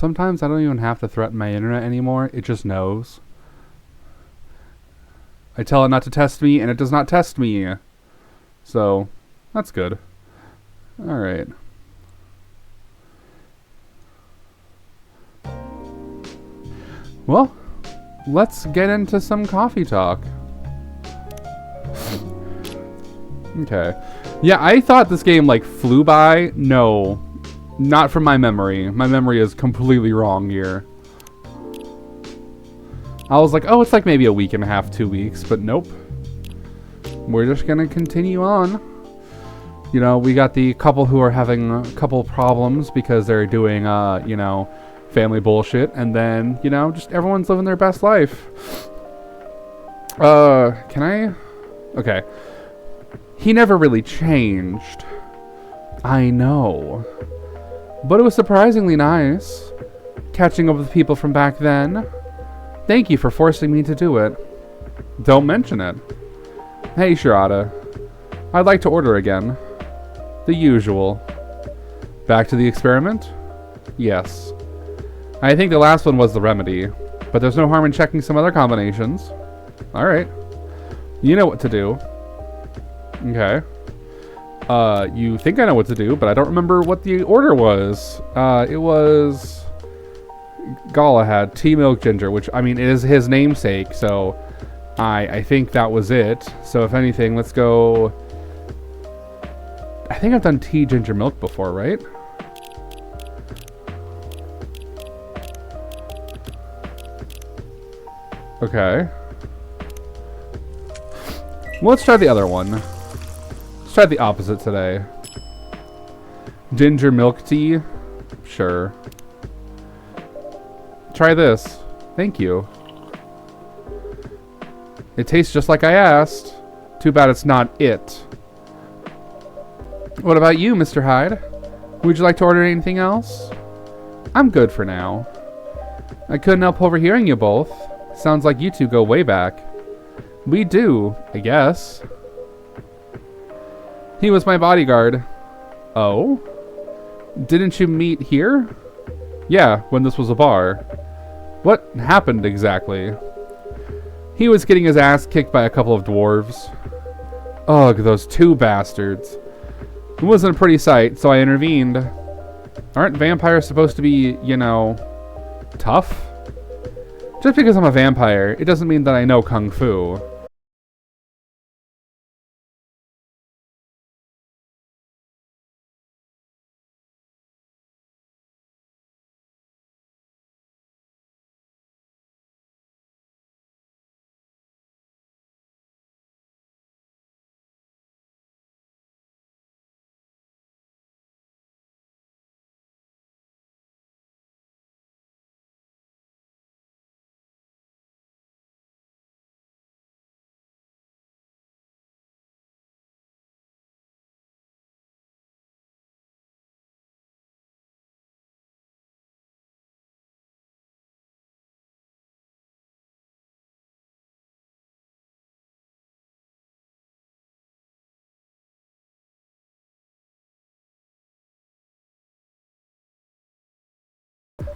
Sometimes I don't even have to threaten my internet anymore. It just knows. I tell it not to test me, and it does not test me. So, that's good. Alright. Well, let's get into some coffee talk. Okay. Yeah, I thought this game, like, flew by. No. Not from my memory. My memory is completely wrong here. I was like, oh, it's like maybe a week and a half, 2 weeks, but nope. We're just gonna continue on. You know, we got the couple who are having a couple problems because they're doing, you know, family bullshit, and then, you know, just everyone's living their best life. Can I? Okay. He never really changed. I know. But it was surprisingly nice. Catching up with people from back then. Thank you for forcing me to do it. Don't mention it. Hey, Shirada. I'd like to order again. The usual. Back to the experiment? Yes. I think the last one was the remedy, but there's no harm in checking some other combinations. Alright. You know what to do. Okay. You think I know what to do, but I don't remember what the order was. It was Galahad, tea, milk, ginger, which, I mean, it is his namesake, so I think that was it. So if anything, let's go... I think I've done tea, ginger, milk before, right? Okay. Well, let's try the other one. Let's try the opposite today. Ginger milk tea? Sure. Try this. Thank you. It tastes just like I asked. Too bad it's not it. What about you, Mr. Hyde? Would you like to order anything else? I'm good for now. I couldn't help overhearing you both. Sounds like you two go way back. We do, I guess. He was my bodyguard. Oh? Didn't you meet here? Yeah, when this was a bar. What happened exactly? He was getting his ass kicked by a couple of dwarves. Ugh, those two bastards. It wasn't a pretty sight, so I intervened. Aren't vampires supposed to be, you know, tough? Just because I'm a vampire, it doesn't mean that I know Kung Fu.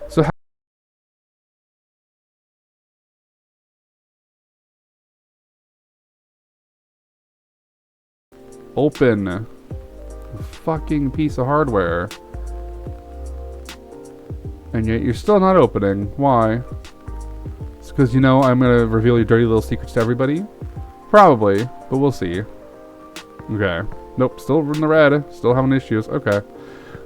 So how open a fucking piece of hardware. And yet you're still not opening. Why? It's because, you know, I'm going to reveal your dirty little secrets to everybody? Probably, but we'll see. Okay. Nope, still in the red. Still having issues. Okay.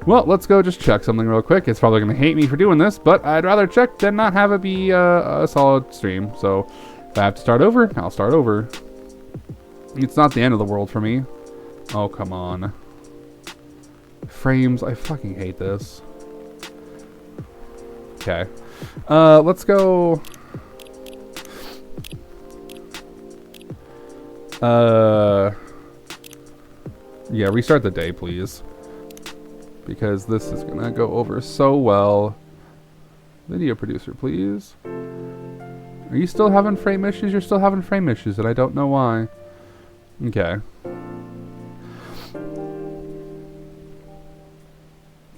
Well, let's go just check something real quick. It's probably going to hate me for doing this, but I'd rather check than not have it be a solid stream. So if I have to start over, I'll start over. It's not the end of the world for me. Oh, come on. Frames, I fucking hate this. Okay. Let's go... Yeah, restart the day, please. Because this is gonna go over so well. Video producer, please. Are you still having frame issues? You're still having frame issues, and I don't know why. Okay.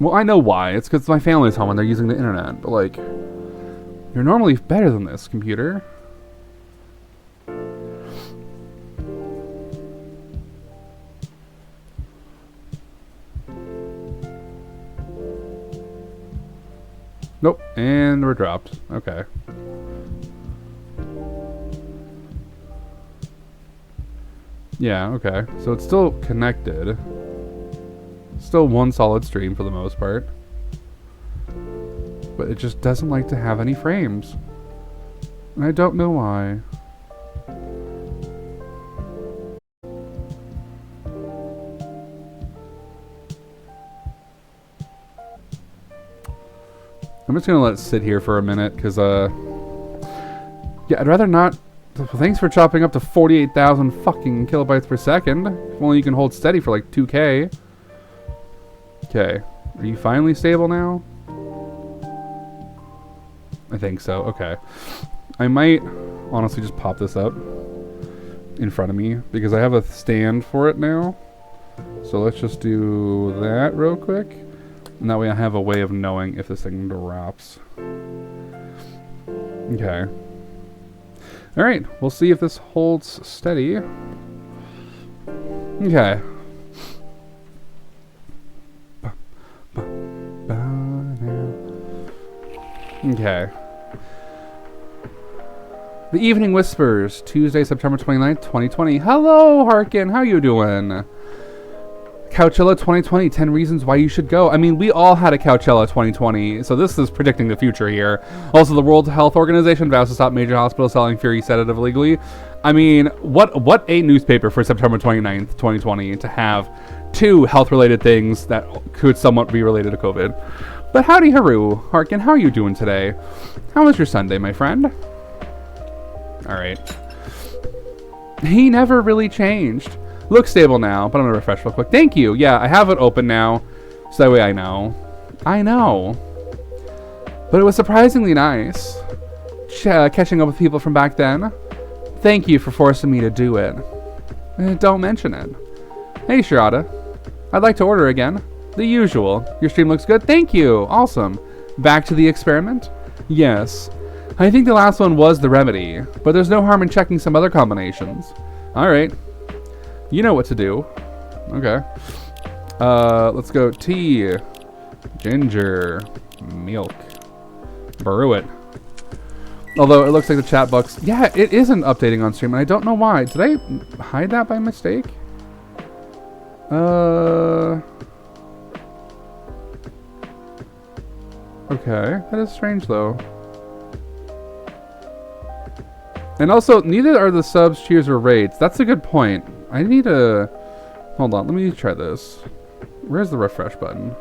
Well, I know why. It's because my family's home and they're using the internet. But, like, you're normally better than this, computer. Nope, and we're dropped. Okay. Yeah, okay. So it's still connected. Still one solid stream for the most part. But it just doesn't like to have any frames. And I don't know why. I'm just gonna let it sit here for a minute, because, yeah, I'd rather not... Thanks for chopping up to 48,000 fucking kilobytes per second. If only you can hold steady for like 2K. Okay. Are you finally stable now? I think so. Okay. I might honestly just pop this up in front of me, because I have a stand for it now. So let's just do that real quick. And that way I have a way of knowing if this thing drops. Okay. Alright, we'll see if this holds steady. Okay. Okay. The Evening Whispers, Tuesday, September 29th, 2020. Hello, Harkin, how you doing? Coachella 2020, 10 reasons why you should go. I mean, we all had a Coachella 2020, so this is predicting the future here. Also, the World Health Organization vows to stop major hospitals selling Fury sedative illegally. I mean, what a newspaper for September 29th, 2020 to have two health-related things that could somewhat be related to COVID. But howdy Haru, Harkin, how are you doing today? How was your Sunday, my friend? Alright. He never really changed. Looks stable now, but I'm gonna refresh real quick. Thank you. Yeah, I have it open now, so that way I know. I know. But it was surprisingly nice catching up with people from back then. Thank you for forcing me to do it. Don't mention it. Hey, Shirada. I'd like to order again. The usual. Your stream looks good. Thank you. Awesome. Back to the experiment? Yes. I think the last one was the remedy, but there's no harm in checking some other combinations. Alright. You know what to do. Okay. Let's go tea, ginger, milk. Brew it. Although it looks like the chat box... Yeah, it isn't updating on stream, and I don't know why. Did I hide that by mistake? Okay. That is strange, though. And also, neither are the subs, cheers, or raids. That's a good point. I need to... Hold on, let me try this. Where's the refresh button?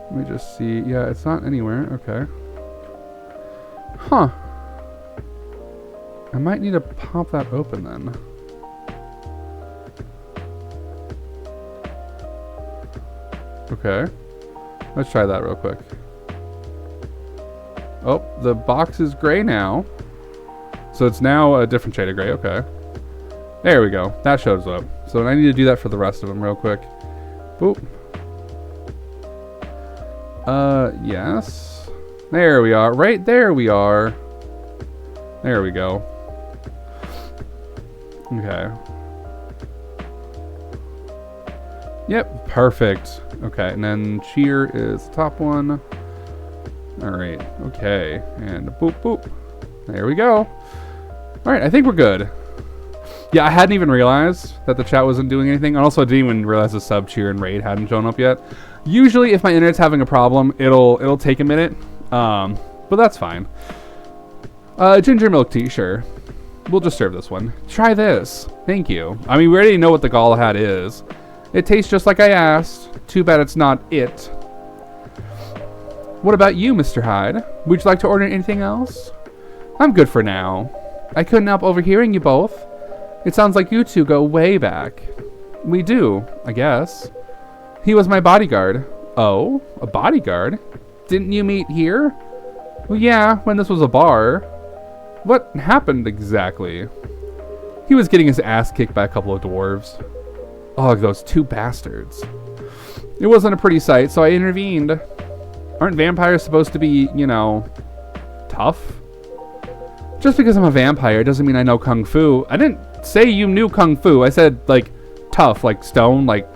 Let me just see. Yeah, it's not anywhere. Okay. Huh. I might need to pop that open then. Okay. Let's try that real quick. Oh, the box is gray now. So it's now a different shade of gray. Okay. There we go. That shows up. So I need to do that for the rest of them real quick. Boop. Yes. There we are. Right there we are. There we go. Okay. Yep, perfect. Okay, and then cheer is the top one. Alright, okay. And boop, boop. There we go. Alright, I think we're good. Yeah, I hadn't even realized that the chat wasn't doing anything. And also, I didn't even realize the sub, cheer, and raid hadn't shown up yet. Usually, if my internet's having a problem, it'll take a minute. But that's fine. Ginger milk tea, sure. We'll just serve this one. Try this. Thank you. I mean, we already know what the Galahad is. It tastes just like I asked. Too bad it's not it. What about you, Mr. Hyde? Would you like to order anything else? I'm good for now. I couldn't help overhearing you both. It sounds like you two go way back. We do, I guess. He was my bodyguard. Oh, a bodyguard? Didn't you meet here? Well, yeah, when this was a bar. What happened exactly? He was getting his ass kicked by a couple of dwarves. Oh, those two bastards. It wasn't a pretty sight, so I intervened. Aren't vampires supposed to be, you know, tough? Just because I'm a vampire doesn't mean I know Kung Fu. I didn't say you knew Kung Fu. I said, like, tough, like stone, like...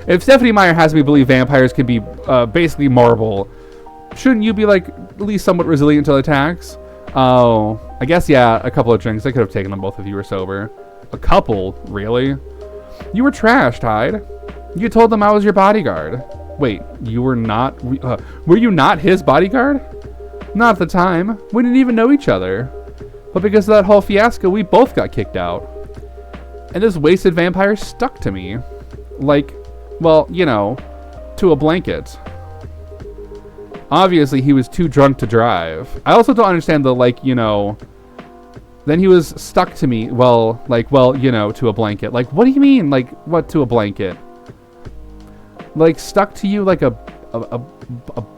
If Stephanie Meyer has me believe vampires can be basically marble, shouldn't you be, like, at least somewhat resilient to attacks? Oh, I guess, yeah, a couple of drinks. I could have taken them both if you were sober. A couple? Really? You were trashed, Hyde. You told them I was your bodyguard. Wait, you were not... were you not his bodyguard? Not at the time. We didn't even know each other. But because of that whole fiasco, we both got kicked out. And this wasted vampire stuck to me. Like, well, you know, to a blanket. Obviously, he was too drunk to drive. I also don't understand the, like, you know... Then he was stuck to me, well, like, well, you know, to a blanket. Like, what do you mean, like, what to a blanket? Like, stuck to you like a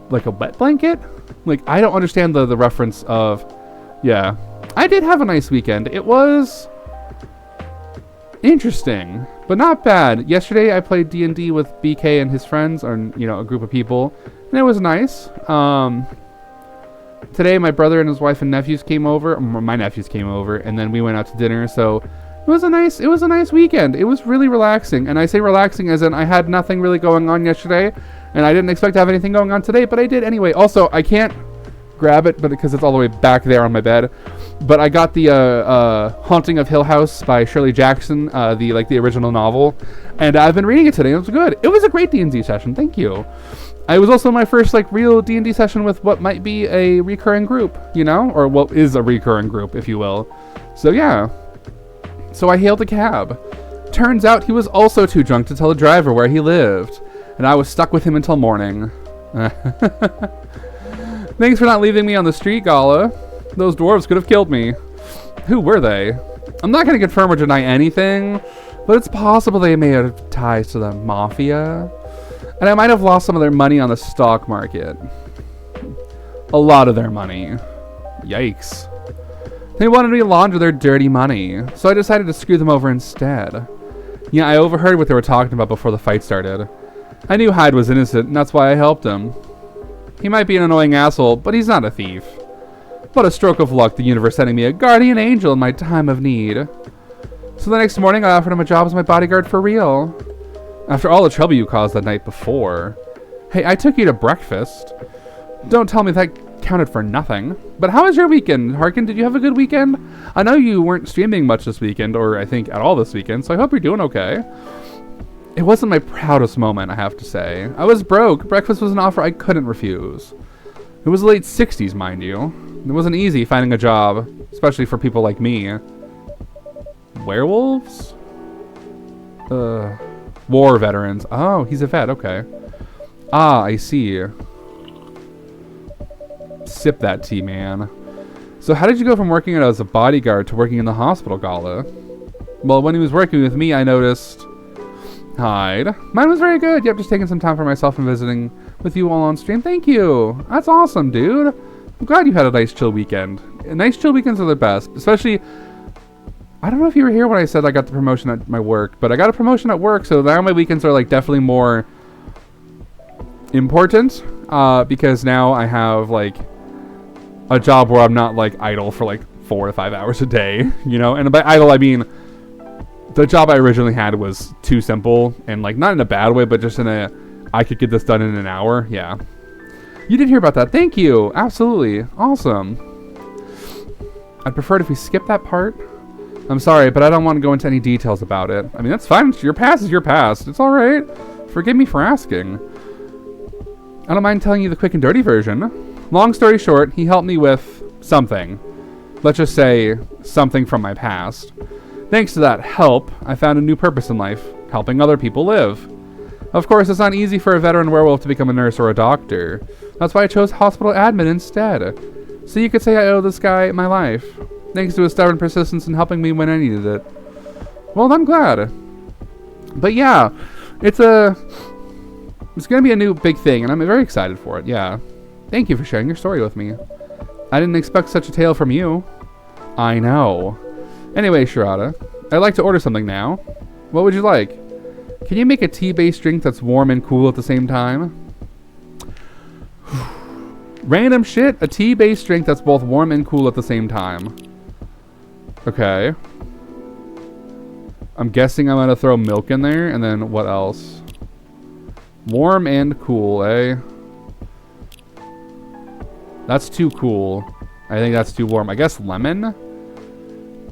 wet blanket? Like, I don't understand the reference of... Yeah. I did have a nice weekend. It was... interesting, but not bad. Yesterday, I played D&D with BK and his friends, or, you know, a group of people, and it was nice. Today, my brother and his wife and nephews came over. My nephews came over, and then we went out to dinner. So it was a nice weekend. It was really relaxing, and I say relaxing as in I had nothing really going on yesterday, and I didn't expect to have anything going on today, but I did anyway. Also, I can't grab it, but because it's all the way back there on my bed. But I got the Haunting of Hill House by Shirley Jackson, the original novel, and I've been reading it today. And it was good. It was a great D&D session. Thank you. It was also my first like real D&D session with what might be a recurring group, you know, or what is a recurring group, if you will. So yeah. So I hailed a cab. Turns out he was also too drunk to tell the driver where he lived, and I was stuck with him until morning. Thanks for not leaving me on the street, Gala. Those dwarves could have killed me. Who were they? I'm not going to confirm or deny anything, but it's possible they may have ties to the mafia. And I might have lost some of their money on the stock market. A lot of their money. Yikes. They wanted me to launder their dirty money, so I decided to screw them over instead. Yeah, I overheard what they were talking about before the fight started. I knew Hyde was innocent, and that's why I helped him. He might be an annoying asshole, but he's not a thief. What a stroke of luck, the universe sending me a guardian angel in my time of need. So the next morning, I offered him a job as my bodyguard for real. After all the trouble you caused the night before. Hey, I took you to breakfast. Don't tell me that counted for nothing. But how was your weekend, Harkin? Did you have a good weekend? I know you weren't streaming much this weekend, or I think at all this weekend, so I hope you're doing okay. It wasn't my proudest moment, I have to say. I was broke. Breakfast was an offer I couldn't refuse. It was the late 60s, mind you. It wasn't easy finding a job, especially for people like me. Werewolves? War veterans. Oh, he's a vet, okay. Ah, I see. Sip that tea, man. So how did you go from working as a bodyguard to working in the hospital, Gala? Well, when he was working with me, I noticed... Hyde. Mine was very good. Yep, just taking some time for myself and visiting with you all on stream. Thank you. That's awesome, dude. I'm glad you had a nice chill weekend. Nice chill weekends are the best. Especially... I don't know if you were here when I said I got the promotion at my work, but I got a promotion at work, so now my weekends are like definitely more important, because now I have like a job where I'm not like idle for like 4 to 5 hours a day, you know? And by idle, I mean the job I originally had was too simple, and like not in a bad way, but just in a I could get this done in an hour. Yeah. You did hear about that. Thank you. Absolutely. Awesome. I'd prefer it if we skip that part. I'm sorry, but I don't want to go into any details about it. I mean, that's fine. Your past is your past. It's all right. Forgive me for asking. I don't mind telling you the quick and dirty version. Long story short, he helped me with something. Let's just say something from my past. Thanks to that help, I found a new purpose in life, helping other people live. Of course, it's not easy for a veteran werewolf to become a nurse or a doctor. That's why I chose hospital admin instead. So you could say I owe this guy my life. Thanks to his stubborn persistence in helping me when I needed it. Well, I'm glad. But yeah, it's gonna be a new big thing, and I'm very excited for it, yeah. Thank you for sharing your story with me. I didn't expect such a tale from you. I know. Anyway, Shirada, I'd like to order something now. What would you like? Can you make a tea-based drink that's warm and cool at the same time? Random shit. A tea-based drink that's both warm and cool at the same time. Okay. I'm guessing I'm gonna throw milk in there, and then what else? Warm and cool, eh? That's too cool. I think that's too warm. I guess lemon?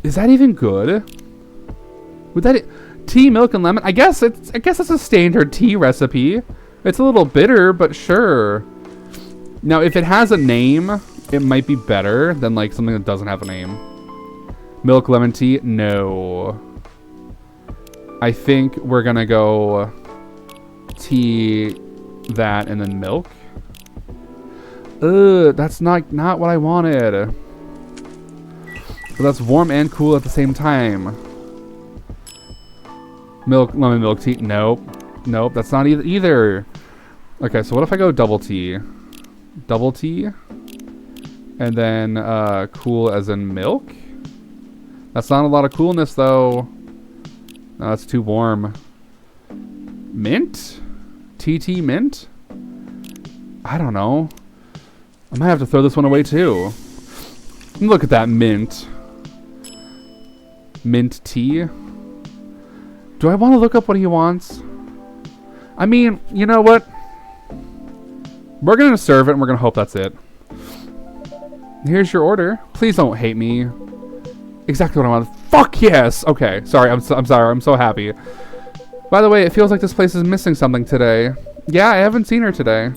Is that even good? Would that... Tea, milk, and lemon? I guess it's a standard tea recipe. It's a little bitter, but sure. Now, if it has a name, it might be better than like something that doesn't have a name. Milk, lemon tea? No. I think we're gonna go tea, that, and then milk. Ugh, that's not what I wanted. So that's warm and cool at the same time. Milk, lemon, milk tea. Nope. Nope, that's not either. Okay, so what if I go double tea? Double tea? And then cool as in milk? That's not a lot of coolness, though. No, that's too warm. Mint? TT mint? I don't know. I might have to throw this one away, too. Look at that mint. Mint tea? Do I want to look up what he wants? I mean, you know what? We're going to serve it and we're going to hope that's it. Here's your order. Please don't hate me. Exactly what I want. Fuck yes! Okay, sorry. I'm sorry. I'm so happy. By the way, it feels like this place is missing something today. Yeah, I haven't seen her today.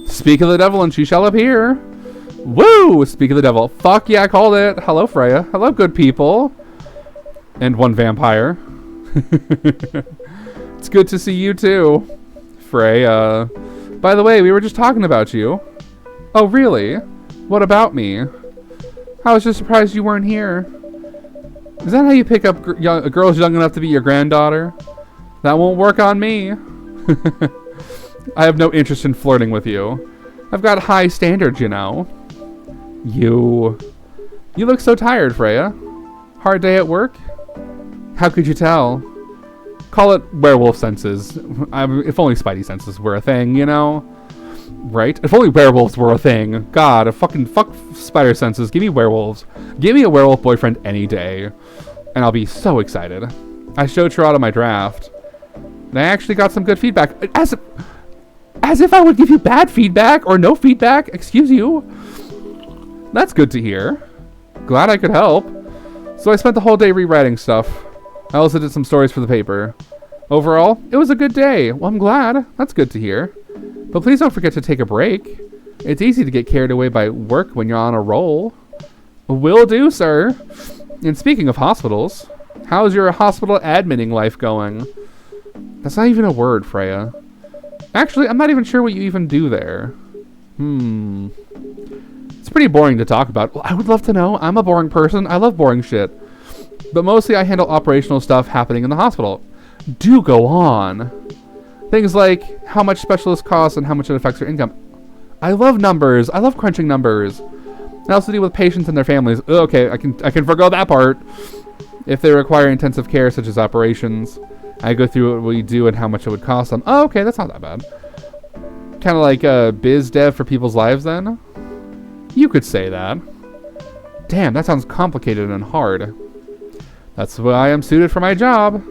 Speak of the devil and she shall appear. Woo! Speak of the devil. Fuck yeah, I called it. Hello, Freya. Hello, good people. And one vampire. It's good to see you too, Frey. By the way, we were just talking about you. Oh, really? What about me? I was just surprised you weren't here. Is that how you pick up girls young enough to be your granddaughter? That won't work on me. I have no interest in flirting with you. I've got high standards, you know. You look so tired, Freya. Hard day at work? How could you tell? Call it werewolf senses. If only Spidey senses were a thing, you know? Right? If only werewolves were a thing. God, fuck spider senses. Give me werewolves. Give me a werewolf boyfriend any day. And I'll be so excited. I showed Shirada my draft. And I actually got some good feedback. As if I would give you bad feedback or no feedback. Excuse you. That's good to hear. Glad I could help. So I spent the whole day rewriting stuff. I also did some stories for the paper. Overall, it was a good day. Well, I'm glad. That's good to hear. But please don't forget to take a break. It's easy to get carried away by work when you're on a roll. Will do, sir. And speaking of hospitals, how's your hospital admitting life going? That's not even a word, Freya. Actually, I'm not even sure what you even do there. It's pretty boring to talk about. Well, I would love to know. I'm a boring person. I love boring shit. But mostly I handle operational stuff happening in the hospital. Do go on. Things like how much specialists cost and how much it affects your income. I love numbers. I love crunching numbers. I also deal with patients and their families. Okay, I can forgo that part. If they require intensive care, such as operations, I go through what we do and how much it would cost them. Oh, okay, that's not that bad. Kind of like biz dev for people's lives, then? You could say that. Damn, that sounds complicated and hard. That's why I'm suited for my job.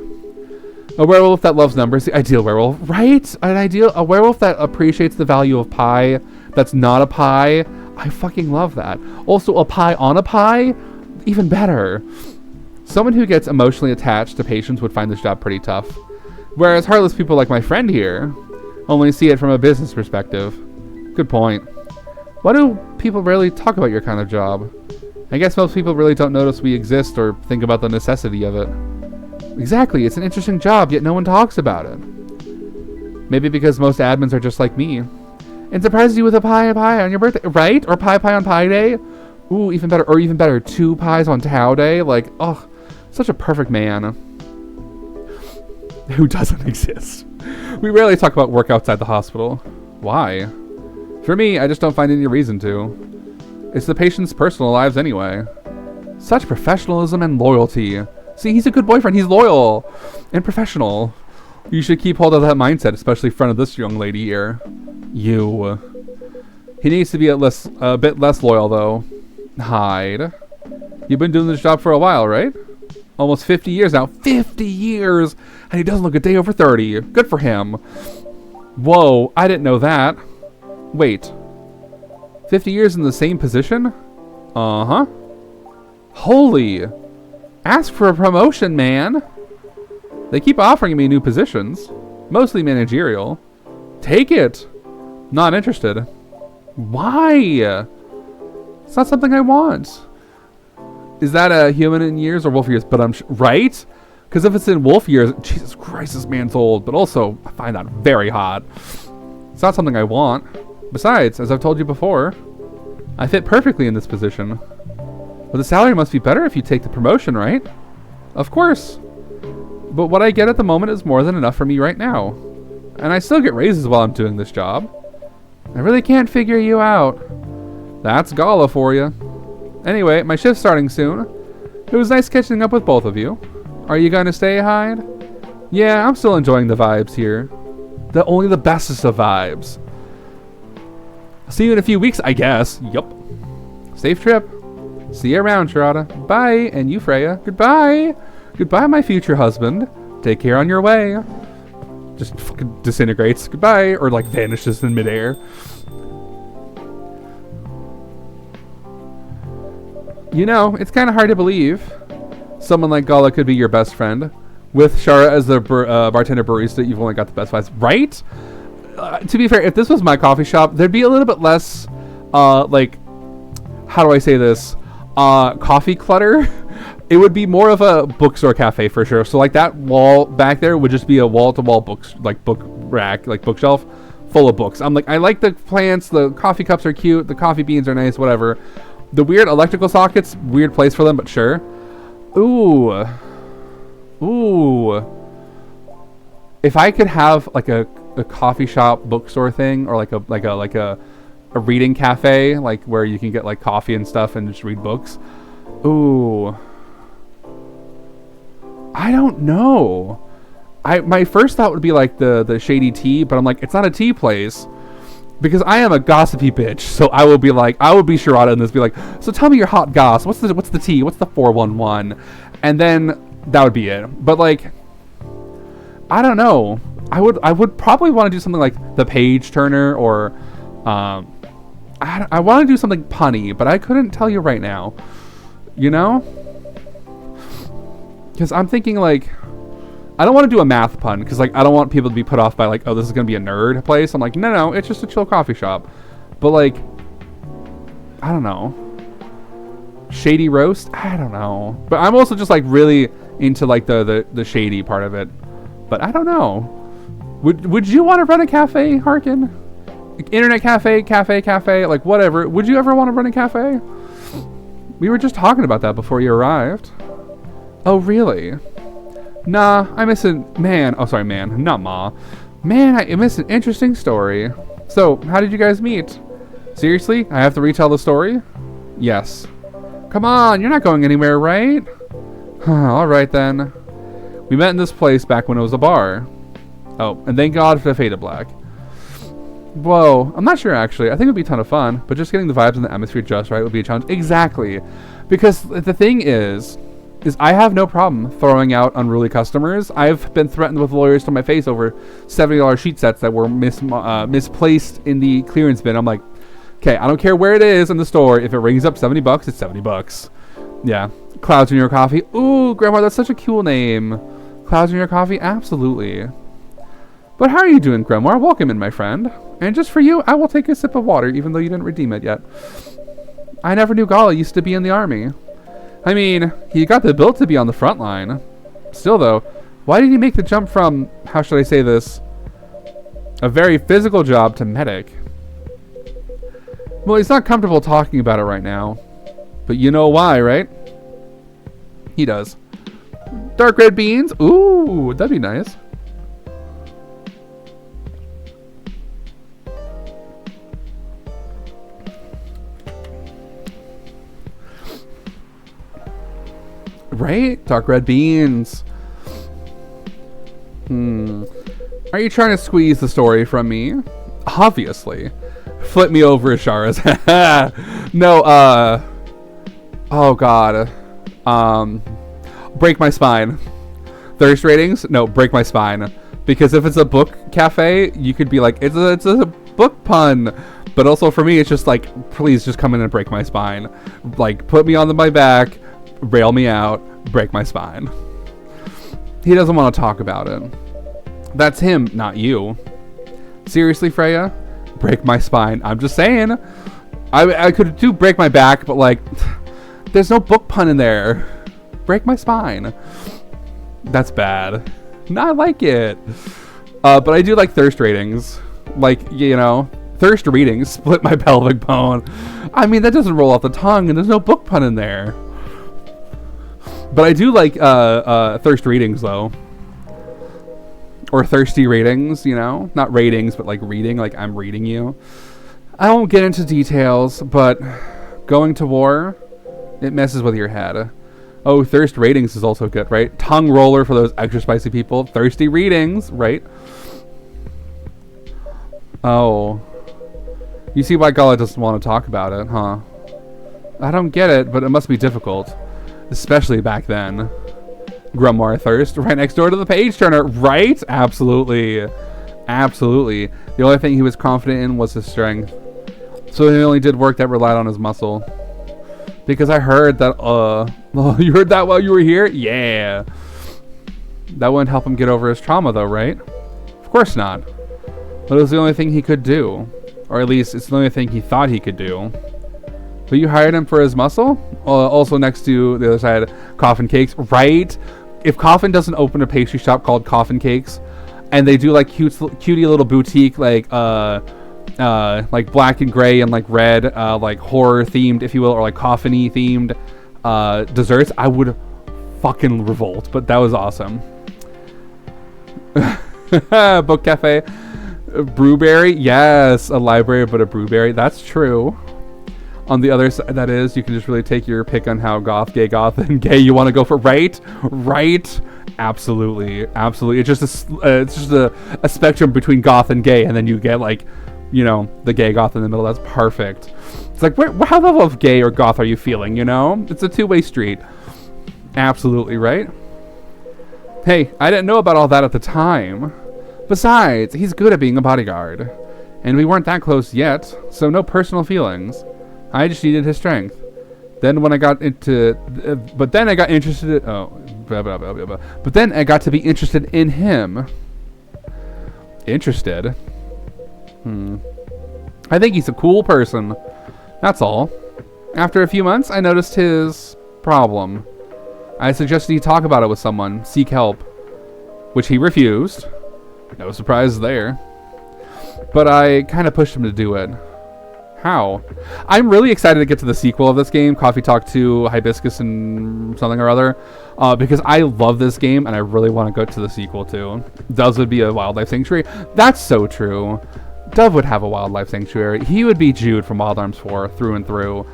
A werewolf that loves numbers, the ideal werewolf, right? A werewolf that appreciates the value of pie, that's not a pie. I fucking love that. Also, a pie on a pie, even better. Someone who gets emotionally attached to patients would find this job pretty tough. Whereas heartless people like my friend here only see it from a business perspective. Good point. Why do people rarely talk about your kind of job? I guess most people really don't notice we exist or think about the necessity of it. Exactly, it's an interesting job, yet no one talks about it. Maybe because most admins are just like me. And surprises you with a pie on your birthday, right? Or pie on pie day? Ooh, even better. Or even better, 2 pies on Tau day. Like, oh, such a perfect man. Who doesn't exist? We rarely talk about work outside the hospital. Why? For me, I just don't find any reason to. It's the patient's personal lives anyway. Such professionalism and loyalty. See, he's a good boyfriend. He's loyal and professional. You should keep hold of that mindset, especially in front of this young lady here. You. He needs to be a bit less loyal, though. Hyde. You've been doing this job for a while, right? Almost 50 years now. 50 years! And he doesn't look a day over 30. Good for him. Whoa, I didn't know that. Wait. 50 years in the same position? Uh-huh. Holy. Ask for a promotion, man. They keep offering me new positions. Mostly managerial. Take it. Not interested. Why? It's not something I want. Is that a human in years or wolf years? But I'm right? Because if it's in wolf years, Jesus Christ, this man's old. But also, I find that very hot. It's not something I want. Besides, as I've told you before, I fit perfectly in this position. But the salary must be better if you take the promotion, right? Of course. But what I get at the moment is more than enough for me right now. And I still get raises while I'm doing this job. I really can't figure you out. That's Gala for you. Anyway, my shift's starting soon. It was nice catching up with both of you. Are you going to stay, Hyde? Yeah, I'm still enjoying the vibes here. Only the bestest of vibes. See you in a few weeks, I guess. Yup. Safe trip. See you around, Sharada. Bye, and you, Freya. Goodbye. Goodbye, my future husband. Take care on your way. Just fucking disintegrates. Goodbye. Or like vanishes in midair. You know, it's kind of hard to believe someone like Gala could be your best friend. With Shara as the bartender barista, you've only got the best vibes. Right? To be fair, if this was my coffee shop, there'd be a little bit less, like, how do I say this? Coffee clutter. It would be more of a bookstore cafe for sure. So like that wall back there would just be a wall-to-wall books, like book rack, like bookshelf full of books. I'm like, I like the plants. The coffee cups are cute. The coffee beans are nice, whatever. The weird electrical sockets, weird place for them, but sure. Ooh. If I could have like a coffee shop bookstore thing, or like a reading cafe, like where you can get like coffee and stuff and just read books. Ooh. I don't know. My first thought would be like the Shady Tea, but I'm like, it's not a tea place. Because I am a gossipy bitch, so I will be Sharada in this, be like, so tell me your hot goss. What's the tea? What's the 411? And then that would be it. But like, I don't know. I would probably want to do something like the Page Turner, or I want to do something punny, but I couldn't tell you right now. You know? Because I'm thinking like, I don't want to do a math pun, because like I don't want people to be put off by like, oh, this is gonna be a nerd place. I'm like, no, it's just a chill coffee shop. But like, I don't know. Shady roast? I don't know. But I'm also just like really into like the shady part of it. But I don't know. Would you want to run a cafe, Harkin? Internet cafe, like whatever. Would you ever want to run a cafe? We were just talking about that before you arrived. Oh, really? Nah, I miss not Ma. Man, I miss an interesting story. So, how did you guys meet? Seriously? I have to retell the story? Yes. Come on, you're not going anywhere, right? Alright then. We met in this place back when it was a bar. Oh, and thank God for the Faded Black. Whoa, I'm not sure actually. I think it would be a ton of fun, but just getting the vibes and the atmosphere just right would be a challenge. Exactly. Because the thing is I have no problem throwing out unruly customers. I've been threatened with lawyers to my face over $70 sheet sets that were misplaced in the clearance bin. I'm like, okay, I don't care where it is in the store. If it rings up $70, it's $70. Yeah. Clouds in your coffee. Ooh, Grandma, that's such a cool name. Clouds in your coffee? Absolutely. But how are you doing, Grimoire? Welcome in, my friend. And just for you, I will take a sip of water, even though you didn't redeem it yet. I never knew Gala used to be in the army. I mean, he got the build to be on the front line. Still, though, why did he make the jump from, how should I say this, a very physical job to medic? Well, he's not comfortable talking about it right now. But you know why, right? He does. Dark red beans? Ooh, that'd be nice. right? Dark red beans. Are you trying to squeeze the story from me? Obviously. Flip me over, Asharas. No, oh god. Break my spine. Thirst ratings? No, break my spine. Because if it's a book cafe, you could be like, it's a book pun. But also for me, it's just like, please just come in and break my spine. Like, put me on my back, rail me out, break my spine. He doesn't want to talk about it. That's him, not you. Seriously, Freya? Break my spine. I'm just saying. I could do break my back, but like, there's no book pun in there. Break my spine. That's bad. No, I like it. But I do like thirst ratings. Like, you know, thirst readings, split my pelvic bone. I mean, that doesn't roll off the tongue, and there's no book pun in there. But I do like thirst readings, though. Or thirsty ratings, you know? Not ratings, but like reading, like I'm reading you. I won't get into details, but going to war, it messes with your head. Oh, thirst ratings is also good, right? Tongue roller for those extra spicy people. Thirsty readings, right? Oh. You see why Gala doesn't want to talk about it, huh? I don't get it, but it must be difficult. Especially back then. Grimoire Thirst, right next door to the page turner, right? Absolutely. Absolutely. The only thing he was confident in was his strength. So he only did work that relied on his muscle. Because I heard that, you heard that while you were here? Yeah. That wouldn't help him get over his trauma though, right? Of course not. But it was the only thing he could do. Or at least, it's the only thing he thought he could do. But you hired him for his muscle? Also next to the other side, Coffin Cakes, right? If Coffin doesn't open a pastry shop called Coffin Cakes, and they do like cutie little boutique, like black and gray and like red, like horror themed, if you will, or like coffin-y themed desserts, I would fucking revolt. But that was awesome. Book cafe, Brewberry, yes, a library but a Brewberry. That's true. On the other side, that is, you can just really take your pick on how goth, and gay you want to go for. Right? Right? Absolutely. Absolutely. It's just a spectrum between goth and gay, and then you get like, you know, the gay goth in the middle. That's perfect. It's like, how level of gay or goth are you feeling, you know? It's a two-way street. Absolutely, right? Hey, I didn't know about all that at the time. Besides, he's good at being a bodyguard. And we weren't that close yet, so no personal feelings. I just needed his strength. Then when I got into, but then I got interested. But then I got to be interested in him. Interested? I think he's a cool person. That's all. After a few months, I noticed his problem. I suggested he talk about it with someone, seek help, which he refused. No surprise there. But I kind of pushed him to do it. How? I'm really excited to get to the sequel of this game, Coffee Talk 2, Hibiscus and something or other, because I love this game and I really want to go to the sequel too. Doves would be a wildlife sanctuary. That's so true. Dove would have a wildlife sanctuary. He would be Jude from Wild Arms 4 through and through.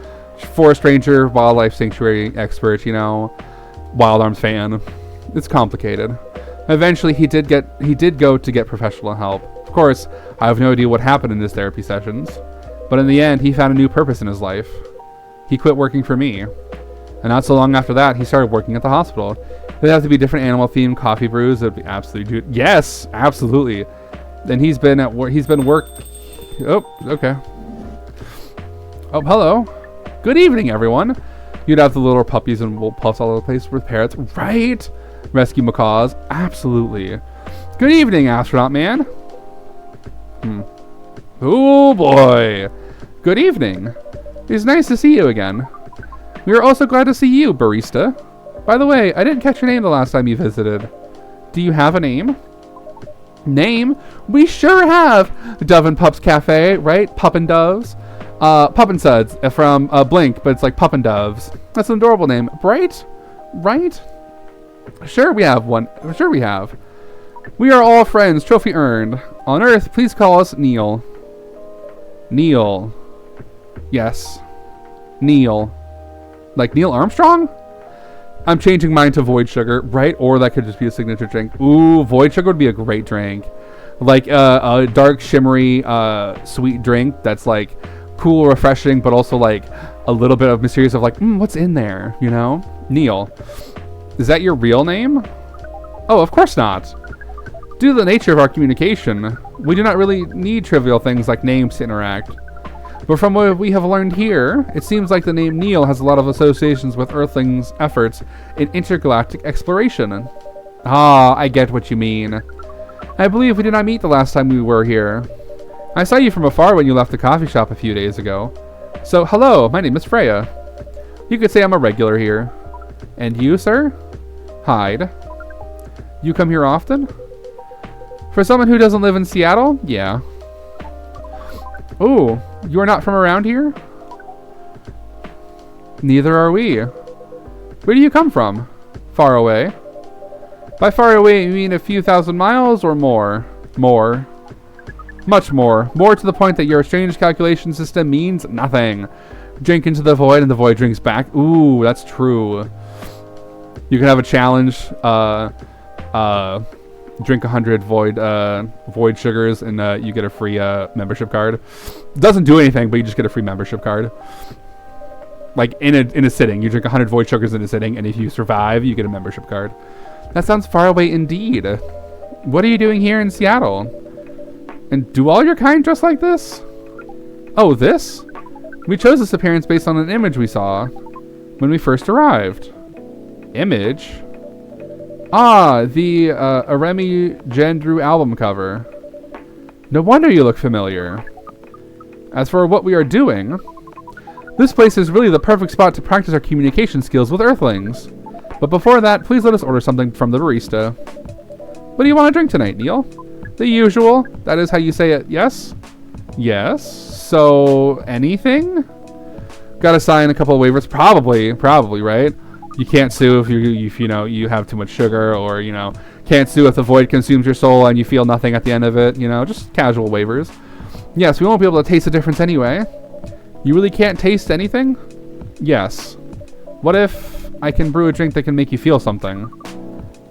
Forest ranger, wildlife sanctuary expert, you know, Wild Arms fan. It's complicated. Eventually, he did go to get professional help. Of course, I have no idea what happened in his therapy sessions. But in the end, he found a new purpose in his life. He quit working for me. And not so long after that, he started working at the hospital. It'd have to be different animal-themed coffee brews. It'd be absolutely... Yes, absolutely. And he's been at work... Oh, okay. Oh, hello. Good evening, everyone. You'd have the little puppies and wool puffs all over the place with parrots. Right? Rescue macaws. Absolutely. Good evening, astronaut man. Oh, boy. Good evening. It's nice to see you again. We are also glad to see you, barista. By the way, I didn't catch your name the last time you visited. Do you have a name? Name? We sure have! Dove and Pups Cafe, right? Pup and Doves. Pup and Suds from Blink, but it's like Pup and Doves. That's an adorable name, right? Right? Sure we have one. Sure we have. We are all friends, trophy earned. On Earth, please call us Neil. Neil. Yes. Neil. Like Neil Armstrong? I'm changing mine to Void Sugar, right? Or that could just be a signature drink. Ooh, Void Sugar would be a great drink. Like a dark, shimmery, sweet drink that's like cool, refreshing, but also like a little bit of mysterious of like, what's in there, you know? Neil. Is that your real name? Oh, of course not. Due to the nature of our communication, we do not really need trivial things like names to interact. But from what we have learned here, it seems like the name Neil has a lot of associations with Earthlings' efforts in intergalactic exploration. Ah, I get what you mean. I believe we did not meet the last time we were here. I saw you from afar when you left the coffee shop a few days ago. So, hello, my name is Freya. You could say I'm a regular here. And you, sir? Hyde. You come here often? For someone who doesn't live in Seattle? Yeah. Ooh, you are not from around here? Neither are we. Where do you come from? Far away. By far away, you mean a few thousand miles or more? More. Much more. More to the point that your strange calculation system means nothing. Drink into the void and the void drinks back. Ooh, that's true. You can have a challenge. Drink 100 void sugars and you get a free membership card. Doesn't do anything, but you just get a free membership card. Like in a sitting, you drink 100 void sugars in a sitting, and if you survive, you get a membership card. That sounds far away indeed. What are you doing here in Seattle? And do all your kind dress like this? Oh, this? We chose this appearance based on an image we saw when we first arrived. Image? Ah, the Aremi Jandrew album cover. No wonder you look familiar. As for what we are doing, this place is really the perfect spot to practice our communication skills with Earthlings. But before that, please let us order something from the barista. What do you want to drink tonight, Neil? The usual. That is how you say it, yes? Yes. So, anything? Gotta sign a couple of waivers. Probably, right? You can't sue if you have too much sugar, or can't sue if the void consumes your soul and you feel nothing at the end of it. Just casual waivers. Yes, we won't be able to taste the difference anyway. You really can't taste anything? Yes. What if I can brew a drink that can make you feel something?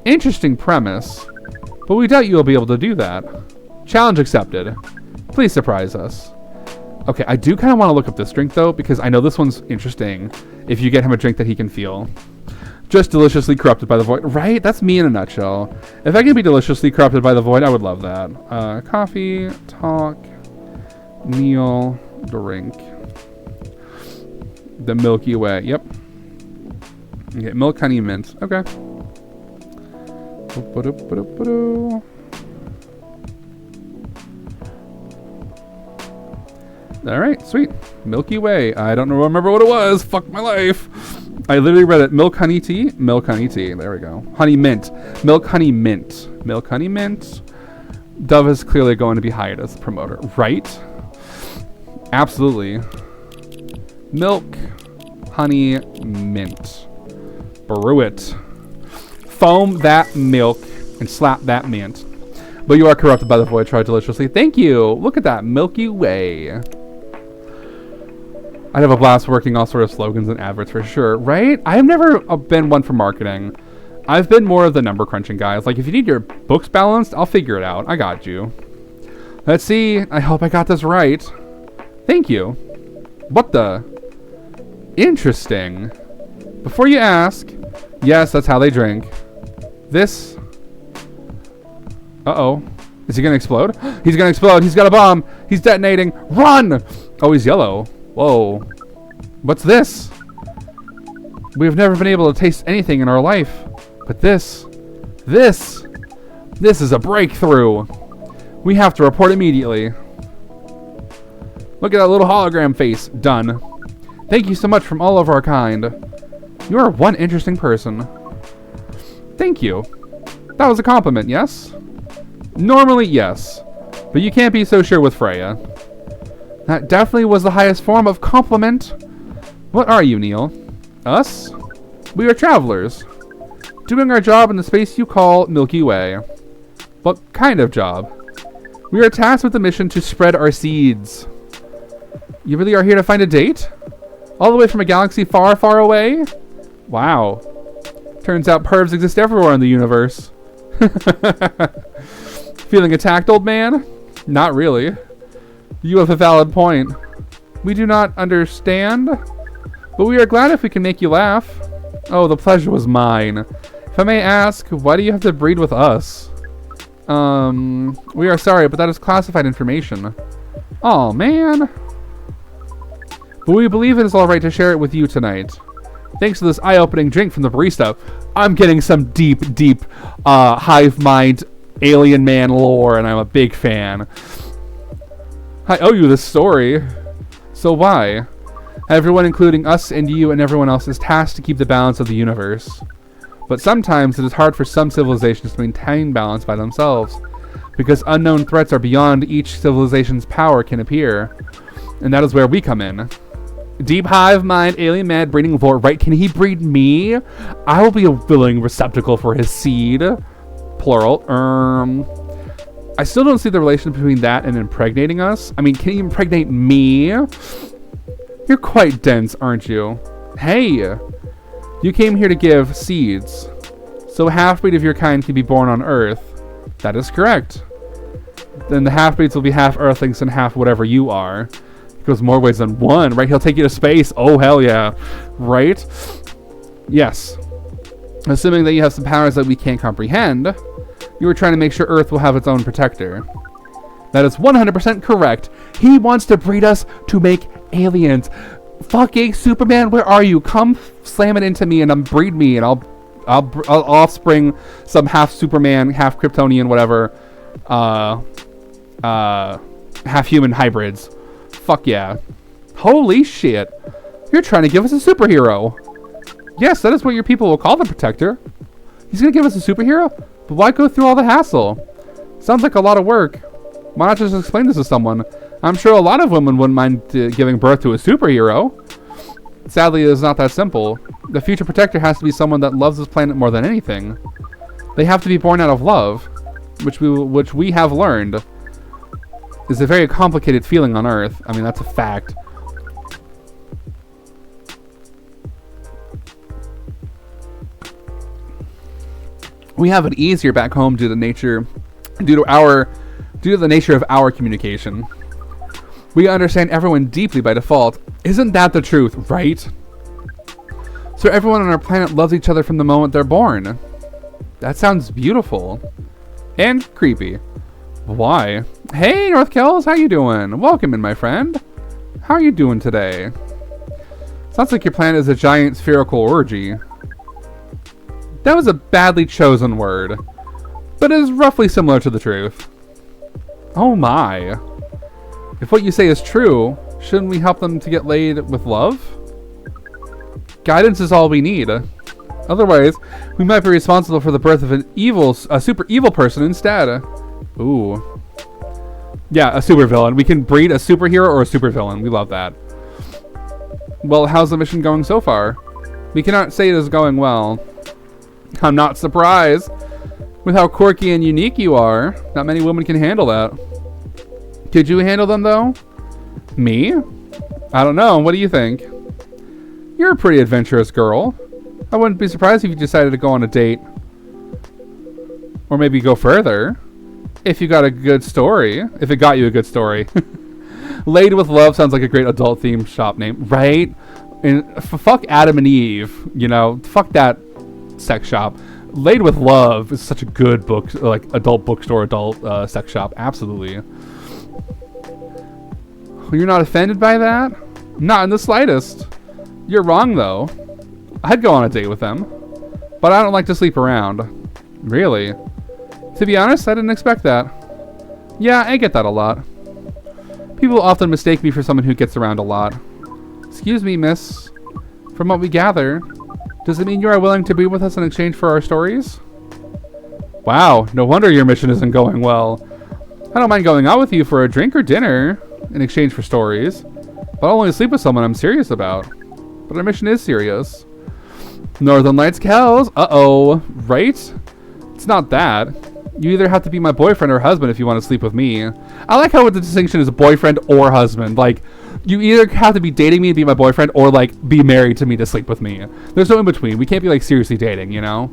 Interesting premise, but we doubt you'll be able to do that. Challenge accepted. Please surprise us. Okay, I do kind of want to look up this drink though, because I know this one's interesting. If you get him a drink that he can feel. Just deliciously corrupted by the void. Right? That's me in a nutshell. If I can be deliciously corrupted by the void, I would love that. Coffee, talk, Neil, drink. The Milky Way. Yep. Okay, milk, honey, mint. Okay. Alright, sweet. Milky Way. I don't remember what it was. Fuck my life. I literally read it. Milk, honey, tea. Milk, honey, tea. There we go. Honey, mint. Milk, honey, mint. Milk, honey, mint. Dove is clearly going to be hired as the promoter. Right? Absolutely. Milk, honey, mint. Brew it. Foam that milk and slap that mint. But you are corrupted by the void. Try deliciously. Thank you. Look at that Milky Way. I'd have a blast working all sort of slogans and adverts for sure, right? I've never been one for marketing. I've been more of the number crunching guys. Like, if you need your books balanced, I'll figure it out. I got you. Let's see. I hope I got this right. Thank you. What the? Interesting. Before you ask, yes, that's how they drink. This. Uh-oh. Is he gonna explode? He's gonna explode. He's got a bomb. He's detonating. Run! Oh, he's yellow. Whoa. What's this? We have never been able to taste anything in our life. But this is a breakthrough. We have to report immediately. Look at that little hologram face. Done. Thank you so much from all of our kind. You are one interesting person. Thank you. That was a compliment, yes? Normally, yes. But you can't be so sure with Freya. That definitely was the highest form of compliment. What are you, Neil? Us? We are travelers. Doing our job in the space you call Milky Way. What kind of job? We are tasked with the mission to spread our seeds. You really are here to find a date? All the way from a galaxy far, far away? Wow. Turns out pervs exist everywhere in the universe. Feeling attacked, old man? Not really. You have a valid point. We do not understand, but we are glad if we can make you laugh. Oh, the pleasure was mine. If I may ask, why do you have to breed with us? We are sorry, but that is classified information. Oh man. But we believe it is alright to share it with you tonight. Thanks to this eye-opening drink from the barista, I'm getting some deep, hive mind alien man lore, and I'm a big fan. I owe you this story. So why? Everyone, including us and you and everyone else, is tasked to keep the balance of the universe. But sometimes it is hard for some civilizations to maintain balance by themselves, because unknown threats are beyond each civilization's power can appear. And that is where we come in. Deep hive mind, alien mad breeding lore, right? Can he breed me? I will be a willing receptacle for his seed. Plural. I still don't see the relation between that and impregnating us. I mean, can he impregnate me? You're quite dense, aren't you? Hey! You came here to give seeds. So a half-breed of your kind can be born on Earth. That is correct. Then the half-breeds will be half Earthlings and half whatever you are. It goes more ways than one, right? He'll take you to space. Oh, hell yeah. Right? Yes. Assuming that you have some powers that we can't comprehend, you were trying to make sure Earth will have its own protector. That is 100% correct. He wants to breed us to make aliens. Fucking Superman, where are you? Come slam it into me and breed me, and I'll offspring some half Superman, half Kryptonian, whatever, half human hybrids. Fuck yeah. Holy shit. You're trying to give us a superhero. Yes, that is what your people will call the Protector. He's gonna give us a superhero? But why go through all the hassle? Sounds like a lot of work. Why not just explain this to someone? I'm sure a lot of women wouldn't mind giving birth to a superhero. Sadly, it is not that simple. The future Protector has to be someone that loves this planet more than anything. They have to be born out of love, which we have learned is a very complicated feeling on Earth. I mean, that's a fact. We have it easier back home due to the nature of our communication. We understand everyone deeply by default. Isn't that the truth, right? So everyone on our planet loves each other from the moment they're born. That sounds beautiful. And creepy. Why? Hey, North Kells, how you doing? Welcome in, my friend. How are you doing today? Sounds like your planet is a giant spherical orgy. That was a badly chosen word, but it is roughly similar to the truth. Oh my. If what you say is true, shouldn't we help them to get laid with love? Guidance is all we need. Otherwise, we might be responsible for the birth of a super evil person instead. Ooh. Yeah, a supervillain. We can breed a superhero or a supervillain. We love that. Well, how's the mission going so far? We cannot say it is going well. I'm not surprised. With how quirky and unique you are, not many women can handle that. Could you handle them, though? Me? I don't know. What do you think? You're a pretty adventurous girl. I wouldn't be surprised if you decided to go on a date. Or maybe go further. If you got a good story. If it got you a good story. Laid with Love sounds like a great adult-themed shop name, right? And fuck Adam and Eve, you know? Fuck that sex shop. Laid with Love is such a good book, like adult bookstore, adult sex shop. Absolutely. You're not offended by that? Not in the slightest. You're wrong, though. I'd go on a date with them, but I don't like to sleep around. Really? To be honest, I didn't expect that. Yeah, I get that a lot. People often mistake me for someone who gets around a lot. Excuse me, miss. From what we gather, does it mean you are willing to be with us in exchange for our stories? Wow, no wonder your mission isn't going well. I don't mind going out with you for a drink or dinner in exchange for stories, but I'll only sleep with someone I'm serious about. But our mission is serious. Northern Lights Kells. Uh-oh. Right? It's not that. You either have to be my boyfriend or husband if you want to sleep with me. I like how the distinction is boyfriend or husband. Like, you either have to be dating me to be my boyfriend or, like, be married to me to sleep with me. There's no in between. We can't be, like, seriously dating, you know?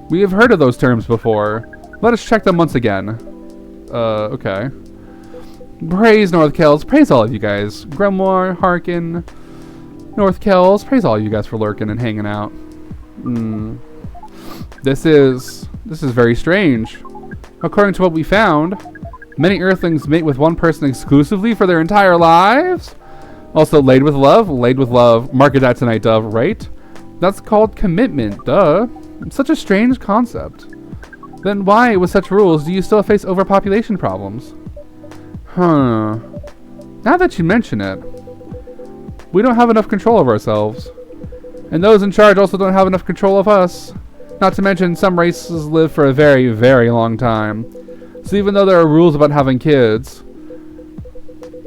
We have heard of those terms before. Let us check them once again. Okay. Praise North Kells. Praise all of you guys. Grimoire, Harkin, North Kells. Praise all of you guys for lurking and hanging out. This is very strange. According to what we found, many Earthlings mate with one person exclusively for their entire lives. Also, laid with love. Market that tonight, Dove, right? That's called commitment, duh. It's such a strange concept. Then why, with such rules, do you still face overpopulation problems? Huh. Now that you mention it, we don't have enough control of ourselves. And those in charge also don't have enough control of us. Not to mention, some races live for a very, very long time. So even though there are rules about having kids,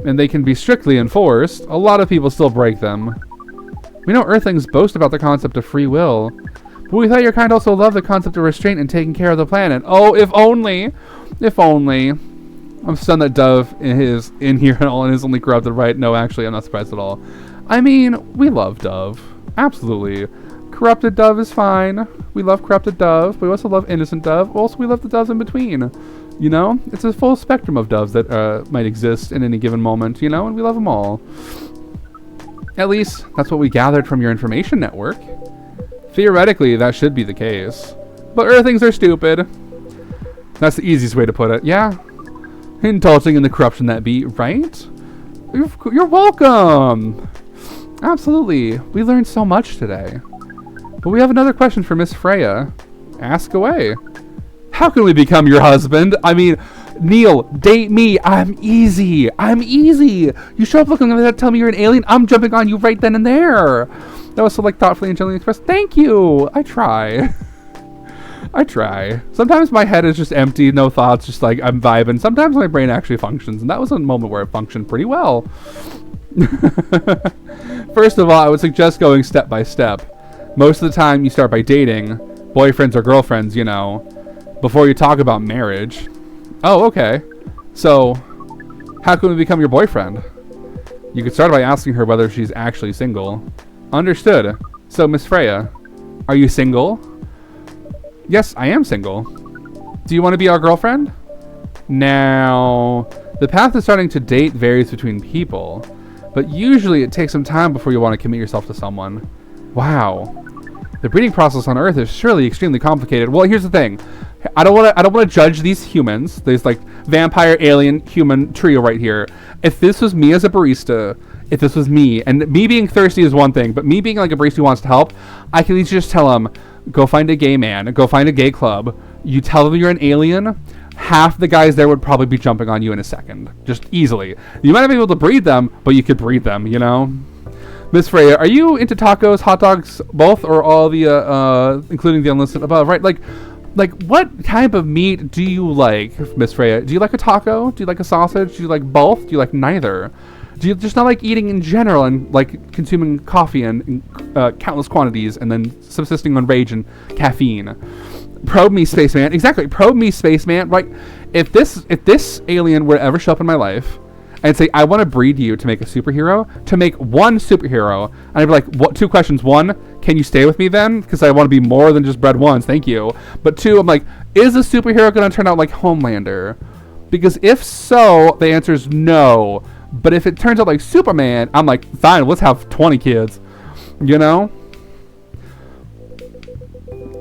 and they can be strictly enforced, a lot of people still break them. We know Earthlings boast about the concept of free will, but we thought your kind also loved the concept of restraint and taking care of the planet. Oh, if only! If only. I'm stunned that Dove is in here and is only corrupted, right? No, actually, I'm not surprised at all. I mean, we love Dove. Absolutely. Corrupted Dove is fine. We love corrupted Dove, but we also love innocent Dove. Also, we love the doves in between. You know? It's a full spectrum of doves that might exist in any given moment, you know? And we love them all. At least, that's what we gathered from your information network. Theoretically, that should be the case. But Earthlings are stupid. That's the easiest way to put it. Yeah. Indulging in the corruption that be, right? You're welcome. Absolutely. We learned so much today. But we have another question for Miss Freya. Ask away. How can we become your husband? I mean, Neil, date me. I'm easy. You show up looking like that, tell me you're an alien, I'm jumping on you right then and there. That was so, like, thoughtfully and gently expressed. Thank you. I try. Sometimes my head is just empty, no thoughts, just like I'm vibing. Sometimes my brain actually functions, and that was a moment where it functioned pretty well. First of all, I would suggest going step by step. Most of the time, you start by dating, boyfriends or girlfriends, you know, before you talk about marriage. Oh, okay. So, how can we become your boyfriend? You could start by asking her whether she's actually single. Understood. So, Miss Freya, are you single? Yes, I am single. Do you want to be our girlfriend? Now, the path to starting to date varies between people, but usually it takes some time before you want to commit yourself to someone. Wow. The breeding process on Earth is surely extremely complicated. Well, here's the thing. I don't want to judge these humans. There's like vampire, alien, human trio right here. If this was me as a barista, if this was me, and me being thirsty is one thing, but me being like a barista who wants to help, I can easily just tell him, go find a gay man, go find a gay club. You tell them you're an alien, half the guys there would probably be jumping on you in a second. Just easily. You might not be able to breed them, but you could breed them, you know? Miss Freya, are you into tacos, hot dogs, both, or all the, including the unlisted above, right? Like, what type of meat do you like, Miss Freya? Do you like a taco? Do you like a sausage? Do you like both? Do you like neither? Do you just not like eating in general and like consuming coffee in countless quantities and then subsisting on rage and caffeine? Probe me, spaceman. Exactly. Probe me, spaceman. Right. If this alien were to ever show up in my life and say, I want to breed you to make a superhero, to make one superhero, and I'd be like, what? Two questions. One, can you stay with me then? Because I want to be more than just bred once. Thank you. But two, I'm like, is the superhero going to turn out like Homelander? Because if so, the answer is no. But if it turns out like Superman, I'm like, fine, let's have 20 kids. You know?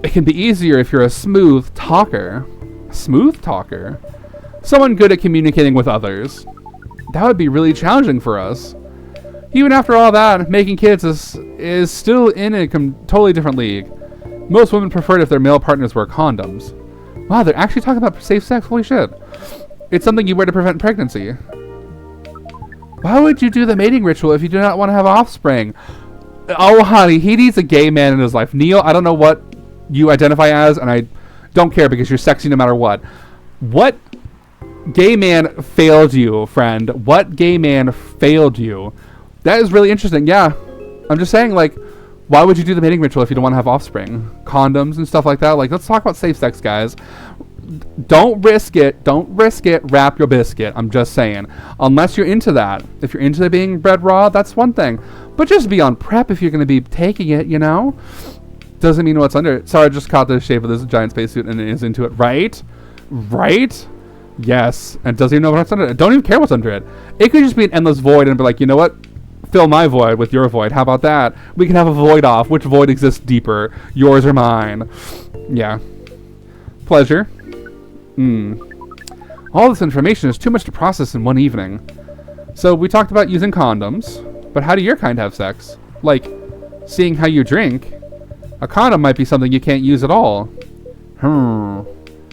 It can be easier if you're a smooth talker. Smooth talker? Someone good at communicating with others. That would be really challenging for us. Even after all that, making kids is still in a totally different league. Most women prefer it if their male partners wear condoms. Wow, they're actually talking about safe sex? Holy shit. It's something you wear to prevent pregnancy. Why would you do the mating ritual if you do not want to have offspring? Oh, honey, he needs a gay man in his life. Neil, I don't know what you identify as, and I don't care because you're sexy no matter what. What gay man failed you, friend? What gay man failed you? That is really interesting. Yeah. I'm just saying, like, why would you do the mating ritual if you don't want to have offspring? Condoms and stuff like that? Like, let's talk about safe sex, guys. don't risk it. Don't risk it. Wrap your biscuit. I'm just saying. Unless you're into that. If you're into being bred raw, that's one thing. But just be on prep if you're going to be taking it, you know? Doesn't mean what's under it. Sorry, I just caught the shape of this giant spacesuit and it is into it. Right? Right? Yes. And doesn't even know what's under it. Don't even care what's under it. It could just be an endless void and be like, you know what? Fill my void with your void. How about that? We can have a void off. Which void exists deeper? Yours or mine? Yeah. Pleasure. All this information is too much to process in one evening. So we talked about using condoms, but how do your kind have sex? Like, seeing how you drink. A condom might be something you can't use at all.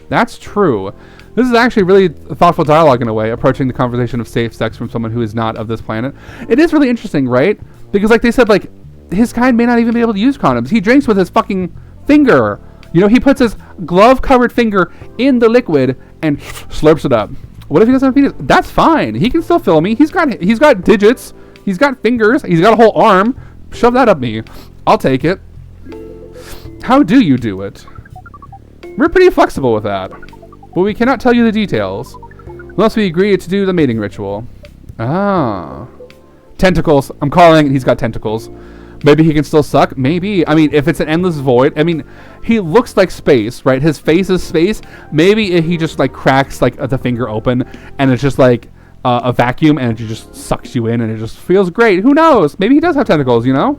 That's true. This is actually really thoughtful dialogue in a way, approaching the conversation of safe sex from someone who is not of this planet. It is really interesting, right? Because like they said, like, his kind may not even be able to use condoms. He drinks with his fucking finger. You know, he puts his glove-covered finger in the liquid and slurps it up. What if he doesn't have penis? That's fine. He can still fill me. He's got digits. He's got fingers. He's got a whole arm. Shove that up me. I'll take it. How do you do it? We're pretty flexible with that. But we cannot tell you the details. Unless we agree to do the mating ritual. Ah. Tentacles. I'm calling it. He's got tentacles. Maybe he can still suck. Maybe. I mean, if it's an endless void. I mean, he looks like space, right? His face is space. Maybe if he just, like, cracks, like, the finger open. And it's just, like, a vacuum. And it just sucks you in. And it just feels great. Who knows? Maybe he does have tentacles, you know?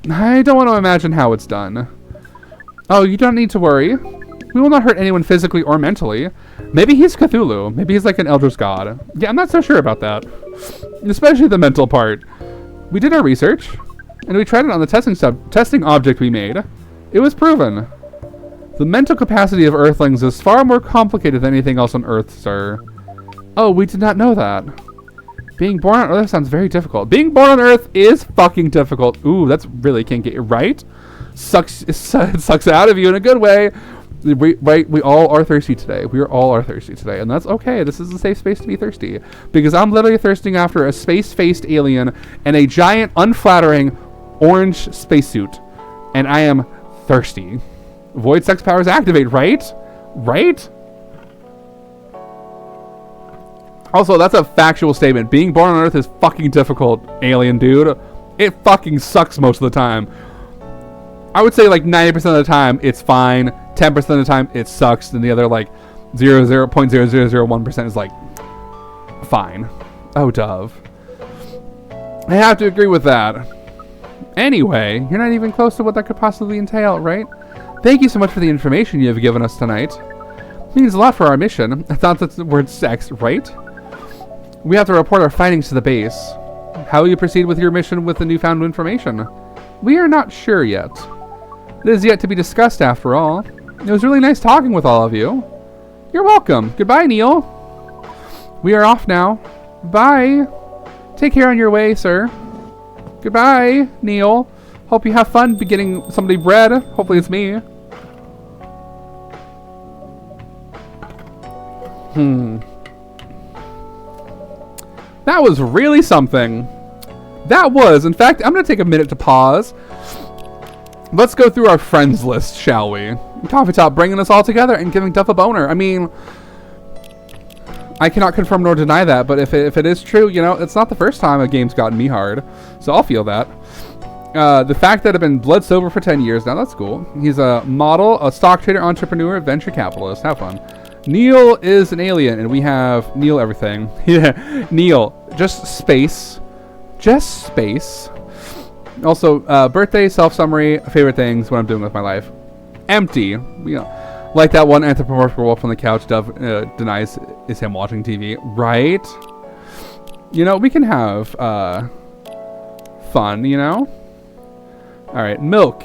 I don't want to imagine how it's done. Oh, you don't need to worry. We will not hurt anyone physically or mentally. Maybe he's Cthulhu. Maybe he's like an Eldritch god. Yeah, I'm not so sure about that. Especially the mental part. We did our research, and we tried it on the testing object we made. It was proven. The mental capacity of Earthlings is far more complicated than anything else on Earth, sir. Oh, we did not know that. Being born on Earth sounds very difficult. Being born on Earth is fucking difficult. Ooh, that's really kinky, right? It sucks out of you in a good way. We all are thirsty today. We all are thirsty today, and that's okay. This is a safe space to be thirsty, because I'm literally thirsting after a space-faced alien and a giant, unflattering orange spacesuit, and I am thirsty. Void sex powers activate, right? Right? Also, that's a factual statement. Being born on Earth is fucking difficult, alien dude. It fucking sucks most of the time. I would say like 90% of the time it's fine. 10% of the time it sucks, and the other like 0.0001% is like fine. Oh, Dove. I have to agree with that. Anyway, you're not even close to what that could possibly entail, right? Thank you so much for the information you have given us tonight. It means a lot for our mission. I thought that's the word sex, right? We have to report our findings to the base. How will you proceed with your mission with the newfound information? We are not sure yet. It is yet to be discussed, after all. It was really nice talking with all of you. You're welcome. Goodbye, Neil. We are off now. Bye. Take care on your way, sir. Goodbye, Neil. Hope you have fun getting somebody bred. Hopefully it's me. That was really something. That was. In fact, I'm going to take a minute to pause. Let's go through our friends list, shall we? Coffee Top bringing us all together and giving Duff a boner. I mean, I cannot confirm nor deny that, but if it is true, you know, it's not the first time a game's gotten me hard. So I'll feel that. The fact that I've been blood sober for 10 years now, that's cool. He's a model, a stock trader, entrepreneur, venture capitalist. Have fun. Neil is an alien, and we have Neil everything. Yeah, Neil, just space. Just space. Also, birthday, self-summary, favorite things, what I'm doing with my life. Empty. You know, like that one anthropomorphic wolf on the couch Dove denies is him watching TV. Right? You know, we can have fun, you know? Alright, milk.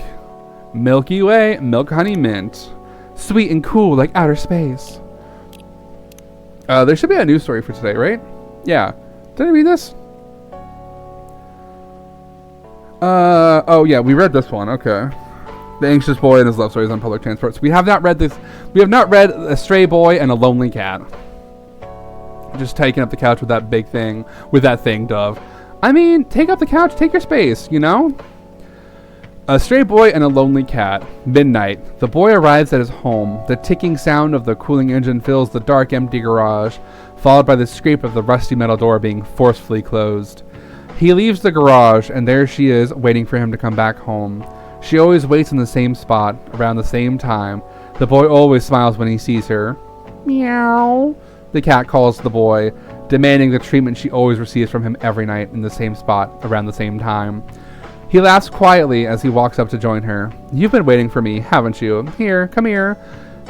Milky Way, milk, honey, mint. Sweet and cool like outer space. There should be a news story for today, right? Yeah. Did I read this? Oh yeah, we read this one. Okay. The Anxious Boy and His Love Stories on Public Transport. So we have not read this. We have not read A Stray Boy and a Lonely Cat. Just taking up the couch with that big thing. With that thing, Dove. I mean, take up the couch, take your space, you know? A stray boy and a lonely cat. Midnight. The boy arrives at his home. The ticking sound of the cooling engine fills the dark, empty garage, followed by the scrape of the rusty metal door being forcefully closed. He leaves the garage, and there she is, waiting for him to come back home. She always waits in the same spot, around the same time. The boy always smiles when he sees her. Meow. The cat calls the boy, demanding the treatment she always receives from him every night in the same spot, around the same time. He laughs quietly as he walks up to join her. You've been waiting for me, haven't you? Here, come here,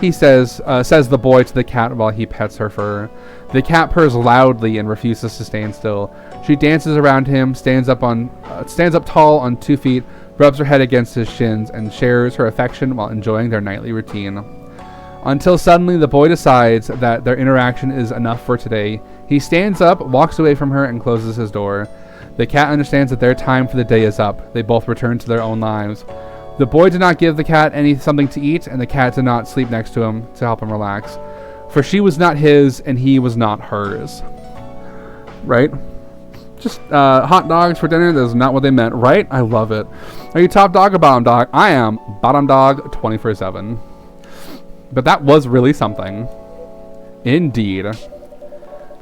he says the boy to the cat while he pets her fur. The cat purrs loudly and refuses to stand still. She dances around him, stands up tall on 2 feet, rubs her head against his shins, and shares her affection while enjoying their nightly routine. Until suddenly the boy decides that their interaction is enough for today. He stands up, walks away from her, and closes his door. The cat understands that their time for the day is up. They both return to their own lives. The boy did not give the cat something to eat, and the cat did not sleep next to him to help him relax. For she was not his, and he was not hers. Right? Just hot dogs for dinner, that's not what they meant, right? I love it. Are you top dog or bottom dog? I am bottom dog 24/7. But that was really something. Indeed.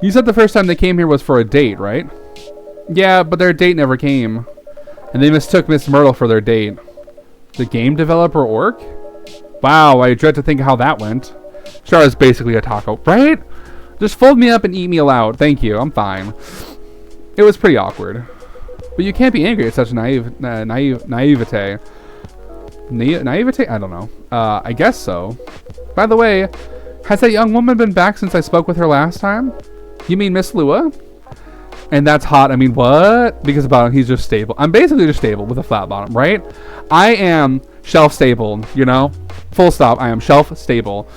You said the first time they came here was for a date, right? Yeah, but their date never came. And they mistook Miss Myrtle for their date. The game developer orc? Wow, I dread to think how that went. Char is basically a taco, right? Just fold me up and eat me aloud. Thank you, I'm fine. It was pretty awkward. But you can't be angry at such naivete. Naivete? I don't know. I guess so. By the way, has that young woman been back since I spoke with her last time? You mean Miss Lua? And that's hot. I mean, what? Because about he's just stable. I'm basically just stable with a flat bottom, right? I am shelf stable, you know? Full stop. I am shelf stable.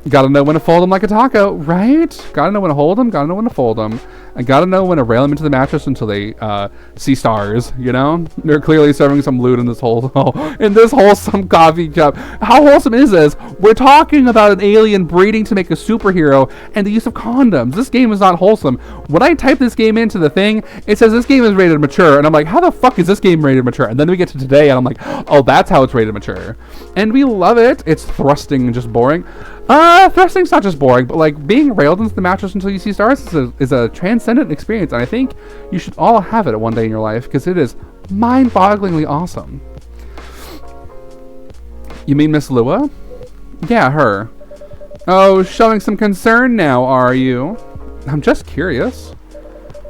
Gotta know when to fold them like a taco, right? Gotta know when to hold them, gotta know when to fold them. I gotta know when to rail them into the mattress until they see stars, you know? They're clearly serving some loot in this wholesome coffee cup. How wholesome is this? We're talking about an alien breeding to make a superhero and the use of condoms. This game is not wholesome. When I type this game into the thing, it says this game is rated mature, and I'm like, how the fuck is this game rated mature? And then we get to today, and I'm like, oh, that's how it's rated mature. And we love it. It's thrusting and just boring. Thrusting's not just boring, but like being railed into the mattress until you see stars is a transcendent experience, and I think you should all have it one day in your life because it is mind-bogglingly awesome. You mean Miss Lua? Yeah, her. Oh, showing some concern now, are you? I'm just curious.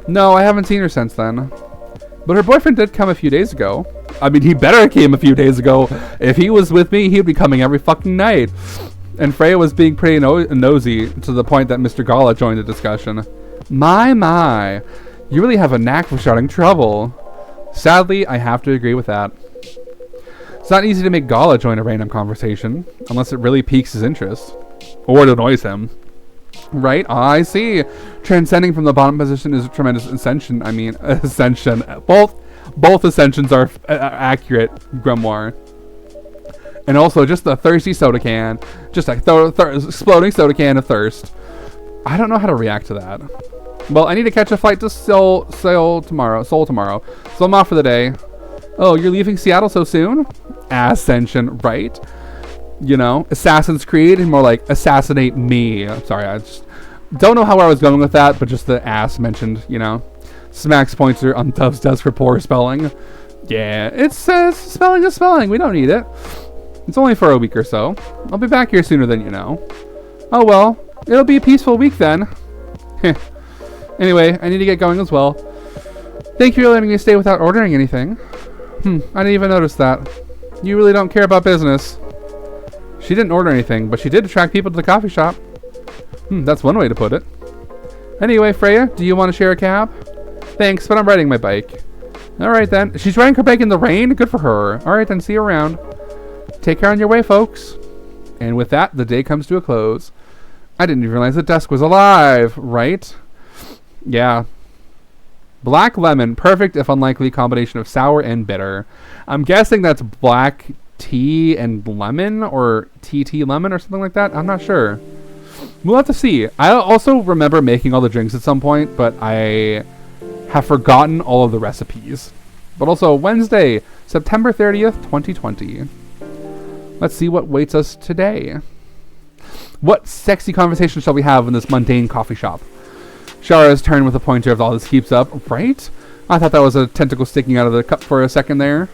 No, I haven't seen her since then. But her boyfriend did come a few days ago. I mean, he better have came a few days ago. If he was with me, he'd be coming every fucking night. And Freya was being pretty nosy to the point that Mr. Gala joined the discussion. My. You really have a knack for starting trouble. Sadly, I have to agree with that. It's not easy to make Gala join a random conversation, unless it really piques his interest. Or it annoys him. Right? I see. Transcending from the bottom position is a tremendous ascension. I mean, ascension. Both ascensions are accurate, Grimoire. And also, just a thirsty soda can. Just a exploding soda can of thirst. I don't know how to react to that. Well, I need to catch a flight to Seoul tomorrow. So I'm off for the day. Oh, you're leaving Seattle so soon? Ascension, right? You know, Assassin's Creed, and more like assassinate me. I'm sorry, I just don't know how I was going with that, but just the ass mentioned, you know. Smacks pointer on Dove's desk for poor spelling. Yeah, it's spelling is spelling. We don't need it. It's only for a week or so. I'll be back here sooner than you know. Oh well, it'll be a peaceful week then. Anyway, I need to get going as well. Thank you for letting me stay without ordering anything. I didn't even notice that. You really don't care about business. She didn't order anything, but she did attract people to the coffee shop. That's one way to put it. Anyway, Freya, do you want to share a cab? Thanks, but I'm riding my bike. Alright then. She's riding her bike in the rain? Good for her. Alright then, see you around. Take care on your way, folks. And with that, the day comes to a close. I didn't even realize the desk was alive, right? Yeah. Black lemon, perfect if unlikely combination of sour and bitter. I'm guessing that's black tea and lemon, or TT lemon or something like that. I'm not sure. We'll have to see. I also remember making all the drinks at some point, but I have forgotten all of the recipes. But also, Wednesday, September 30th, 2020. Let's see what waits us today. What sexy conversation shall we have in this mundane coffee shop? Shara's turn with a pointer if all this keeps up. Right? I thought that was a tentacle sticking out of the cup for a second there.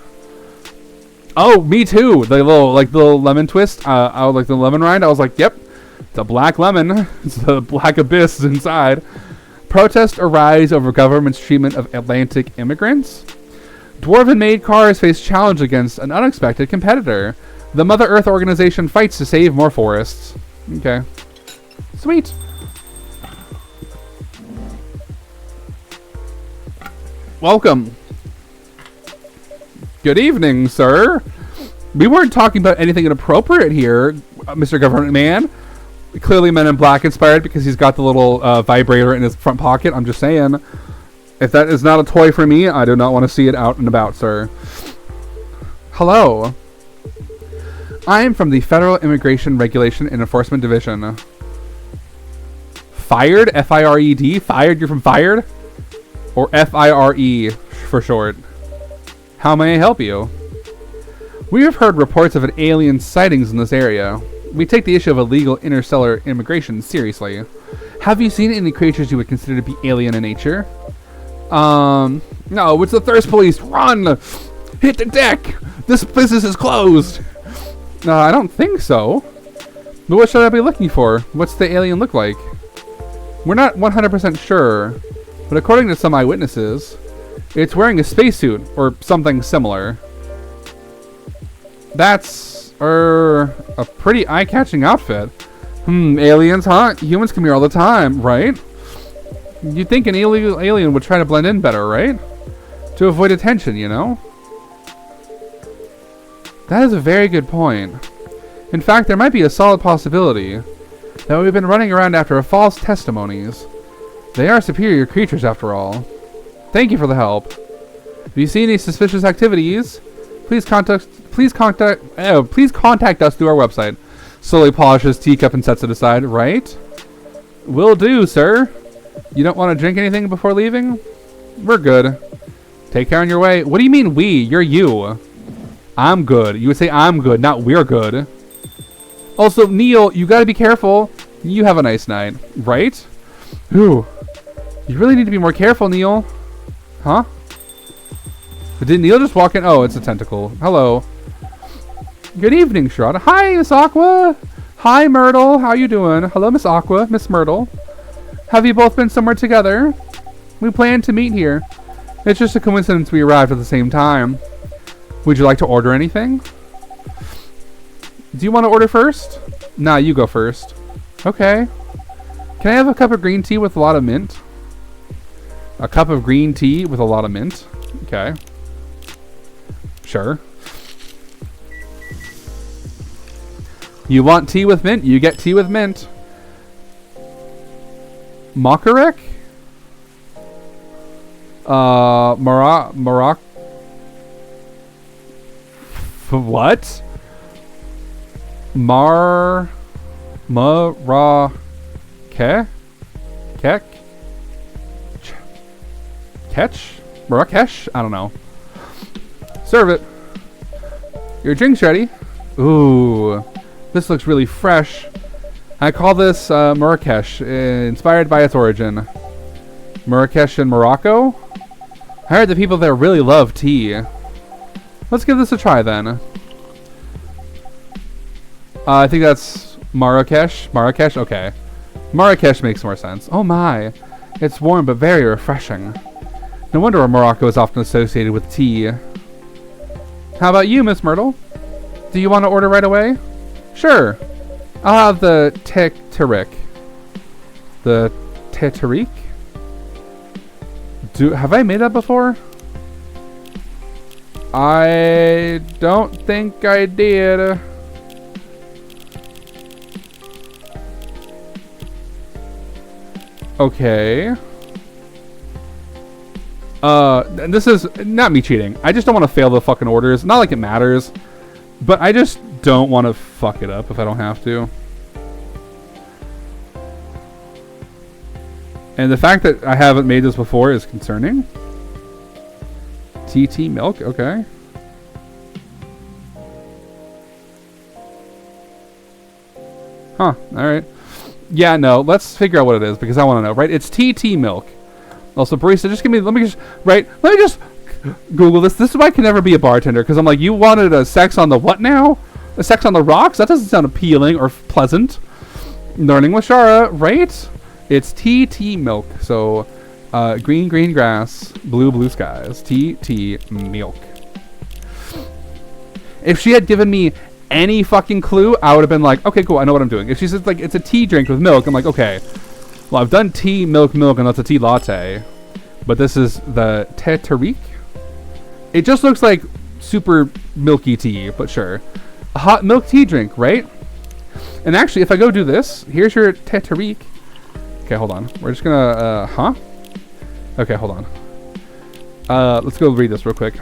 Oh, me too. The little lemon twist. I like the lemon rind. I was like, yep, it's a black lemon. It's the black abyss inside. Protests arise over government's treatment of Atlantic immigrants. Dwarven-made cars face challenge against an unexpected competitor. The Mother Earth organization fights to save more forests. Okay. Sweet. Welcome. Good evening, sir. We weren't talking about anything inappropriate here, Mr. Government Man. Clearly Men in Black inspired because he's got the little vibrator in his front pocket. I'm just saying. If that is not a toy for me, I do not want to see it out and about, sir. Hello. I am from the Federal Immigration Regulation and Enforcement Division. Fired? F-I-R-E-D? Fired? You're from Fired? Or F-I-R-E for short. How may I help you? We have heard reports of an alien sightings in this area. We take the issue of illegal interstellar immigration seriously. Have you seen any creatures you would consider to be alien in nature? No, it's the Thirst Police. Run! Hit the deck! This business is closed! No, I don't think so. But what should I be looking for? What's the alien look like? We're not 100% sure, but according to some eyewitnesses, it's wearing a spacesuit or something similar. That's a pretty eye-catching outfit. Aliens, huh? Humans come here all the time, right? You'd think an illegal alien would try to blend in better, right? To avoid attention, you know? That is a very good point. In fact, there might be a solid possibility that we've been running around after false testimonies. They are superior creatures, after all. Thank you for the help. If you see any suspicious activities, please contact us through our website. Slowly polishes teacup and sets it aside. Right? Will do, sir. You don't want to drink anything before leaving? We're good. Take care on your way. What do you mean we? You're you. I'm good. You would say I'm good, not we're good. Also, Neil, you gotta be careful. You have a nice night. Right? Ooh. You really need to be more careful, Neil. Huh? But did Neil just walk in? Oh, it's a tentacle. Hello. Good evening, Shroud. Hi, Miss Aqua. Hi, Myrtle. How you doing? Hello, Miss Aqua. Miss Myrtle. Have you both been somewhere together? We planned to meet here. It's just a coincidence we arrived at the same time. Would you like to order anything? Do you want to order first? Nah, you go first. Okay. Can I have a cup of green tea with a lot of mint? A cup of green tea with a lot of mint. Okay. Sure. You want tea with mint? You get tea with mint. Makarek? What? Marrakesh? I don't know. Serve it. Your drink's ready. Ooh, this looks really fresh. I call this Marrakesh, inspired by its origin. Marrakesh in Morocco? I heard the people there really love tea. Let's give this a try then. I think that's Marrakesh. Marrakesh? Okay. Marrakesh makes more sense. Oh my. It's warm but very refreshing. No wonder Morocco is often associated with tea. How about you, Miss Myrtle? Do you want to order right away? Sure. I'll have the Teterik. The Teterik? Have I made that before? I don't think I did. Okay. This is not me cheating. I just don't want to fail the fucking orders. Not like it matters, but I just don't want to fuck it up if I don't have to. And the fact that I haven't made this before is concerning. TT milk, okay. Huh. All right. Yeah, no. Let's figure out what it is because I want to know. Right? It's tea milk. Also, barista, just give me. Let me just Google this. This is why I can never be a bartender because I'm like, you wanted a sex on the what now? A sex on the rocks? That doesn't sound appealing or pleasant. Learning with Shara, right? It's tea milk. So, green grass, blue skies. Tea milk. If she had given me any fucking clue, I would have been like, okay, cool, I know what I'm doing. If she says like it's a tea drink with milk, I'm like, okay, well, I've done tea, milk, and that's a tea latte, but this is the thé Tariq. It just looks like super milky tea, but sure, a hot milk tea drink, right? And actually, if I go do this, here's your thé Tariq. Okay, hold on. We're just gonna, Okay, hold on. Let's go read this real quick.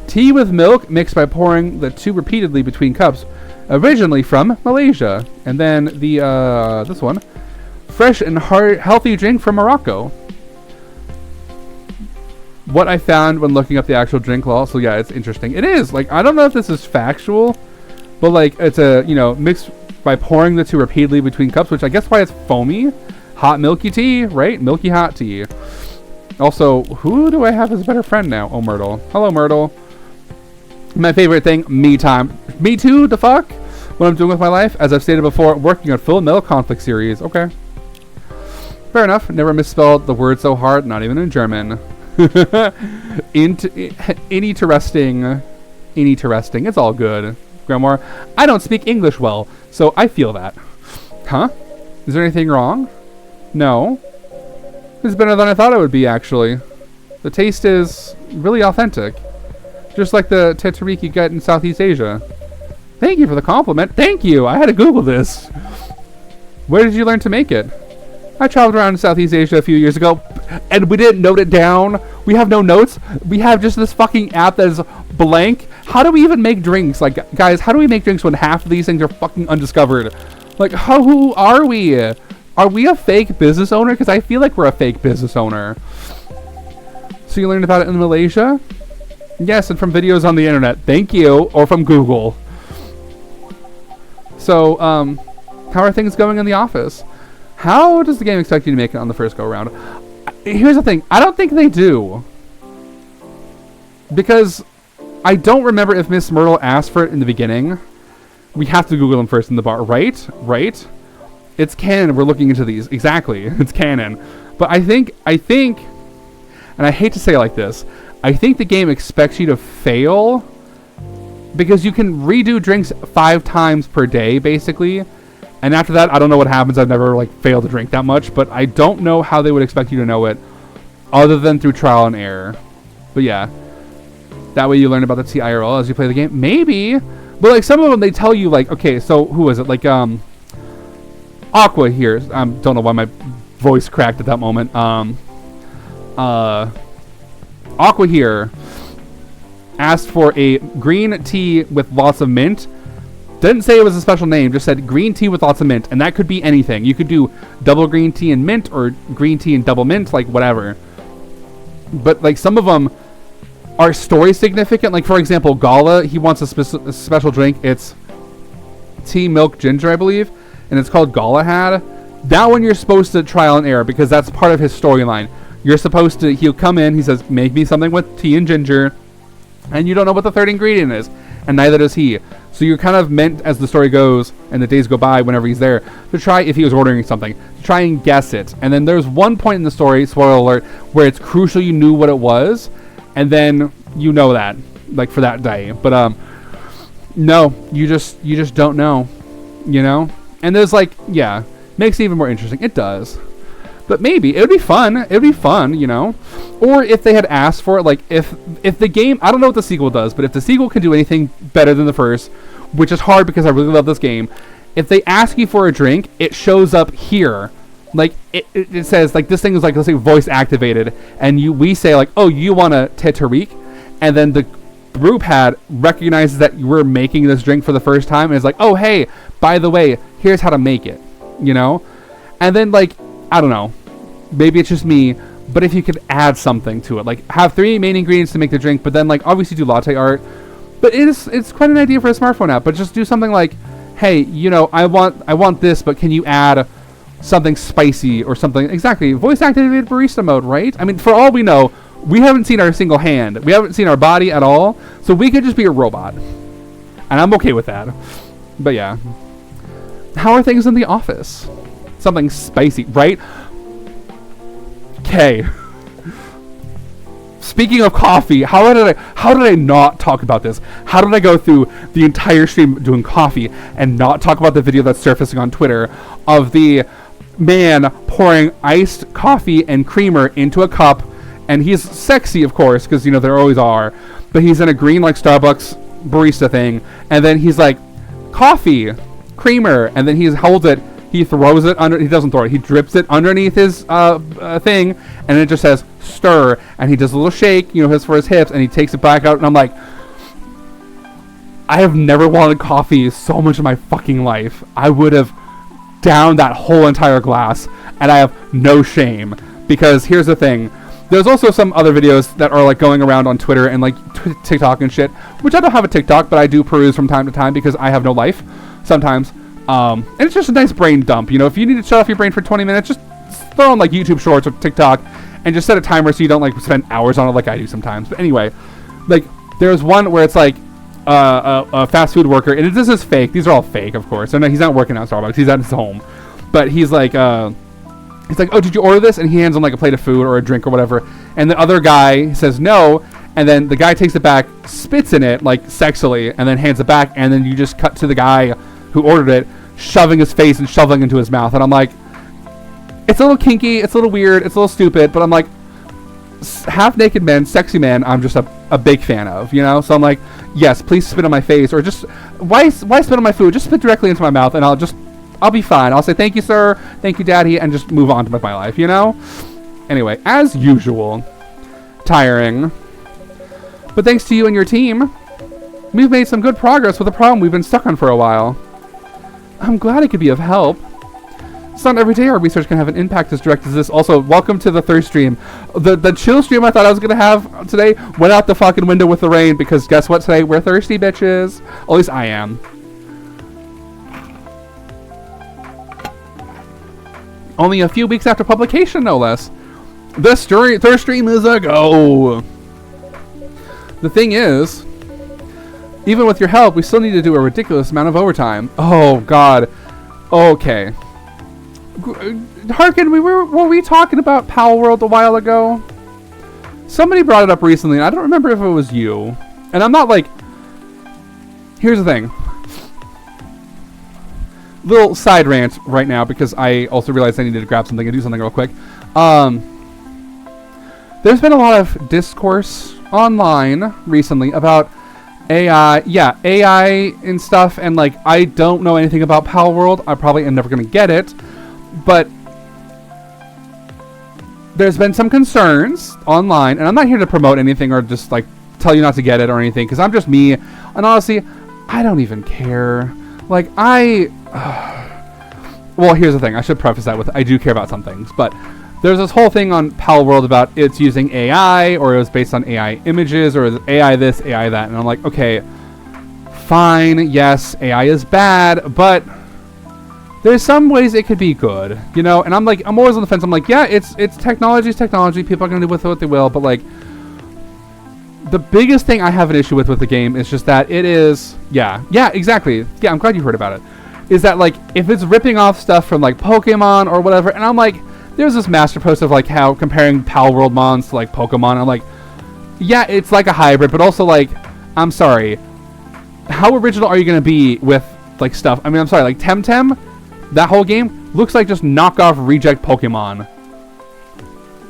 Tea with milk mixed by pouring the two repeatedly between cups, originally from Malaysia. And then the this one, fresh and healthy drink from Morocco. What I found when looking up the actual drink law, so yeah, it's interesting. It is, like, I don't know if this is factual, but like it's a, mixed by pouring the two repeatedly between cups, which I guess why it's foamy. Hot milky tea, right? Milky hot tea. Also, who do I have as a better friend now? Oh, Myrtle. Hello, Myrtle. My favorite thing, me time. Me too, the fuck? What I'm doing with my life, as I've stated before, working on Full Metal Conflict series. Okay. Fair enough. Never misspelled the word so hard, not even in German. Interesting. It's all good. Grimoire, I don't speak English well, so I feel that. Huh? Is there anything wrong? No. This is better than I thought it would be, actually. The taste is really authentic. Just like the thé Tariq you get in Southeast Asia. Thank you for the compliment. Thank you. I had to Google this. Where did you learn to make it? I traveled around Southeast Asia a few years ago, and we didn't note it down. We have no notes. We have just this fucking app that is blank. How do we even make drinks? Like, guys, how do we make drinks when half of these things are fucking undiscovered? Like, who are we? Are we a fake business owner? Because I feel like we're a fake business owner. So you learned about it in Malaysia? Yes, and from videos on the internet. Thank you. Or from Google. So, how are things going in the office? How does the game expect you to make it on the first go-around? Here's the thing. I don't think they do. Because I don't remember if Miss Myrtle asked for it in the beginning. We have to Google them first in the bar. Right? Right? It's canon. We're looking into these. Exactly. It's canon. But I think, and I hate to say it like this, I think the game expects you to fail because you can redo drinks 5 times per day, basically. And after that, I don't know what happens. I've never failed to drink that much, but I don't know how they would expect you to know it other than through trial and error. But yeah, that way you learn about the TIRL as you play the game. Maybe, but some of them they tell you okay, so who is it? Aqua here. Don't know why my voice cracked at that moment. Aqua here asked for a green tea with lots of mint. Didn't say it was a special name, just said green tea with lots of mint, and that could be anything. You could do double green tea and mint, or green tea and double mint, whatever. But some of them are story significant. For example, Gala, he wants a special drink. It's tea, milk, ginger, I believe, and it's called Galahad. That one you're supposed to trial and error because that's part of his storyline. You're supposed to, he'll come in, he says, make me something with tea and ginger, and you don't know what the third ingredient is, and neither does he. So you're kind of meant, as the story goes, and the days go by whenever he's there, to try, if he was ordering something, to try and guess it. And then there's one point in the story, spoiler alert, where it's crucial you knew what it was, and then you know that, for that day. But, no, you just don't know, And there's yeah, makes it even more interesting. It does. But maybe it would be fun. It would be fun, Or if they had asked for it, if the game, I don't know what the sequel does, but if the sequel can do anything better than the first, which is hard because I really love this game, if they ask you for a drink, it shows up here. It says this thing is let's say voice activated, and we say oh, you want a thé Tariq, and then the brew pad recognizes that you were making this drink for the first time, and is oh, hey, by the way, here's how to make it, and then I don't know, maybe it's just me, but if you could add something to it, have 3 main ingredients to make the drink, but then obviously do latte art. But it's quite an idea for a smartphone app, but just do something hey, you know, I want this, but can you add something spicy or something? Exactly. Voice activated barista mode, right? I mean, for all we know, we haven't seen our single hand. We haven't seen our body at all. So we could just be a robot. And I'm okay with that. But yeah. How are things in the office? Something spicy, right? Okay. Speaking of coffee, how did I not talk about this? How did I go through the entire stream doing coffee and not talk about the video that's surfacing on Twitter of the man pouring iced coffee and creamer into a cup, and he's sexy, of course, because, you know, there always are, but he's in a green, like, Starbucks barista thing, and then he's like, coffee, creamer, and then he holds it, he throws it under, he doesn't throw it, he drips it underneath his thing, and it just says stir, and he does a little shake, you know, his for his hips, and he takes it back out, and I'm like, I have never wanted coffee so much in my fucking life. I would have downed that whole entire glass, and I have no shame, because here's the thing, there's also some other videos that are like going around on Twitter and like TikTok and shit, which I don't have a TikTok, but I do peruse from time to time because I have no life sometimes. And it's just a nice brain dump, you know. If you need to shut off your brain for 20 minutes, just throw on like YouTube Shorts or TikTok and just set a timer so you don't like spend hours on it like I do sometimes. But anyway, like there's one where it's like a fast food worker, and this is fake. These are all fake, of course. So no, he's not working at Starbucks. He's at his home, but he's like, oh, did you order this? And he hands him like a plate of food or a drink or whatever. And the other guy says no. And then the guy takes it back, spits in it like sexily, and then hands it back. And then you just cut to the guy who ordered it, shoving his face and shoveling into his mouth. And I'm like, it's a little kinky, it's a little weird, it's a little stupid, but I'm like, half naked men, sexy men, I'm just a big fan of, you know? So I'm like, yes, please spit on my face, or just, why spit on my food? Just spit directly into my mouth, and I'll be fine. I'll say, thank you, sir, thank you, daddy, and just move on with my life, you know? Anyway, as usual, tiring. But thanks to you and your team, we've made some good progress with a problem we've been stuck on for a while. I'm glad it could be of help. It's not every day our research can have an impact as direct as this. Also, welcome to the thirst stream. The chill stream I thought I was going to have today went out the fucking window with the rain, because guess what today? We're thirsty, bitches. At least I am. Only a few weeks after publication, no less. The thirst stream is a go. The thing is, even with your help, we still need to do a ridiculous amount of overtime. Oh, God. Okay. Harkin, were we talking about Palworld a while ago? Somebody brought it up recently, and I don't remember if it was you. And I'm not like... Here's the thing. Little side rant right now, because I also realized I needed to grab something and do something real quick. There's been a lot of discourse online recently about AI, AI and stuff, and like, I don't know anything about Palworld. I probably am never going to get it, but there's been some concerns online, and I'm not here to promote anything or just like tell you not to get it or anything, because I'm just me, and honestly, I don't even care. Like, well, here's the thing, I should preface that with, I do care about some things, but there's this whole thing on Palworld about it's using AI, or it was based on AI images, or AI this, AI that, and I'm like, okay, fine, yes, AI is bad, but there's some ways it could be good, you know, and I'm always on the fence. I'm like, yeah, it's technology's technology, people are going to do with it what they will, but like, the biggest thing I have an issue with the game is just that it is, yeah, exactly, yeah, I'm glad you heard about it, is that like, if it's ripping off stuff from like Pokemon or whatever, and I'm like, there's this master post of like how comparing Palworld mons to like Pokemon. I'm like, yeah, it's like a hybrid, but also like, I'm sorry, how original are you gonna be with like stuff? I mean, I'm sorry, like Temtem, that whole game looks like just knockoff reject Pokemon.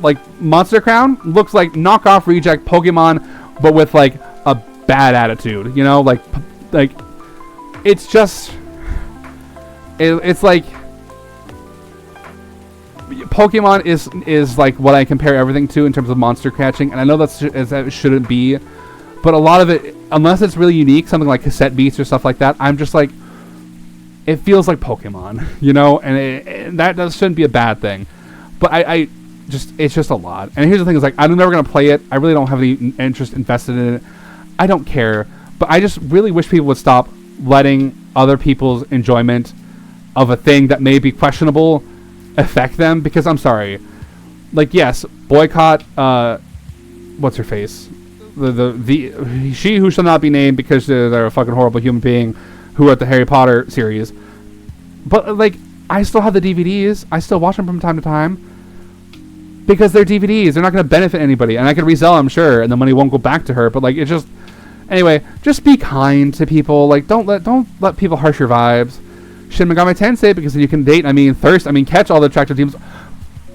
Like Monster Crown looks like knockoff reject Pokemon, but with like a bad attitude. You know, like it's just, it's like. Pokemon is like what I compare everything to in terms of monster catching, and I know that it shouldn't be, but a lot of it, unless it's really unique, something like cassette beats or stuff like that, I'm just like, it feels like Pokemon, you know, and that shouldn't be a bad thing, but it's just a lot. And here's the thing: is like, I'm never gonna play it. I really don't have any interest invested in it. I don't care, but I just really wish people would stop letting other people's enjoyment of a thing that may be questionable affect them, because I'm sorry, like, yes, boycott what's her face, the she who shall not be named because they're a fucking horrible human being who wrote the Harry Potter series. But like, I still have the DVDs. I still watch them from time to time because they're DVDs. They're not going to benefit anybody, and I can resell them, sure, and the money won't go back to her. But like, it's just, anyway, just be kind to people. Like, don't let people harsh your vibes. Shin Megami Tensei, because then you can date, catch all the attractive demons.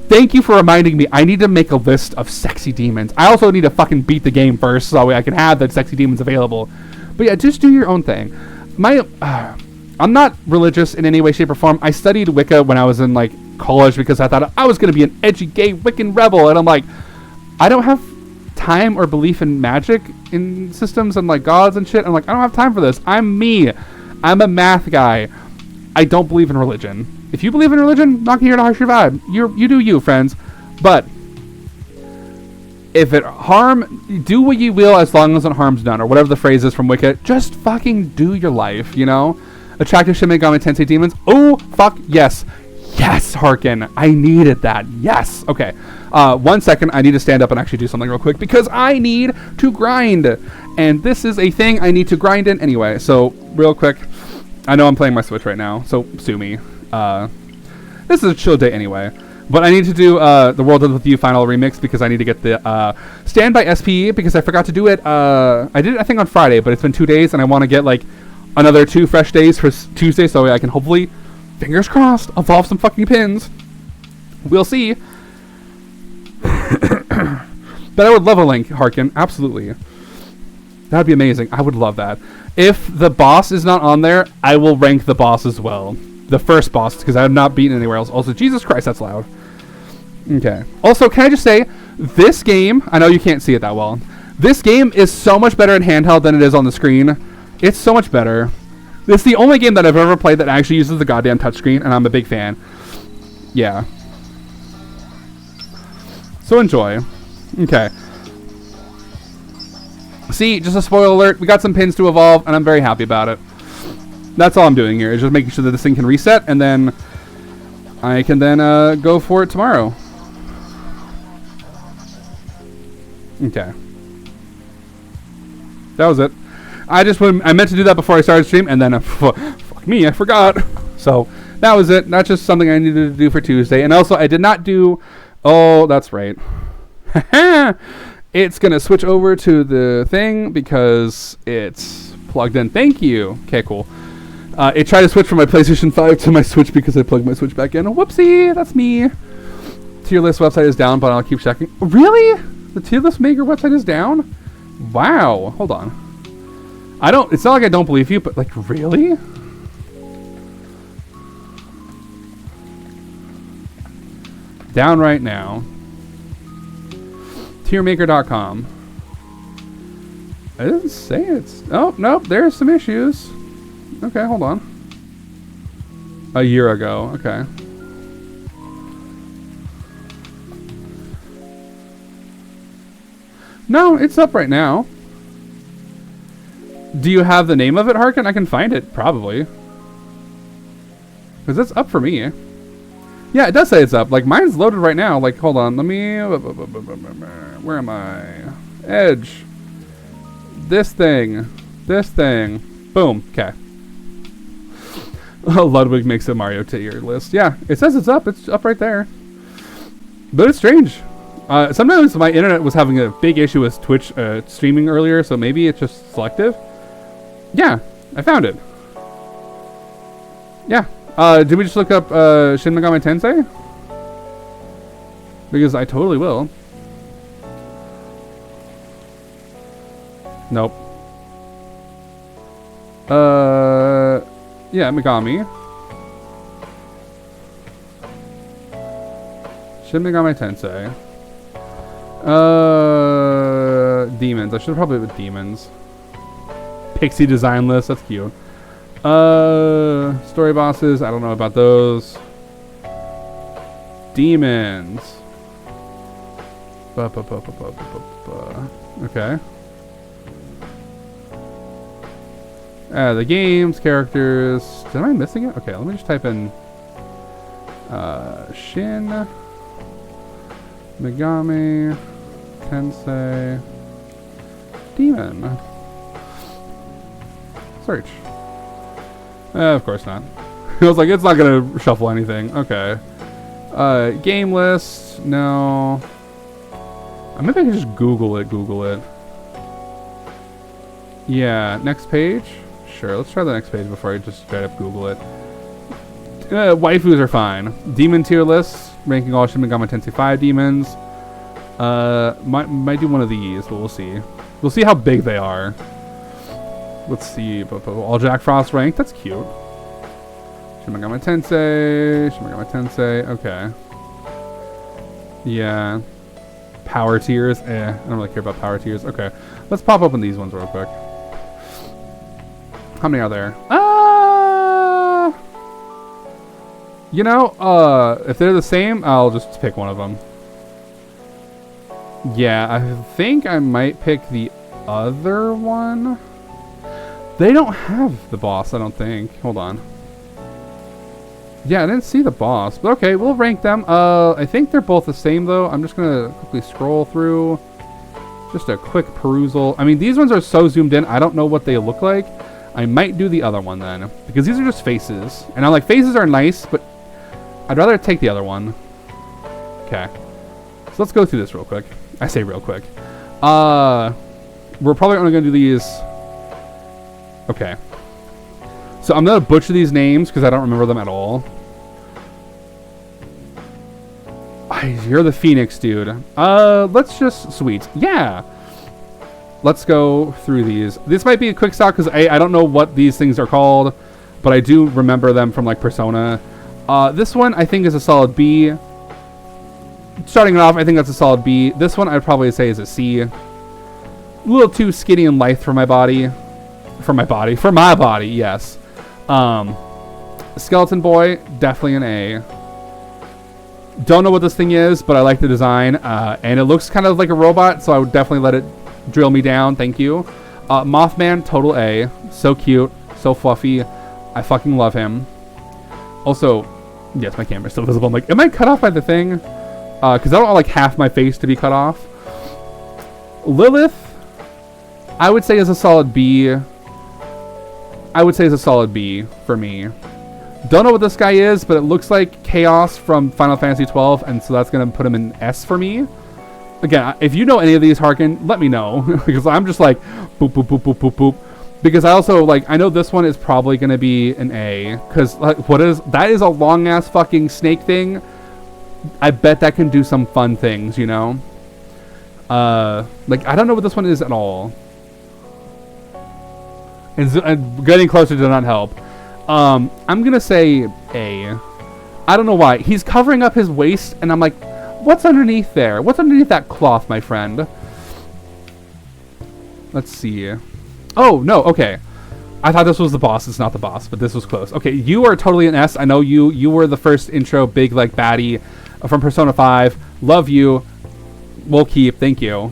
Thank you for reminding me. I need to make a list of sexy demons. I also need to fucking beat the game first so I can have the sexy demons available. But yeah, just do your own thing. I'm not religious in any way, shape, or form. I studied Wicca when I was in like college because I thought I was going to be an edgy gay Wiccan rebel, and I'm like, I don't have time or belief in magic in systems and like gods and shit. I'm like, I don't have time for this. I'm me. I'm a math guy. I don't believe in religion. If you believe in religion, not here to harsh your vibe. You do you, friends. But if it do what you will as long as it harms none, or whatever the phrase is from Wicca. Just fucking do your life, you know? Attractive Shin Megami Tensei demons. Oh, fuck, yes. Yes, Harkin. I needed that. Yes. Okay. 1 second. I need to stand up and actually do something real quick because I need to grind. And this is a thing I need to grind in anyway. So, real quick. I know I'm playing my Switch right now, so sue me. This is a chill day anyway. But I need to do the World Ends With You final remix because I need to get the Stand by SPE because I forgot to do it. I did it, I think, on Friday, but it's been 2 days, and I want to get like another 2 fresh days for Tuesday so I can hopefully, fingers crossed, evolve some fucking pins. We'll see. But I would love a link, Harkin. Absolutely. That would be amazing. I would love that. If the boss is not on there, I will rank the boss as well. The first boss, because I have not beaten anywhere else. Also, Jesus Christ, that's loud. Okay. Also, can I just say, this game, I know you can't see it that well. This game is so much better in handheld than it is on the screen. It's so much better. It's the only game that I've ever played that actually uses the goddamn touchscreen, and I'm a big fan. Yeah. So enjoy. Okay. See, just a spoiler alert, we got some pins to evolve, and I'm very happy about it. That's all I'm doing here, is just making sure that this thing can reset, and then I can then go for it tomorrow. Okay. That was it. I meant to do that before I started stream, and then, fuck me, I forgot. So, that was it. That's just something I needed to do for Tuesday. And also, I did not do... Oh, that's right. It's going to switch over to the thing because it's plugged in. Thank you. Okay, cool. It tried to switch from my PlayStation 5 to my Switch because I plugged my Switch back in. Whoopsie, that's me. Tier list website is down, but I'll keep checking. Really? The tier list maker website is down? Wow. Hold on. It's not like I don't believe you, but like, really? Down right now. Tiermaker.com. I didn't say it's... Oh, nope, there's some issues. Okay, hold on. A year ago, okay. No, it's up right now. Do you have the name of it, Harkin? I can find it, probably. Because it's up for me. Yeah, it does say it's up. Like, mine's loaded right now. Like, hold on. Let me... Where am I? Edge. This thing. This thing. Boom. Okay. Ludwig makes a Mario tier list. Yeah, it says it's up. It's up right there. But it's strange. Sometimes my internet was having a big issue with Twitch streaming earlier, so maybe it's just selective. Yeah, I found it. Yeah. Did we just look up Shin Megami Tensei? Because I totally will. Nope. Yeah, Megami. Shin Megami Tensei. Demons. I should probably put demons. Pixie design list. That's cute. Story bosses. I don't know about those. Demons. Okay. The games, characters. Am I missing it? Okay, let me just type in Shin Megami Tensei Demon. Search. Of course not. I was like, it's not gonna shuffle anything. Okay. Game list. No. Maybe I can just Google it. Yeah, next page? Sure, let's try the next page before I just straight up Google it. Waifus are fine. Demon tier list, ranking all Shin Megami Tensei 5 demons. Might do one of these, but we'll see. We'll see how big they are. Let's see. All Jack Frost ranked, that's cute. Shin Megami Tensei, okay. Yeah. Power tiers, I don't really care about power tiers. Okay, let's pop open these ones real quick. How many are there? You know, if they're the same, I'll just pick one of them. Yeah, I think I might pick the other one. They don't have the boss, I don't think. Hold on. Yeah, I didn't see the boss, but okay, we'll rank them. I think they're both the same though. I'm just gonna quickly scroll through. Just a quick perusal. I mean, these ones are so zoomed in, I don't know what they look like. I might do the other one then, because these are just faces. And I'm like, faces are nice, but I'd rather take the other one. Okay. So let's go through this real quick. I say real quick. We're probably only gonna do these. Okay. So I'm gonna butcher these names because I don't remember them at all. You're the Phoenix, dude. Let's just sweet. Yeah. Let's go through these. This might be a quick stock because I don't know what these things are called, but I do remember them from like Persona. This one I think is a solid B. Starting it off, I think that's a solid B. This one I'd probably say is a C. A little too skinny and lithe for my body. For my body, yes. Skeleton Boy, definitely an A. Don't know what this thing is, but I like the design. And it looks kind of like a robot, so I would definitely let it drill me down. Thank you. Mothman, total A. So cute, so fluffy. I fucking love him. Also, yes, my camera's still visible. I'm like, am I cut off by the thing? Because I don't want like half my face to be cut off. Lilith, I would say is a solid B. I would say is a solid B for me. Don't know what this guy is, but it looks like Chaos from Final Fantasy XII, and so that's going to put him in S for me. Again, if you know any of these, Harkin, let me know. Because I'm just like, boop, boop, boop, boop, boop, boop. Because I also, like, I know this one is probably going to be an A. Because, like, that is a long-ass fucking snake thing. I bet that can do some fun things, you know? Like, I don't know what this one is at all. And getting closer did not help. I'm going to say A. I don't know why. He's covering up his waist, and I'm like, what's underneath there? What's underneath that cloth, my friend? Let's see. Oh, no, okay. I thought this was the boss. It's not the boss, but this was close. Okay, you are totally an S. I know you. You were the first intro big, like, baddie from Persona 5. Love you. We'll keep. Thank you.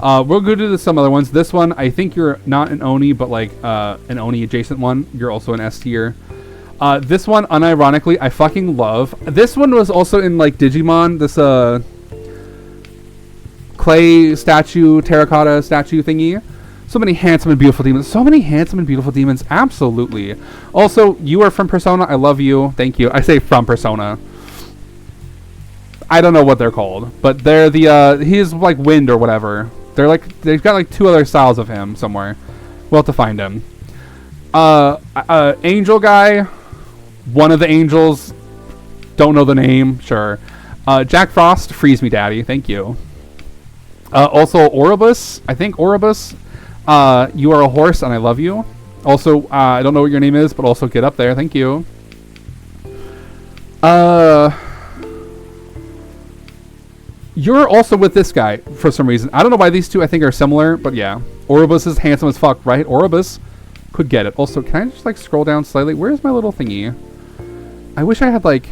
We'll go to some other ones. This one, I think you're not an Oni, but like an Oni adjacent one. You're also an S tier. This one, unironically, I fucking love. This one was also in like Digimon. This clay statue, terracotta statue thingy. So many handsome and beautiful demons. So many handsome and beautiful demons. Absolutely. Also, you are from Persona. I love you. Thank you. I say from Persona. I don't know what they're called, but they're the he's like Wind or whatever. They're like, they've got like two other styles of him somewhere. We'll have to find him. Angel guy, one of the angels, don't know the name, sure. Jack Frost, freeze me daddy, thank you. Also Oribus, I think Oribus, you are a horse and I love you. Also, I don't know what your name is, but also get up there, thank you. You're also with this guy for some reason. I don't know why these two I think are similar, but yeah. Oribus is handsome as fuck, right? Oribus could get it. Also, can I just like scroll down slightly? Where's my little thingy? I wish I had like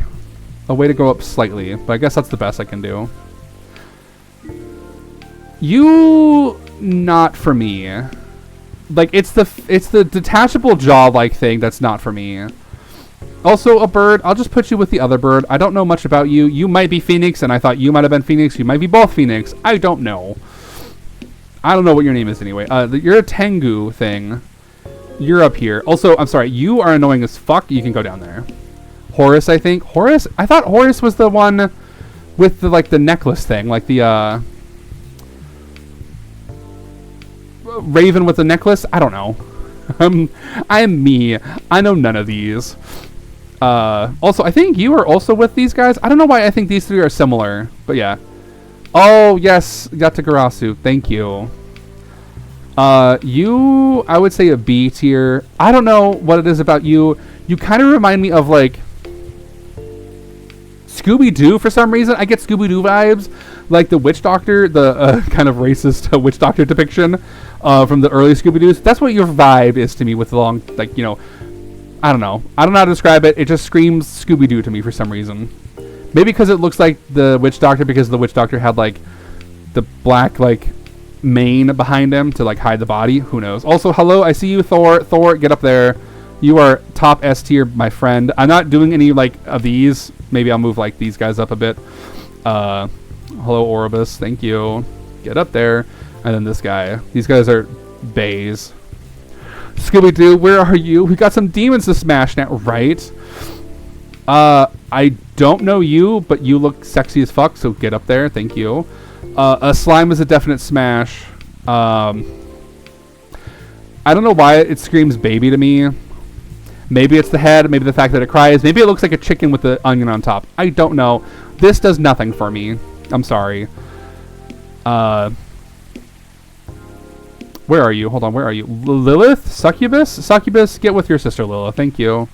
a way to go up slightly, but I guess that's the best I can do. You, not for me. Like, it's the detachable jaw-like thing that's not for me. Also, a bird. I'll just put you with the other bird. I don't know much about you. You might be Phoenix, and I thought you might have been Phoenix. You might be both Phoenix. I don't know. I don't know what your name is anyway. You're a Tengu thing. You're up here. Also, I'm sorry. You are annoying as fuck. You can go down there. Horus, I think. Horus? I thought Horus was the one with the, like, the necklace thing. Like the, raven with the necklace? I don't know. I'm me. I know none of these. Also, I think you are also with these guys. I don't know why I think these three are similar, but yeah. Oh, yes, Yatagarasu. Thank you. You, I would say a B tier. I don't know what it is about you. You kind of remind me of, like, Scooby-Doo for some reason. I get Scooby-Doo vibes. Like the witch doctor, the kind of racist witch doctor depiction from the early Scooby-Doos. That's what your vibe is to me with the long, like, you know, I don't know. I don't know how to describe it. It just screams Scooby-Doo to me for some reason. Maybe because it looks like the witch doctor, because the witch doctor had, like, the black, like, mane behind him to, like, hide the body. Who knows? Also, hello, I see you, Thor. Thor, get up there. You are top S tier, my friend. I'm not doing any, like, of these. Maybe I'll move, like, these guys up a bit. Hello, Oribus. Thank you. Get up there. And then this guy. These guys are bays. Scooby-Doo, where are you? We got some demons to smash now, right? I don't know you, but you look sexy as fuck, so get up there. Thank you. A slime is a definite smash. I don't know why it screams baby to me. Maybe it's the head, maybe the fact that it cries. Maybe it looks like a chicken with the onion on top. I don't know. This does nothing for me. I'm sorry. Where are you? Hold on, where are you? Lilith? Succubus? Succubus, get with your sister Lilith. Thank you.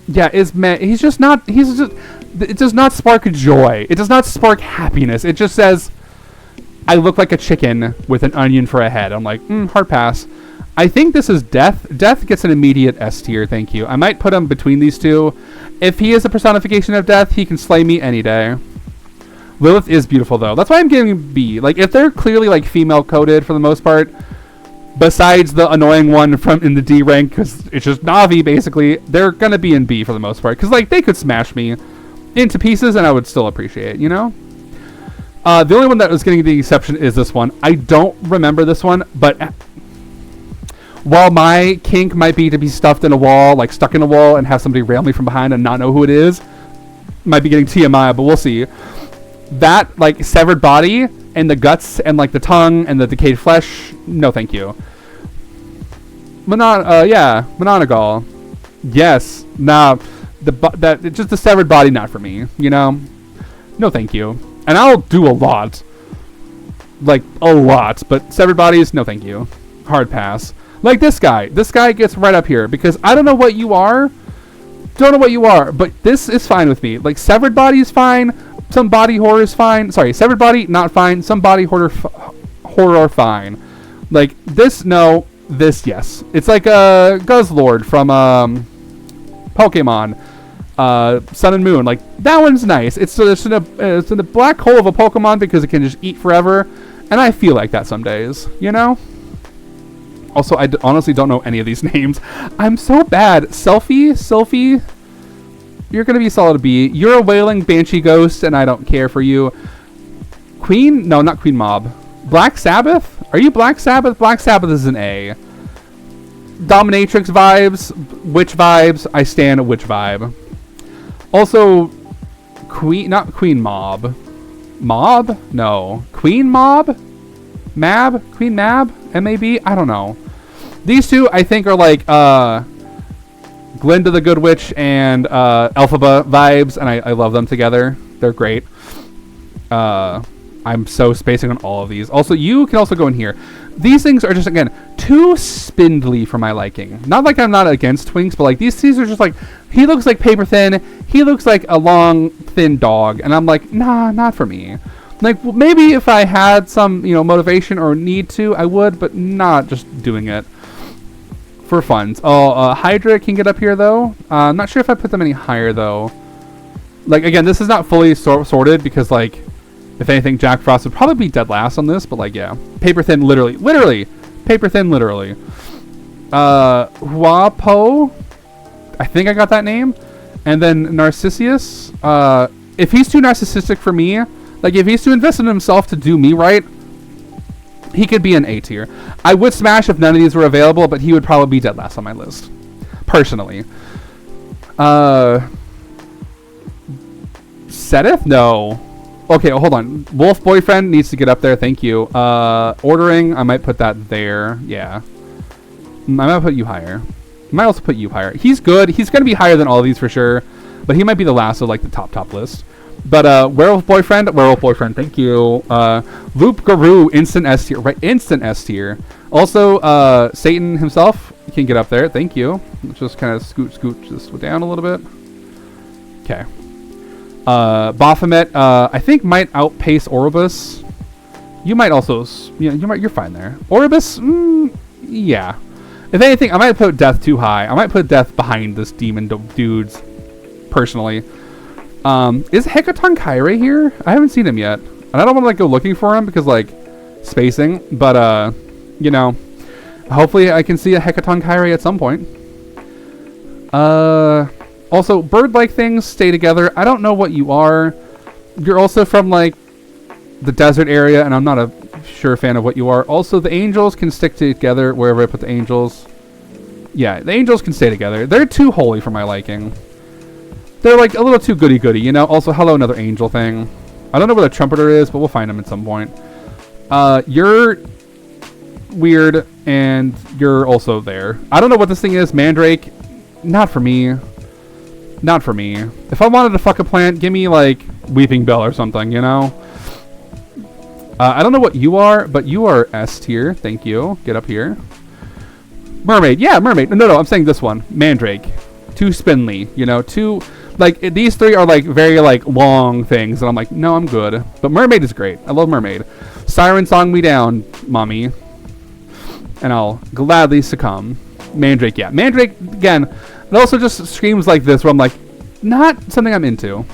Yeah, he's just not, it does not spark joy. It does not spark happiness. It just says, I look like a chicken with an onion for a head. I'm like, hard pass. I think this is Death. Death gets an immediate S tier, thank you. I might put him between these two. If he is a personification of death, he can slay me any day. Lilith is beautiful, though. That's why I'm giving him B. Like, if they're clearly, like, female-coded for the most part, besides the annoying one from in the D rank, because it's just Na'vi, basically, they're going to be in B for the most part. Because, like, they could smash me into pieces, and I would still appreciate it, you know? The only one that was getting the exception is this one. I don't remember this one, but while my kink might be to be stuffed in a wall, like stuck in a wall, and have somebody rail me from behind and not know who it is, might be getting TMI, but we'll see. That, like, severed body and the guts and, like, the tongue and the decayed flesh, no thank you. Mononagal. Yes. Nah. Just the severed body, not for me, you know? No thank you. And I'll do a lot. Like, a lot. But severed bodies, no thank you. Hard pass. Like this guy. This guy gets right up here because I don't know what you are. Don't know what you are, but this is fine with me. Like, severed body is fine. Some body horror is fine. Sorry, severed body, not fine. Some body horror fine. Like, this, no. This, yes. It's like a Guzzlord from Pokemon. Sun and Moon. Like, that one's nice. It's in a black hole of a Pokemon because it can just eat forever. And I feel like that some days, you know? Also, I honestly don't know any of these names. I'm so bad. Sylphie? You're going to be solid B. You're a wailing banshee ghost, and I don't care for you. Queen? No, not Queen Mob. Black Sabbath? Are you Black Sabbath? Black Sabbath is an A. Dominatrix vibes. Witch vibes. I stand a witch vibe. Also, not Queen Mob. Mob? No. Queen Mob? Mab? Queen Mab? M-A-B? I don't know. These two, I think, are like, Glinda the Good Witch and Elphaba vibes, and I love them together. They're great. I'm so spacing on all of these. Also, you can also go in here. These things are just, again, too spindly for my liking. Not like I'm not against twinks, but like these are just like, he looks like paper thin. He looks like a long, thin dog. And I'm like, nah, not for me. Like, maybe if I had some, you know, motivation or need to, I would, but not just doing it for fun. Oh, Hydra can get up here, though. I'm not sure if I put them any higher, though. Like, again, this is not fully sorted because, like, if anything, Jack Frost would probably be dead last on this, but, like, yeah. Paper thin, literally, Paper thin, literally. Huapo, I think I got that name. And then Narcissus. If he's too narcissistic for me, like if he's too invested in himself to do me right, he could be an A tier. I would smash if none of these were available, but he would probably be dead last on my list, personally. Sedith? No. Okay, hold on. Wolf Boyfriend needs to get up there. Thank you. Ordering, I might put that there. Yeah. I might put you higher. I might also put you higher. He's good. He's going to be higher than all of these for sure, but he might be the last of like the top list. But Werewolf Boyfriend, thank you. Loop Guru, instant S tier, right? Instant S tier. Also, Satan himself can get up there. Thank you. Let's just kind of scoot this down a little bit. Okay. Baphomet, I think might outpace Oribus. You might also, you're fine there. Oribus, yeah. If anything, I might put Death too high. I might put Death behind this demon dudes, personally. Is Hecaton Kyrie here? I haven't seen him yet. And I don't want to like go looking for him because like spacing, but you know, hopefully I can see a Hecaton Kyrie at some point. Also, bird-like things stay together. I don't know what you are. You're also from like the desert area, and I'm not a sure fan of what you are. Also, the angels can stick together wherever I put the angels. Yeah, the angels can stay together. They're too holy for my liking. They're like a little too goody-goody, you know? Also, hello, another angel thing. I don't know where the trumpeter is, but we'll find him at some point. You're weird, and you're also there. I don't know what this thing is. Mandrake, not for me. Not for me. If I wanted to fuck a plant, give me like Weeping Bell or something, you know? I don't know what you are, but you are S tier. Thank you. Get up here. Mermaid. Yeah, mermaid. No, I'm saying this one. Mandrake. Too spindly, you know? Too, like, these three are like very like long things, and I'm like, no, I'm good. But mermaid is great. I love mermaid. Siren song me down, mommy. And I'll gladly succumb. Mandrake, yeah. Mandrake, again, it also just screams like this where I'm like, not something I'm into.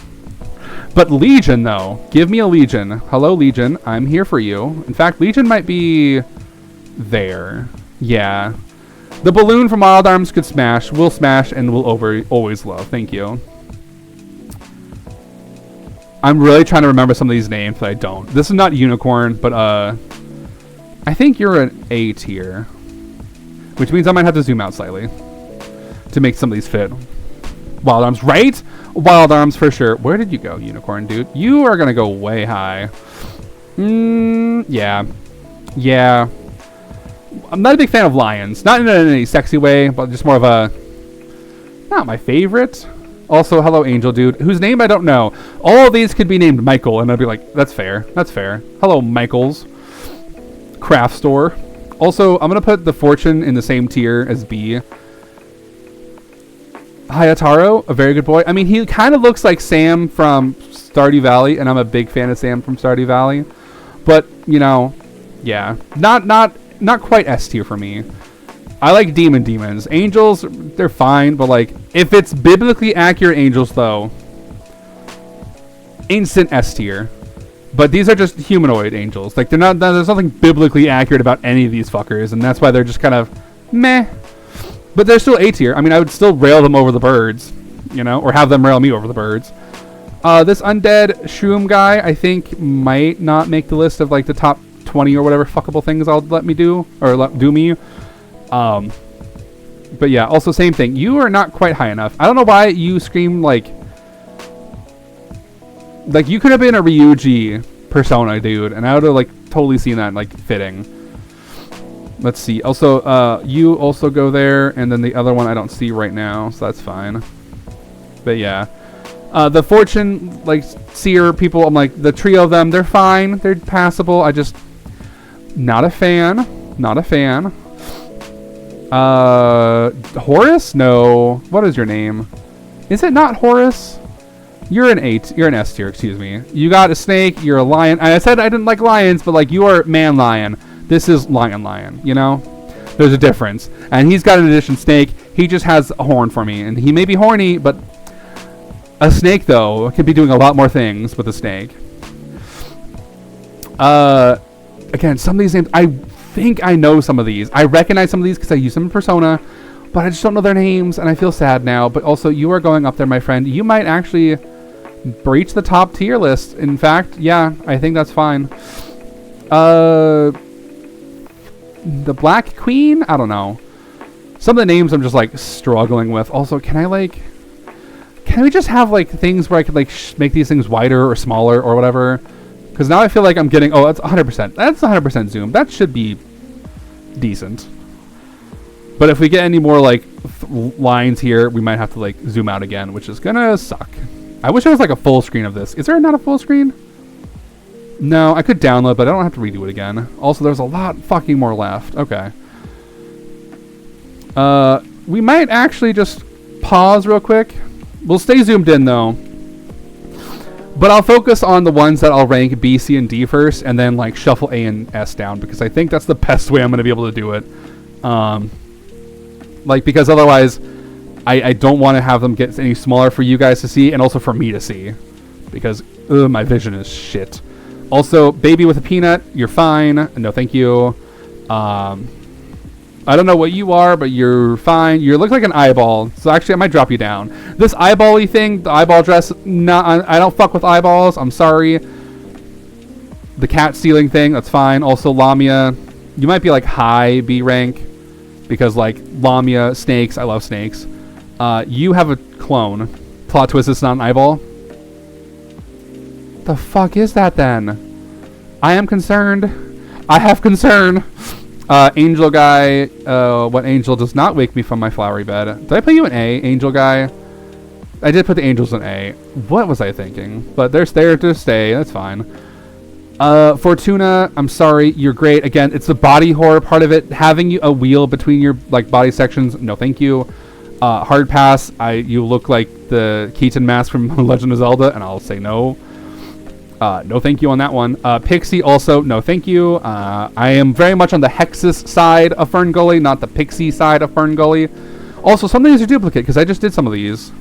But Legion, though. Give me a Legion. Hello, Legion. I'm here for you. In fact, Legion might be there. Yeah. The balloon from Wild Arms could smash. Will smash and will always love. Thank you. I'm really trying to remember some of these names, but I don't. This is not Unicorn, but I think you're an A tier. Which means I might have to zoom out slightly to make some of these fit. Wild Arms, right? Wild Arms for sure. Where did you go, Unicorn, dude? You are going to go way high. Yeah. Yeah. I'm not a big fan of lions. Not in any sexy way, but just more of a... Not my favorite. Also, hello, Angel Dude, whose name I don't know. All of these could be named Michael, and I'd be like, that's fair. That's fair. Hello, Michaels. Craft store. Also, I'm going to put the Fortune in the same tier as B. Hayataro, a very good boy. I mean, he kind of looks like Sam from Stardew Valley, and I'm a big fan of Sam from Stardew Valley. But, you know, yeah. Not quite S tier for me. I like demons. Angels, they're fine, but like, if it's biblically accurate angels, though, instant S tier. But these are just humanoid angels. Like, they're not. There's nothing biblically accurate about any of these fuckers, and that's why they're just kind of meh. But they're still A tier. I mean, I would still rail them over the birds, you know, or have them rail me over the birds. This undead shroom guy, I think, might not make the list of like the top 20 or whatever fuckable things I'll let me do or do me. But yeah, also same thing. You are not quite high enough. I don't know why you scream like you could have been a Ryuji persona, dude, and I would have like totally seen that like fitting. Let's see. Also, you also go there, and then the other one I don't see right now, so that's fine. But yeah, the Fortune like seer people, I'm like the trio of them, they're fine, they're passable. I just not a fan. Not a fan. Horus? No. What is your name? Is it not Horus? You're an You're an S tier, excuse me. You got a snake, you're a lion. I said I didn't like lions, but like you are man lion. This is lion, you know? There's a difference. And he's got an addition snake. He just has a horn for me. And he may be horny, but a snake, though, could be doing a lot more things with a snake. Again, some of these names, I think I know some of these. I recognize some of these because I use them in Persona, but I just don't know their names, and I feel sad now. But also, you are going up there, my friend. You might actually breach the top tier list. In fact, yeah, I think that's fine. The Black Queen? I don't know. Some of the names I'm just, like, struggling with. Also, can we just have, like, things where I could, like, make these things wider or smaller or whatever? Because now I feel like I'm getting... Oh, that's 100%. That's 100% zoom. That should be decent. But if we get any more, like, lines here, we might have to, like, zoom out again, which is gonna suck. I wish there was, like, a full screen of this. Is there not a full screen? No, I could download, but I don't have to redo it again. Also, there's a lot fucking more left. Okay. We might actually just pause real quick. We'll stay zoomed in, though. But I'll focus on the ones that I'll rank B, C, and D first, and then, like, shuffle A and S down, because I think that's the best way I'm going to be able to do it. Like, because otherwise, I don't want to have them get any smaller for you guys to see, and also for me to see. Because, my vision is shit. Also, Baby with a Peanut, you're fine. No, thank you. I don't know what you are, but you're fine. You look like an eyeball, so actually I might drop you down. This eyeball-y thing, the eyeball dress, nah, I don't fuck with eyeballs. I'm sorry. The cat stealing thing, that's fine. Also, Lamia, you might be like high B rank, because like Lamia, snakes, I love snakes. You have a clone. Plot twist, it's not an eyeball. The fuck is that then? I am concerned. I have concern. Angel guy, what angel does not wake me from my flowery bed? Did I put you in A, angel guy? I did put the angels in A. What was I thinking? But they're there to stay, that's fine. Fortuna, I'm sorry, you're great. Again, it's the body horror part of it. Having you a wheel between your like body sections, no thank you. Hard pass, you look like the Keaton mask from Legend of Zelda, and I'll say no. No thank you on that one. Pixie also, no thank you. I am very much on the Hexus side of Fern Gully, not the Pixie side of Fern Gully. Also, some of these are duplicate, because I just did some of these.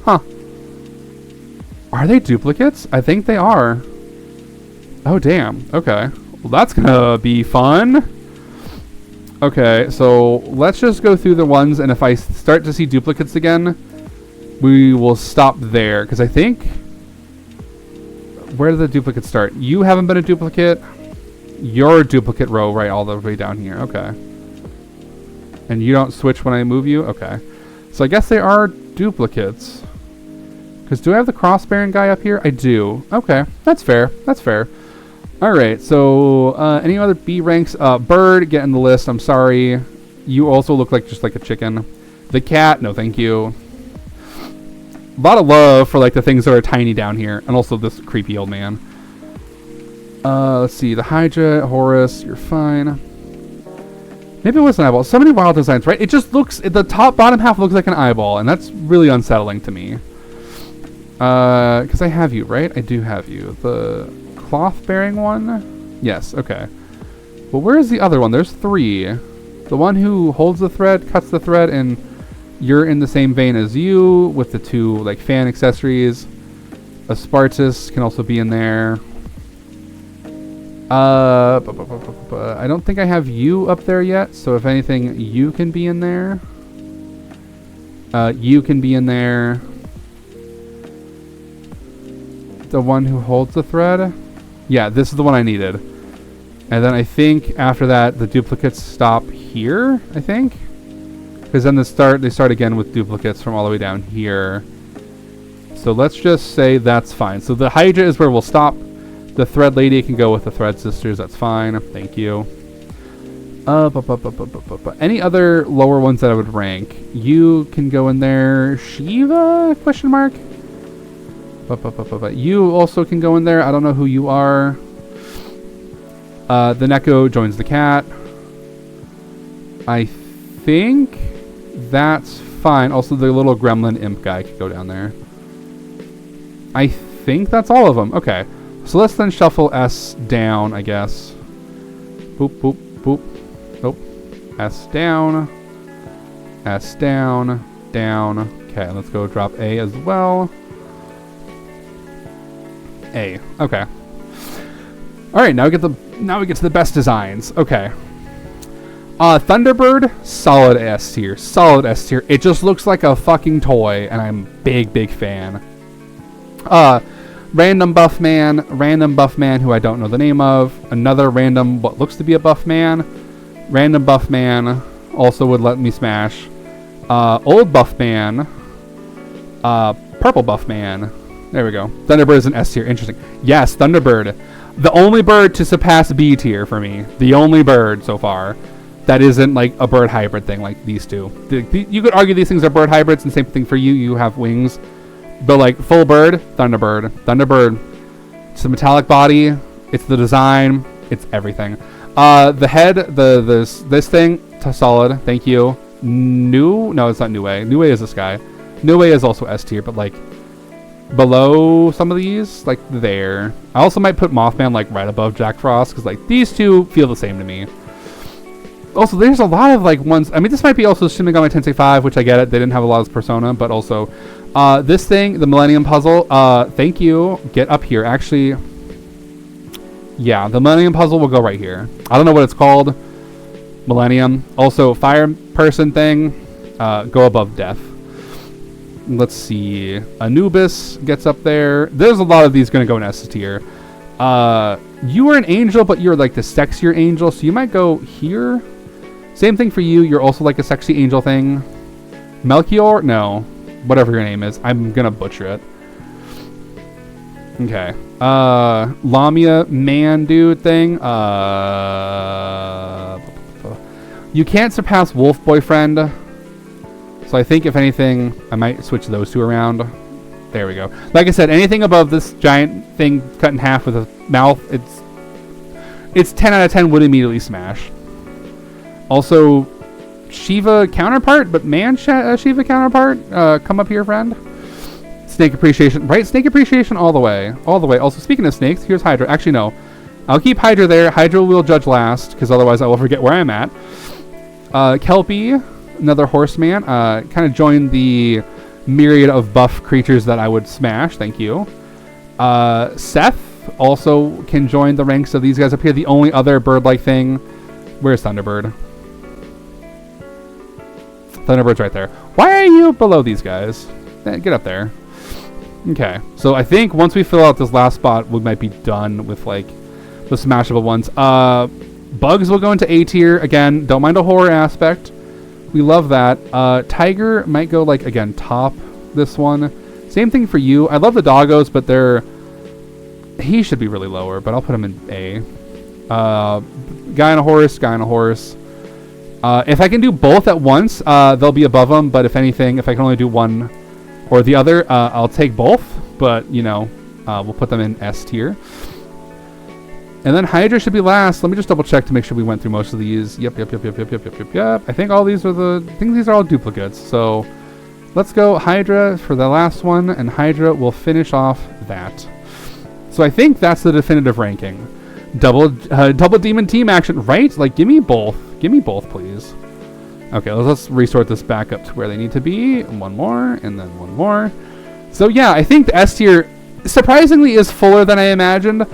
Huh. Are they duplicates? I think they are. Oh, damn. Okay. Well, that's gonna be fun. Okay, so let's just go through the ones, and if I start to see duplicates again, we will stop there, because I think... Where do the duplicates start? You haven't been a duplicate. You're a duplicate row right all the way down here. Okay. And you don't switch when I move you? Okay. So I guess they are duplicates. Because do I have the cross-bearing guy up here? I do. Okay. That's fair. That's fair. Alright, so any other B ranks? Bird, get in the list. I'm sorry. You also look like just like a chicken. The cat, no thank you. A lot of love for like the things that are tiny down here, and also this creepy old man. Let's see, the Hydra, Horus, you're fine. Maybe it was an eyeball. So many wild designs, right? It just looks, the bottom half looks like an eyeball, and that's really unsettling to me. Because I have you, right? I do have you. The cloth-bearing one? Yes, okay. Well, where is the other one? There's 3. The one who holds the thread, cuts the thread, and... You're in the same vein as you with the 2 like fan accessories. Aspartus can also be in there. I don't think I have you up there yet, so if anything, you can be in there. You can be in there. The one who holds the thread? Yeah, this is the one I needed. And then I think after that, the duplicates stop here, I think. Because then they start again with duplicates from all the way down here. So let's just say that's fine. So the Hydra is where we'll stop. The Thread Lady can go with the Thread Sisters. That's fine. Thank you. Any other lower ones that I would rank? You can go in there. Shiva? Question mark. You also can go in there. I don't know who you are. The Neko joins the cat. I think that's fine. Also, the little gremlin imp guy could go down there. I think that's all of them. Okay. So let's then shuffle S down, I guess. Boop, boop, boop. Nope. S down. S down. Down. Okay, let's go drop A as well. A. Okay. Alright, now we get to the best designs. Okay. Thunderbird, solid S tier. Solid S tier. It just looks like a fucking toy, and I'm big fan. Random buff man who I don't know the name of. Another random, what looks to be a buff man. Random buff man also would let me smash. Old buff man. Purple buff man. There we go. Thunderbird is an S tier. Interesting. Yes, Thunderbird. The only bird to surpass B tier for me. The only bird so far that isn't like a bird hybrid thing like these two. You could argue these things are bird hybrids, and same thing for you. You have wings. But like full bird, Thunderbird. Thunderbird. It's a metallic body. It's the design. It's everything. The head, this thing, solid. Thank you. No, it's not New Way. New Way is this guy. New Way is also S tier, but like below some of these, like there. I also might put Mothman like right above Jack Frost because like these two feel the same to me. Also, there's a lot of like ones. I mean, this might be also Shin Megami Tensei 5, which I get it. They didn't have a lot of Persona, but also this thing, the Millennium Puzzle. Thank you. Get up here. Actually, yeah, the Millennium Puzzle will go right here. I don't know what it's called. Millennium. Also, Fire Person thing. Go above Death. Let's see. Anubis gets up there. There's a lot of these going to go in S tier. You are an angel, but you're like the sexier angel, so you might go here. Same thing for you. You're also like a sexy angel thing. Melchior? No. Whatever your name is. I'm going to butcher it. Okay. Lamia man dude thing. You can't surpass Wolf Boyfriend. So I think if anything, I might switch those two around. There we go. Like I said, anything above this giant thing cut in half with a mouth, it's 10 out of 10 would immediately smash. Also, Shiva counterpart, but man Shiva counterpart. Come up here, friend. Snake appreciation. Right, snake appreciation all the way. All the way. Also, speaking of snakes, here's Hydra. Actually, no. I'll keep Hydra there. Hydra will judge last, because otherwise I will forget where I'm at. Kelpie, another horseman. Kind of joined the myriad of buff creatures that I would smash. Thank you. Seth also can join the ranks of these guys up here. The only other bird-like thing. Where's Thunderbird? Thunderbird's right there. Why are you below these guys? Get up there. Okay. So I think once we fill out this last spot, we might be done with like the smashable ones. Bugs will go into A tier. Again, don't mind a horror aspect. We love that. Tiger might go like, again, top this one. Same thing for you. I love the doggos, but he should be really lower, but I'll put him in A. Guy on a horse, guy on a horse. If I can do both at once, they'll be above them, but if anything, if I can only do one or the other, I'll take both, but, you know, we'll put them in S tier. And then Hydra should be last. Let me just double check to make sure we went through most of these. Yep. I think all these are these are all duplicates. So let's go Hydra for the last one, and Hydra will finish off that. So I think that's the definitive ranking. Double demon team action, right? Like, give me both. Give me both, please. Okay, let's resort this back up to where they need to be. One more, and then one more. So yeah, I think the S tier surprisingly is fuller than I imagined.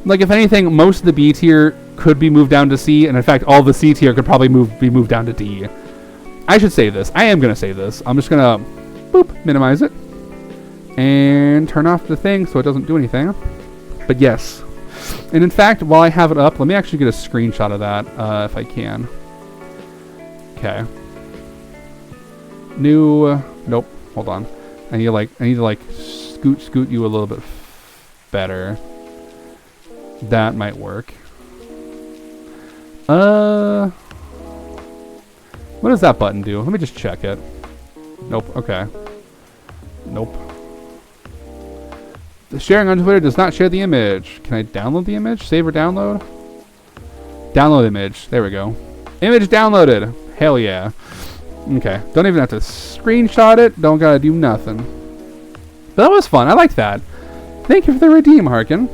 Like, if anything, most of the B tier could be moved down to C, and in fact, all the C tier could probably be moved down to D. I should save this. I am going to save this. I'm just going to, boop, minimize it. And turn off the thing so it doesn't do anything. But yes. And in fact, while I have it up, let me actually get a screenshot of that, if I can. Okay. New, nope, hold on. I need to scoot you a little bit better. That might work. What does that button do? Let me just check it. Nope. Okay. Nope. The sharing on Twitter does not share the image. Can I download the image? Save or download? Download image. There we go. Image downloaded. Hell yeah. Okay. Don't even have to screenshot it. Don't gotta do nothing. But that was fun. I like that. Thank you for the redeem, Harkin.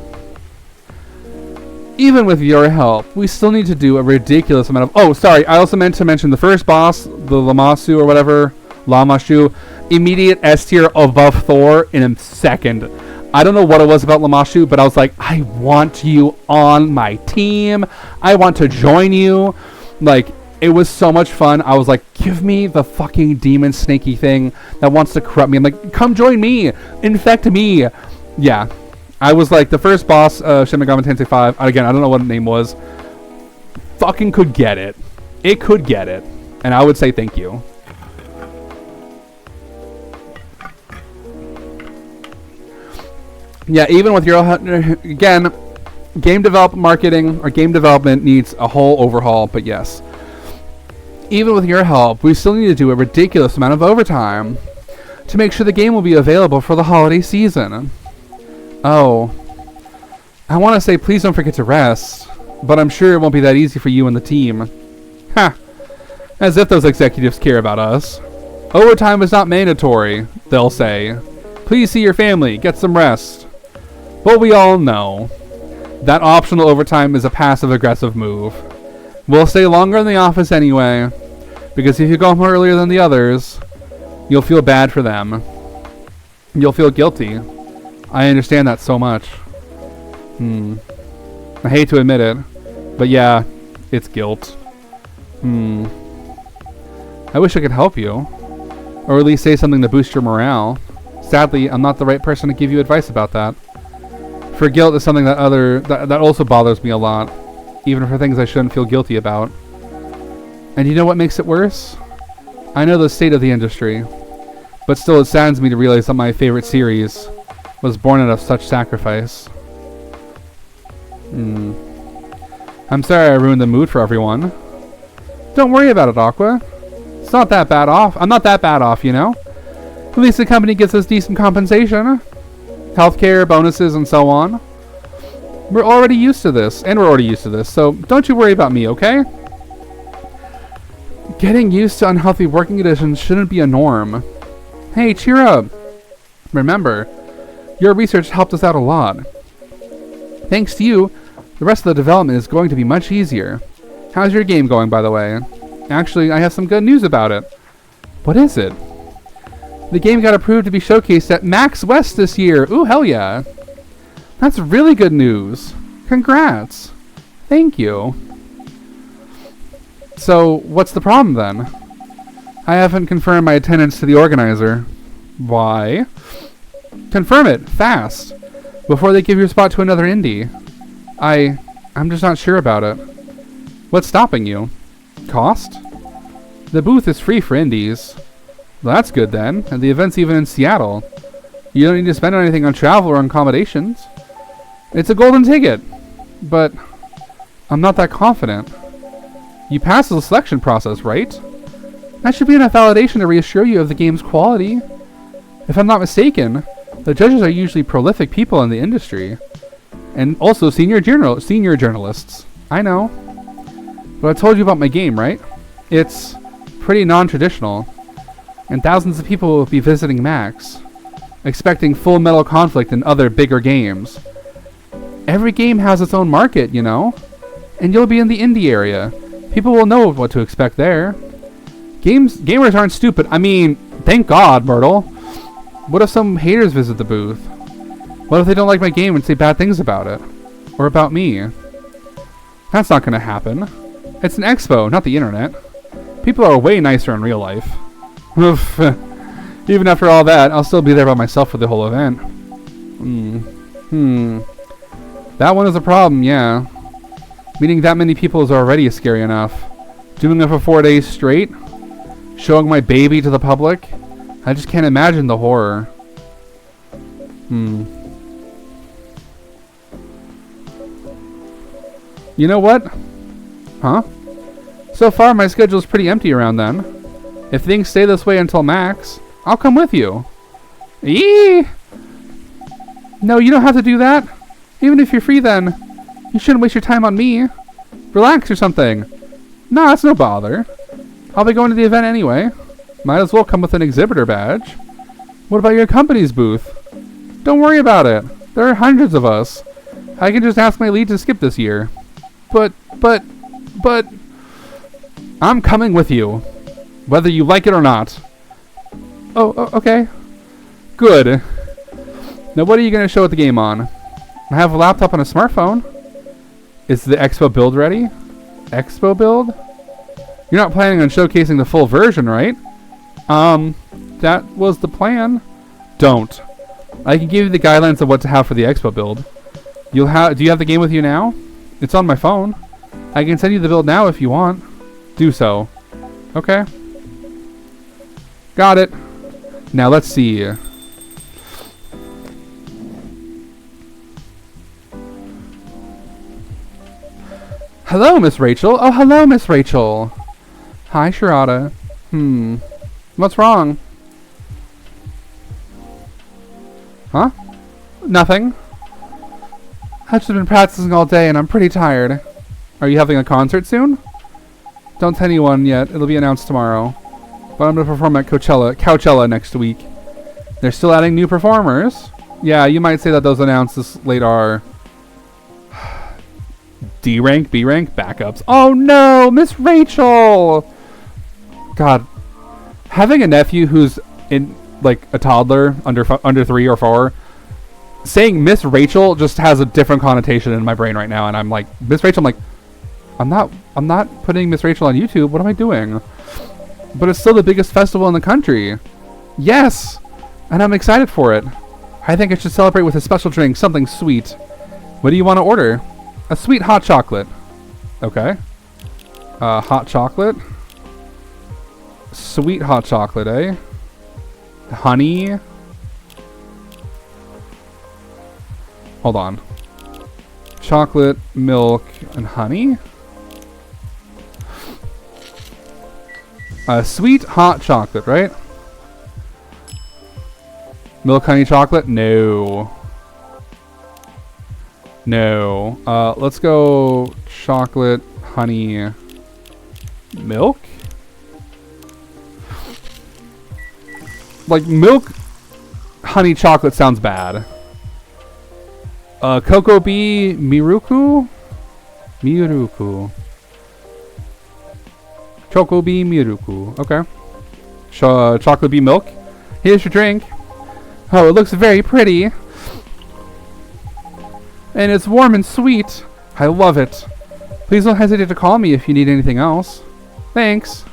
Even with your help, we still need to do a ridiculous amount of... Oh, sorry. I also meant to mention the first boss, the Lamassu or whatever. Lamassu. Immediate S tier above Thor in a second. I don't know what it was about Lamassu, but I was like, I want you on my team. I want to join you. Like, It was so much fun. I was like, give me the fucking demon snaky thing that wants to corrupt me. I'm like, come join me. Infect me. Yeah. I was like, the first boss, Shin Megami Tensei 5, again, I don't know what the name was, fucking could get it. It could get it. And I would say thank you. Yeah, even with your, again, game development needs a whole overhaul, but yes. Even with your help, we still need to do a ridiculous amount of overtime to make sure the game will be available for the holiday season. Oh. I want to say please don't forget to rest, but I'm sure it won't be that easy for you and the team. Ha! As if those executives care about us. Overtime is not mandatory, they'll say. Please see your family, get some rest. But we all know that optional overtime is a passive-aggressive move. We'll stay longer in the office anyway, because if you go home earlier than the others, you'll feel bad for them. You'll feel guilty. I understand that so much. I hate to admit it, but yeah, it's guilt. I wish I could help you, or at least say something to boost your morale. Sadly, I'm not the right person to give you advice about that. For guilt is something that also bothers me a lot, even for things I shouldn't feel guilty about. And you know what makes it worse? I know the state of the industry, but still it saddens me to realize that my favorite series was born out of such sacrifice. I'm sorry I ruined the mood for everyone. Don't worry about it, Aqua. It's not that bad off. I'm not that bad off, you know? At least the company gives us decent compensation. Healthcare, bonuses, and so on. We're already used to this, so don't you worry about me, okay? Getting used to unhealthy working conditions shouldn't be a norm. Hey, cheer up. Remember, your research helped us out a lot. Thanks to you, the rest of the development is going to be much easier. How's your game going, by the way? Actually, I have some good news about it. What is it? The game got approved to be showcased at Max West this year. Ooh, hell yeah. That's really good news. Congrats. Thank you. So, what's the problem then? I haven't confirmed my attendance to the organizer. Why? Confirm it, fast, before they give your spot to another indie. I'm just not sure about it. What's stopping you? Cost? The booth is free for indies. Well, that's good then, and the event's even in Seattle. You don't need to spend anything on travel or accommodations. It's a golden ticket, but I'm not that confident. You passed the selection process, right? That should be enough validation to reassure you of the game's quality. If I'm not mistaken, the judges are usually prolific people in the industry, and also senior journalists. I know. But I told you about my game, right? It's pretty non-traditional, and thousands of people will be visiting Max, expecting Full Metal Conflict and other bigger games. Every game has its own market, you know? And you'll be in the indie area. People will know what to expect there. Gamers aren't stupid. I mean, thank God, Myrtle. What if some haters visit the booth? What if they don't like my game and say bad things about it? Or about me? That's not gonna happen. It's an expo, not the internet. People are way nicer in real life. Oof. Even after all that, I'll still be there by myself for the whole event. That one is a problem, yeah. Meeting that many people is already scary enough. Doing it for 4 days straight? Showing my baby to the public? I just can't imagine the horror. You know what? Huh? So far, my schedule's pretty empty around then. If things stay this way until Max, I'll come with you. Eee! No, you don't have to do that. Even if you're free then, you shouldn't waste your time on me. Relax or something. No, that's no bother. I'll be going to the event anyway. Might as well come with an exhibitor badge. What about your company's booth? Don't worry about it. There are hundreds of us. I can just ask my lead to skip this year. But... I'm coming with you. Whether you like it or not. Oh, okay. Good. Now what are you going to show the game on? I have a laptop and a smartphone. Is the Expo build ready? Expo build? You're not planning on showcasing the full version, right? That was the plan. Don't. I can give you the guidelines of what to have for the expo build. Do you have the game with you now? It's on my phone. I can send you the build now if you want. Do so. Okay. Got it. Now let's see. Hello, Miss Rachel. Oh, hello, Miss Rachel. Hi, Sharada. What's wrong? Huh? Nothing. I've just been practicing all day and I'm pretty tired. Are you having a concert soon? Don't tell anyone yet. It'll be announced tomorrow. But I'm going to perform at Coachella next week. They're still adding new performers. Yeah, you might say that those announced this late are D rank, B rank, backups. Oh no, Miss Rachel! God. Having a nephew who's in like a toddler under 3 or 4, saying Miss Rachel just has a different connotation in my brain right now, and I'm like, Miss Rachel, I'm like, I'm not putting Miss Rachel on YouTube. What am I doing? But it's still the biggest festival in the country. Yes! And I'm excited for it. I think I should celebrate with a special drink, something sweet. What do you want to order? A sweet hot chocolate. Okay. Hot chocolate. Sweet hot chocolate, eh? Honey. Hold on. Chocolate, milk, and honey? Sweet hot chocolate, right? Milk, honey, chocolate? No. No. Let's go chocolate, honey, milk? Like, milk, honey, chocolate sounds bad. Cocoa Bee Miruku? Miruku. Choco Bee Miruku. Okay. Chocolate Bee Milk. Here's your drink. Oh, it looks very pretty. And it's warm and sweet. I love it. Please don't hesitate to call me if you need anything else. Thanks.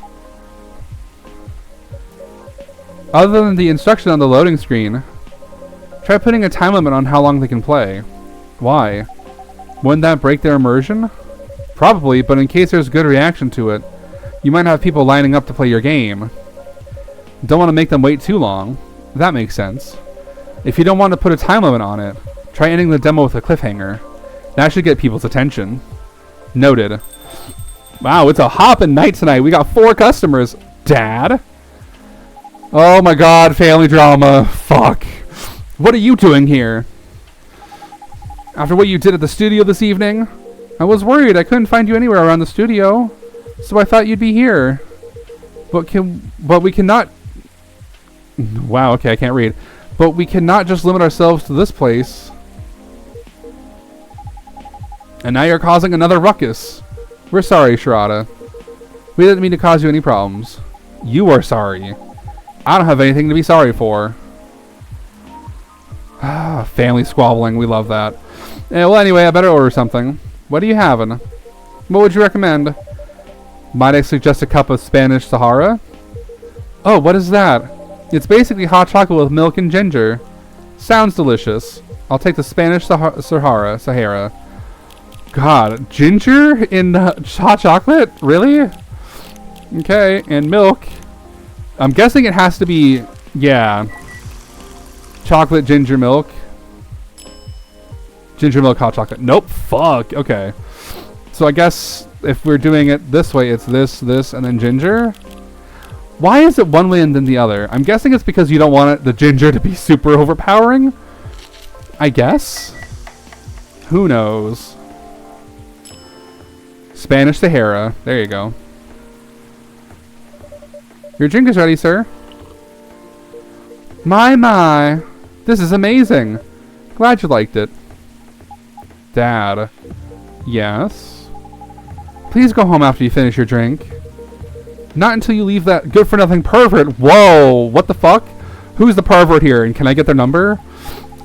Other than the instruction on the loading screen, try putting a time limit on how long they can play. Why? Wouldn't that break their immersion? Probably, but in case there's good reaction to it, you might have people lining up to play your game. Don't want to make them wait too long. That makes sense. If you don't want to put a time limit on it, try ending the demo with a cliffhanger. That should get people's attention. Noted. Wow, it's a hoppin' night tonight. We got 4 customers. Dad? Oh my god, family drama. Fuck. What are you doing here? After what you did at the studio this evening, I was worried I couldn't find you anywhere around the studio, so I thought you'd be here. But we cannot... Wow, okay, I can't read. But we cannot just limit ourselves to this place. And now you're causing another ruckus. We're sorry, Sharada. We didn't mean to cause you any problems. You are sorry. I don't have anything to be sorry for. Ah, family squabbling. We love that. Yeah, well, anyway, I better order something. What are you having? What would you recommend? Might I suggest a cup of Spanish Sahara? Oh, what is that? It's basically hot chocolate with milk and ginger. Sounds delicious. I'll take the Spanish Sahara. God, ginger in hot chocolate? Really? Okay, and milk. I'm guessing it has to be, yeah, chocolate ginger milk. Ginger milk hot chocolate. Nope, fuck. Okay. So I guess if we're doing it this way, it's this, and then ginger. Why is it one way and then the other? I'm guessing it's because you don't want the ginger to be super overpowering. I guess. Who knows? Spanish Sahara. There you go. Your drink is ready, sir. My. This is amazing. Glad you liked it. Dad. Yes? Please go home after you finish your drink. Not until you leave that good-for-nothing pervert. Whoa, what the fuck? Who's the pervert here, and can I get their number?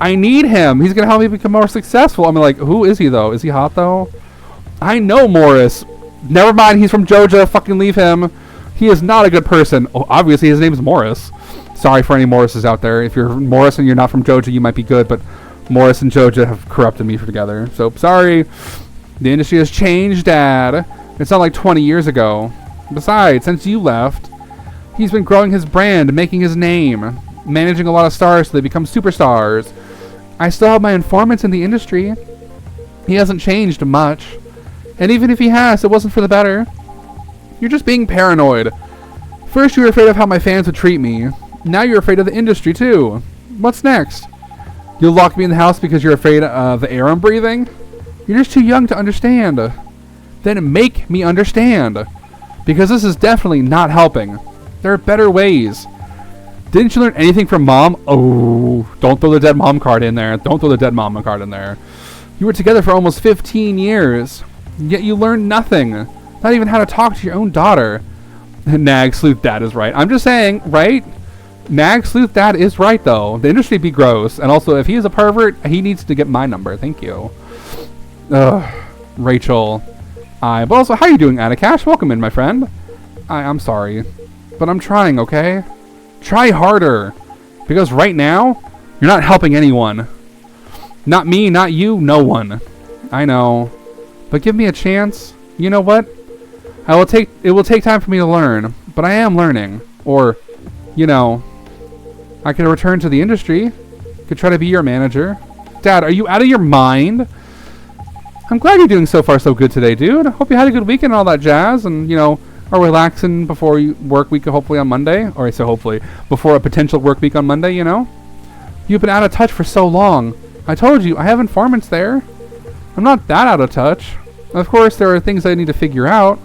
I need him. He's going to help me become more successful. I'm like, who is he, though? Is he hot, though? I know Morris. Never mind, he's from Joja. Fucking leave him. He is not a good person. Oh, obviously, his name's Morris. Sorry for any Morrises out there. If you're Morris and you're not from Joja, you might be good, but Morris and Joja have corrupted me together. So, sorry. The industry has changed, Dad. It's not like 20 years ago. Besides, since you left, he's been growing his brand, making his name, managing a lot of stars so they become superstars. I still have my informants in the industry. He hasn't changed much. And even if he has, it wasn't for the better. You're just being paranoid. First you were afraid of how my fans would treat me. Now you're afraid of the industry too. What's next? You'll lock me in the house because you're afraid of the air I'm breathing? You're just too young to understand. Then make me understand. Because this is definitely not helping. There are better ways. Didn't you learn anything from Mom? Oh, don't throw the dead mom card in there. Don't throw the dead mama card in there. You were together for almost 15 years. Yet you learned nothing. Not even how to talk to your own daughter. Nag Sleuth Dad is right. I'm just saying, right? Nag Sleuth Dad is right, though. The industry be gross. And also, if he is a pervert, he needs to get my number. Thank you. Ugh. Rachel. But also, how are you doing, Atakash? Welcome in, my friend. I'm sorry. But I'm trying, okay? Try harder. Because right now, you're not helping anyone. Not me, not you, no one. I know. But give me a chance. You know what? It will take time for me to learn, but I am learning. Or, you know, I could return to the industry. Could try to be your manager. Dad, are you out of your mind? I'm glad you're doing so far so good today, dude. I hope you had a good weekend and all that jazz, and, you know, are relaxing before work week hopefully on Monday. Or I say hopefully, before a potential work week on Monday, you know? You've been out of touch for so long. I told you, I have informants there. I'm not that out of touch. Of course, there are things I need to figure out.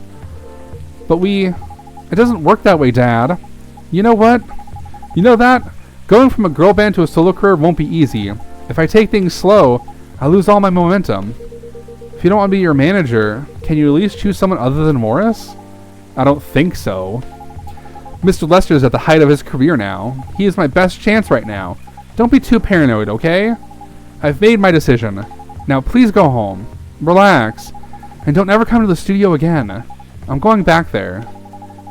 But it doesn't work that way, Dad. You know what? You know that? Going from a girl band to a solo career won't be easy. If I take things slow, I lose all my momentum. If you don't want to be your manager, can you at least choose someone other than Morris? I don't think so. Mr. Lester is at the height of his career now. He is my best chance right now. Don't be too paranoid, okay? I've made my decision. Now please go home. Relax. And don't ever come to the studio again. I'm going back there.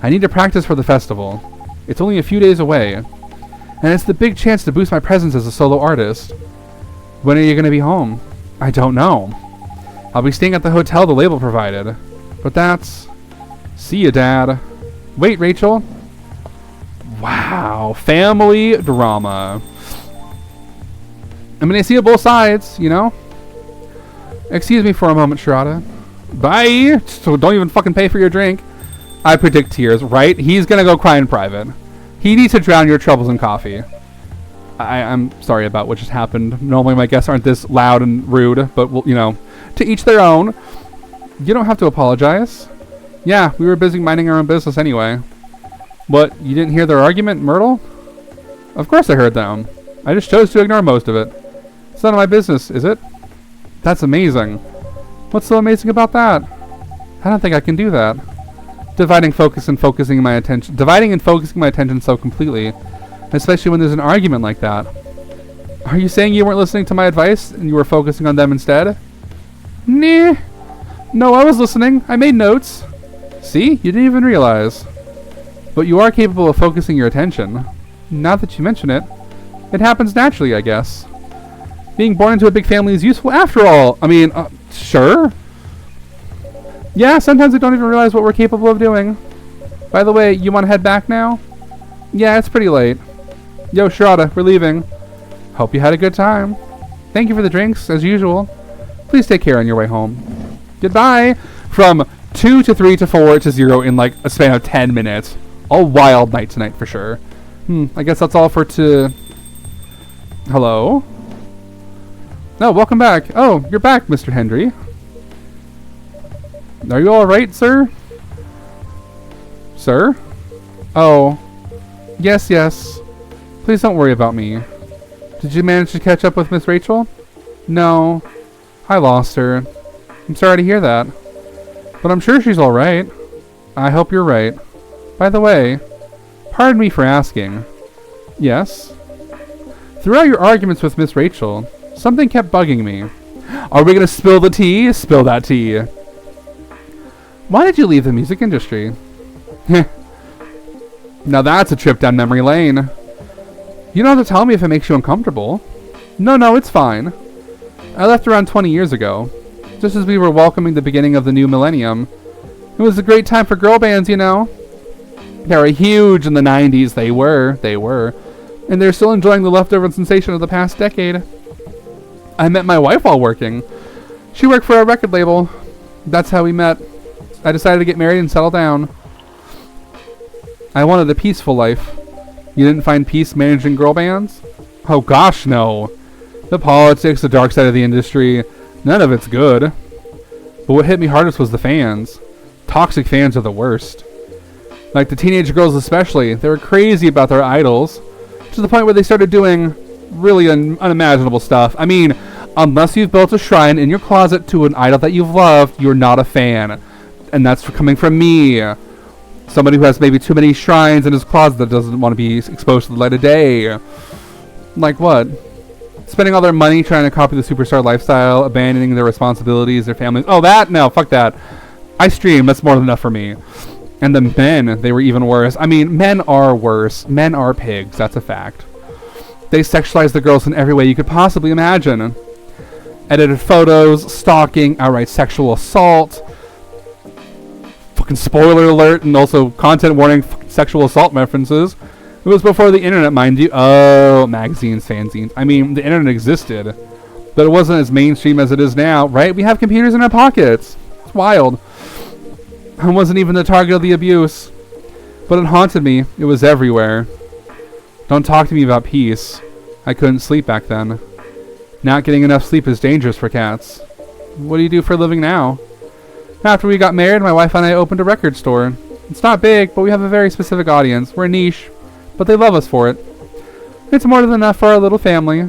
I need to practice for the festival. It's only a few days away. And it's the big chance to boost my presence as a solo artist. When are you going to be home? I don't know. I'll be staying at the hotel the label provided. But that's... See ya, Dad. Wait, Rachel. Wow. Family drama. I mean, I see it both sides, you know? Excuse me for a moment, Shirada. Bye! So don't even fucking pay for your drink. I predict tears, right? He's gonna go cry in private. He needs to drown your troubles in coffee. I'm sorry about what just happened. Normally my guests aren't this loud and rude, but, well, you know, to each their own. You don't have to apologize. Yeah, we were busy minding our own business anyway. What, you didn't hear their argument, Myrtle? Of course I heard them. I just chose to ignore most of it. It's none of my business, is it? That's amazing. What's so amazing about that? I don't think I can do that. Dividing and focusing my attention so completely, especially when there's an argument like that. Are you saying you weren't listening to my advice and you were focusing on them instead? Nah. No, I was listening. I made notes. See? You didn't even realize. But you are capable of focusing your attention. Now that you mention it, it happens naturally, I guess. Being born into a big family is useful after all. I mean, sure. Yeah, sometimes we don't even realize what we're capable of doing. By the way, you want to head back now? Yeah, it's pretty late. Yo, Shirada, we're leaving. Hope you had a good time. Thank you for the drinks, as usual. Please take care on your way home. Goodbye. From 2 to 3 to 4 to 0 in like a span of 10 minutes. A wild night tonight for sure. I guess that's all for Hello? No, welcome back. Oh, you're back, Mr. Hendry. Are you alright, sir? Sir? Oh. Yes, yes. Please don't worry about me. Did you manage to catch up with Miss Rachel? No. I lost her. I'm sorry to hear that. But I'm sure she's alright. I hope you're right. By the way, pardon me for asking. Yes? Throughout your arguments with Miss Rachel, something kept bugging me. Are we gonna spill the tea? Spill that tea. Why did you leave the music industry? Now that's a trip down memory lane. You don't have to tell me if it makes you uncomfortable. No, it's fine. I left around 20 years ago, just as we were welcoming the beginning of the new millennium. It was a great time for girl bands, you know. They were huge in the 90s, they were. And they're still enjoying the leftover sensation of the past decade. I met my wife while working. She worked for a record label. That's how we met. I decided to get married and settle down. I wanted a peaceful life. You didn't find peace managing girl bands? Oh gosh, no. The politics, the dark side of the industry, none of it's good. But what hit me hardest was the fans. Toxic fans are the worst. Like the teenage girls especially, they were crazy about their idols, to the point where they started doing really unimaginable stuff. I mean, unless you've built a shrine in your closet to an idol that you've loved, you're not a fan. And that's coming from me. Somebody who has maybe too many shrines in his closet that doesn't want to be exposed to the light of day. Like what? Spending all their money trying to copy the superstar lifestyle, abandoning their responsibilities, their families. Oh, that? No, fuck that. I stream. That's more than enough for me. And the men, they were even worse. I mean, men are worse. Men are pigs. That's a fact. They sexualize the girls in every way you could possibly imagine. Edited photos, stalking, outright sexual assault. Fucking spoiler alert, and also content warning, sexual assault references. It was before the internet, mind you. Oh, magazines, fanzines. I mean, the internet existed, but it wasn't as mainstream as it is now, right? We have computers in our pockets. It's wild. I wasn't even the target of the abuse, but it haunted me. It was everywhere. Don't talk to me about peace. I couldn't sleep back then. Not getting enough sleep is dangerous for cats. What do you do for a living now? After we got married, my wife and I opened a record store. It's not big, but we have a very specific audience. We're niche, but they love us for it. It's more than enough for our little family.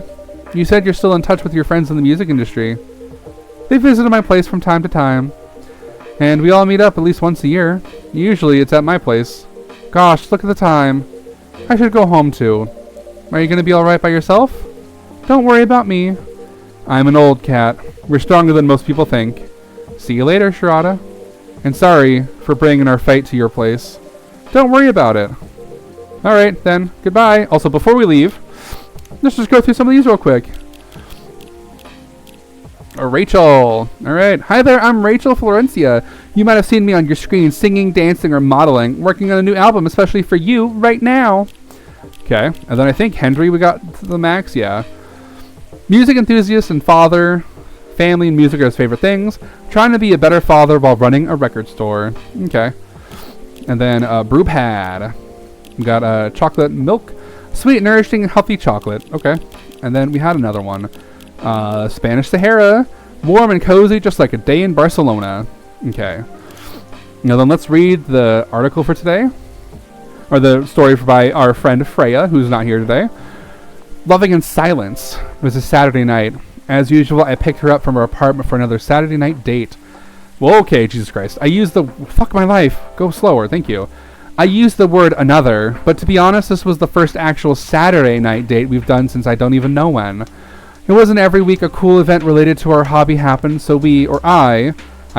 You said you're still in touch with your friends in the music industry. They visited my place from time to time, and we all meet up at least once a year. Usually it's at my place. Gosh, look at the time. I should go home too. Are you going to be alright by yourself? Don't worry about me. I'm an old cat. We're stronger than most people think. See you later, Sharada. And sorry for bringing our fight to your place. Don't worry about it. Alright, then. Goodbye. Also, before we leave, let's just go through some of these real quick. Rachel. Alright. Hi there, I'm Rachel Florencia. You might have seen me on your screen singing, dancing, or modeling, working on a new album especially for you right now. Okay. And then I think Henry we got to the max. Yeah. Music enthusiast and father. Family and music are his favorite things. Trying to be a better father while running a record store. Okay. And then brew pad. We got chocolate milk. Sweet, nourishing, healthy chocolate. Okay. And then we had another one. Spanish Sahara. Warm and cozy, just like a day in Barcelona. Okay. Now then, let's read the article for today. Or the story by our friend Freya, who's not here today. Loving in silence. It was a Saturday night. As usual, I picked her up from her apartment for another Saturday night date. Well, okay, Jesus Christ. I used the... Fuck my life. Go slower, thank you. I used the word another, but to be honest, this was the first actual Saturday night date we've done since I don't even know when. It wasn't every week a cool event related to our hobby happened, so we, or I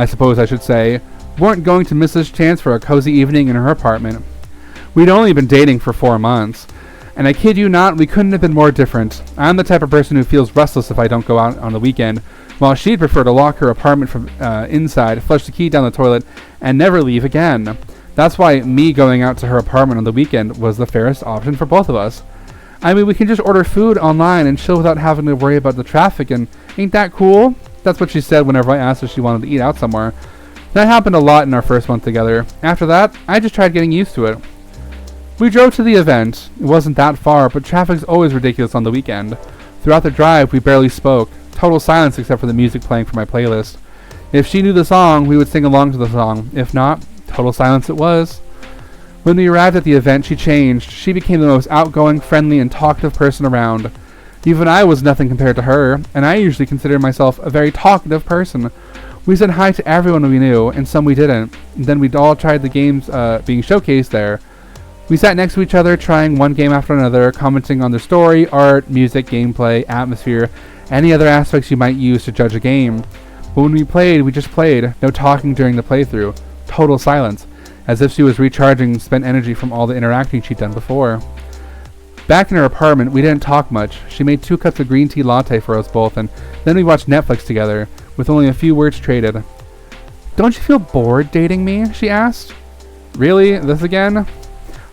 suppose I should say, weren't going to miss this chance for a cozy evening in her apartment. We'd only been dating for 4 months. And I kid you not, we couldn't have been more different. I'm the type of person who feels restless if I don't go out on the weekend, while she'd prefer to lock her apartment from inside, flush the key down the toilet, and never leave again. That's why me going out to her apartment on the weekend was the fairest option for both of us. I mean, we can just order food online and chill without having to worry about the traffic, and ain't that cool? That's what she said whenever I asked if she wanted to eat out somewhere. That happened a lot in our first month together. After that, I just tried getting used to it. We drove to the event. It wasn't that far, but traffic's always ridiculous on the weekend. Throughout the drive, we barely spoke. Total silence except for the music playing from my playlist. If she knew the song, we would sing along to the song. If not, total silence it was. When we arrived at the event, she changed. She became the most outgoing, friendly, and talkative person around. Even I was nothing compared to her, and I usually consider myself a very talkative person. We said hi to everyone we knew, and some we didn't. And then we'd all tried the games being showcased there. We sat next to each other, trying one game after another, commenting on their story, art, music, gameplay, atmosphere, any other aspects you might use to judge a game. But when we played, we just played. No talking during the playthrough. total silence, as if she was recharging spent energy from all the interacting she'd done before. Back in her apartment, we didn't talk much. She made 2 cups of green tea latte for us both, and then we watched Netflix together, with only a few words traded. "Don't you feel bored dating me?" she asked. "Really? This again?"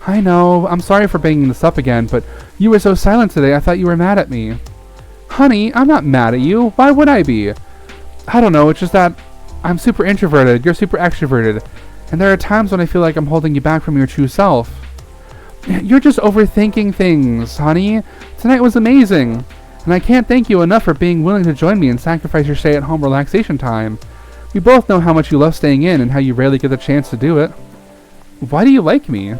"I know. I'm sorry for bringing this up again, but you were so silent today, I thought you were mad at me." "Honey, I'm not mad at you. Why would I be?" "I don't know. It's just that I'm super introverted. You're super extroverted. And there are times when I feel like I'm holding you back from your true self." "You're just overthinking things, honey. Tonight was amazing. And I can't thank you enough for being willing to join me and sacrifice your stay-at-home relaxation time. We both know how much you love staying in and how you rarely get the chance to do it." "Why do you like me?"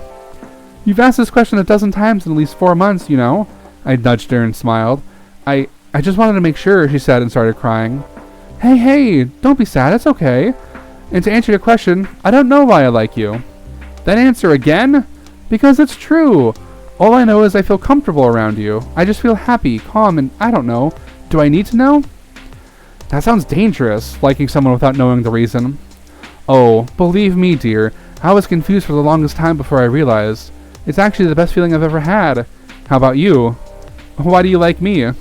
"You've asked this question a dozen times in at least 4 months, you know." I nudged her and smiled. I just wanted to make sure," she said and started crying. Hey, don't be sad. It's okay. And to answer your question, I don't know why I like you." "That answer again?" "Because it's true. All I know is I feel comfortable around you. I just feel happy, calm, and I don't know. Do I need to know?" "That sounds dangerous, liking someone without knowing the reason." "Oh, believe me, dear. I was confused for the longest time before I realized. It's actually the best feeling I've ever had. How about you? Why do you like me?"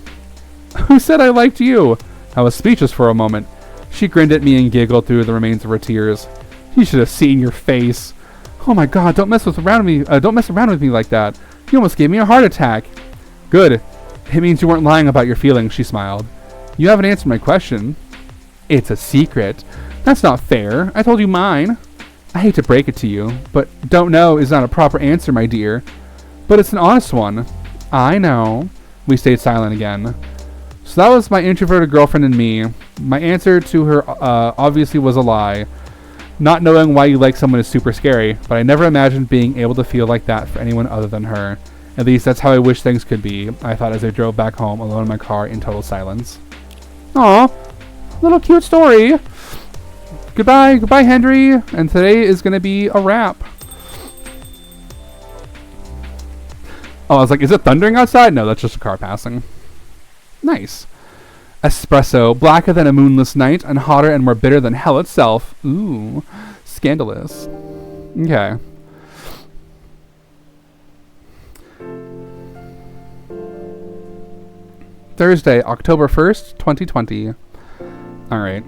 "Who said I liked you?" I was speechless for a moment. She grinned at me and giggled through the remains of her tears. "You should have seen your face. Oh my God, don't mess around with me like that. You almost gave me a heart attack." "Good. It means you weren't lying about your feelings," she smiled. "You haven't answered my question." "It's a secret." "That's not fair. I told you mine." "I hate to break it to you, but don't know is not a proper answer, my dear." "But it's an honest one." "I know." We stayed silent again. So that was my introverted girlfriend and me. My answer to her obviously was a lie. Not knowing why you like someone is super scary, but I never imagined being able to feel like that for anyone other than her. At least that's how I wish things could be, I thought as I drove back home alone in my car in total silence. Aw, little cute story. Goodbye, Henry. And today is going to be a wrap. Oh, I was like, is it thundering outside? No, that's just a car passing. Nice. Espresso, blacker than a moonless night, and hotter and more bitter than hell itself. Ooh, scandalous. Okay. Thursday, October 1st, 2020. Alright.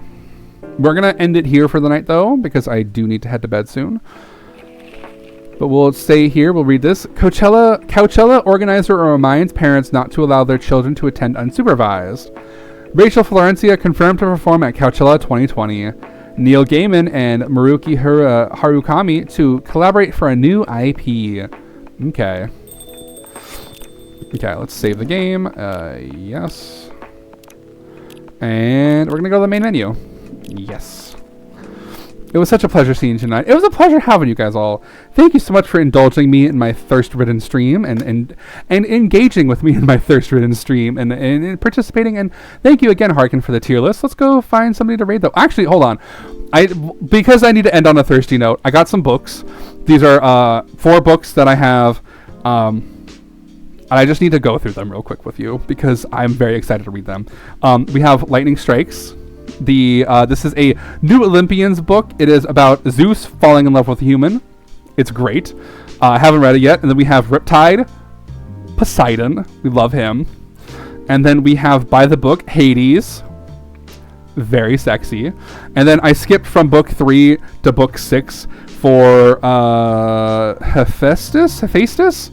We're going to end it here for the night, though, because I do need to head to bed soon. But we'll stay here. We'll read this. Coachella organizer reminds parents not to allow their children to attend unsupervised. Rachel Florencia confirmed to perform at Coachella 2020. Neil Gaiman and Maruki Harukami to collaborate for a new IP. Okay. Okay, let's save the game. Yes. And we're going to go to the main menu. Yes. It was such a pleasure seeing you tonight. It was a pleasure having you guys all. Thank you so much for indulging me in my thirst-ridden stream and engaging with me in my thirst-ridden stream and participating. And thank you again, Harkin, for the tier list. Let's go find somebody to raid, though. Actually, hold on. Because I need to end on a thirsty note, I got some books. These are 4 books that I have. I just need to go through them real quick with you because I'm very excited to read them. We have Lightning Strikes. This is a New Olympians book. It is about Zeus falling in love with a human. It's great. I haven't read it yet. And then we have Riptide, Poseidon. We love him. And then we have by the book Hades. Very sexy. And then I skipped from book 3 to book 6 for Hephaestus.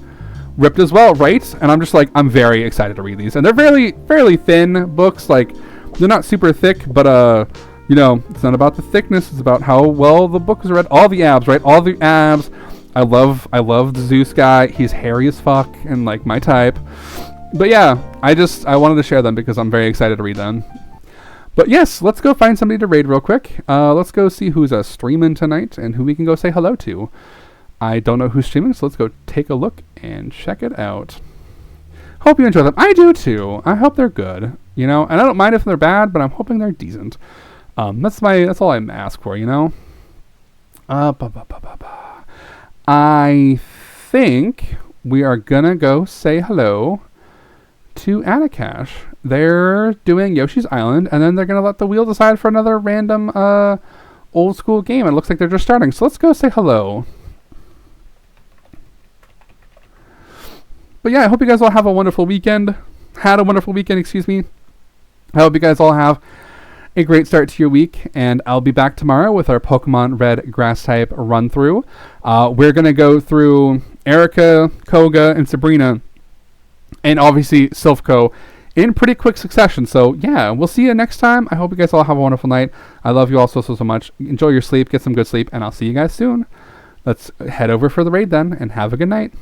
Ripped as well, right? And I'm just like, I'm very excited to read these. And they're fairly thin books. Like, they're not super thick, but you know, it's not about the thickness. It's about how well the book is read. All the abs, right? All the abs. I love the Zeus guy. He's hairy as fuck and like my type. But yeah, I wanted to share them because I'm very excited to read them. But yes, let's go find somebody to raid real quick. Let's go see who's streaming tonight and who we can go say hello to. I don't know who's streaming, so let's go take a look and check it out. Hope you enjoy them. I do too. I hope they're good. You know, and I don't mind if they're bad, but I'm hoping they're decent. That's all I ask for, you know. I think we are gonna go say hello to Anakash. They're doing Yoshi's Island, and then they're gonna let the wheel decide for another random old school game. It looks like they're just starting. So let's go say hello. But yeah, I hope you guys all have a wonderful weekend. Had a wonderful weekend, excuse me. I hope you guys all have a great start to your week, and I'll be back tomorrow with our Pokemon Red Grass type run through. We're going to go through Erica, Koga, and Sabrina, and obviously Silphco in pretty quick succession. So yeah, we'll see you next time. I hope you guys all have a wonderful night. I love you all so much. Enjoy your sleep, get some good sleep, and I'll see you guys soon. Let's head over for the raid then, and have a good night.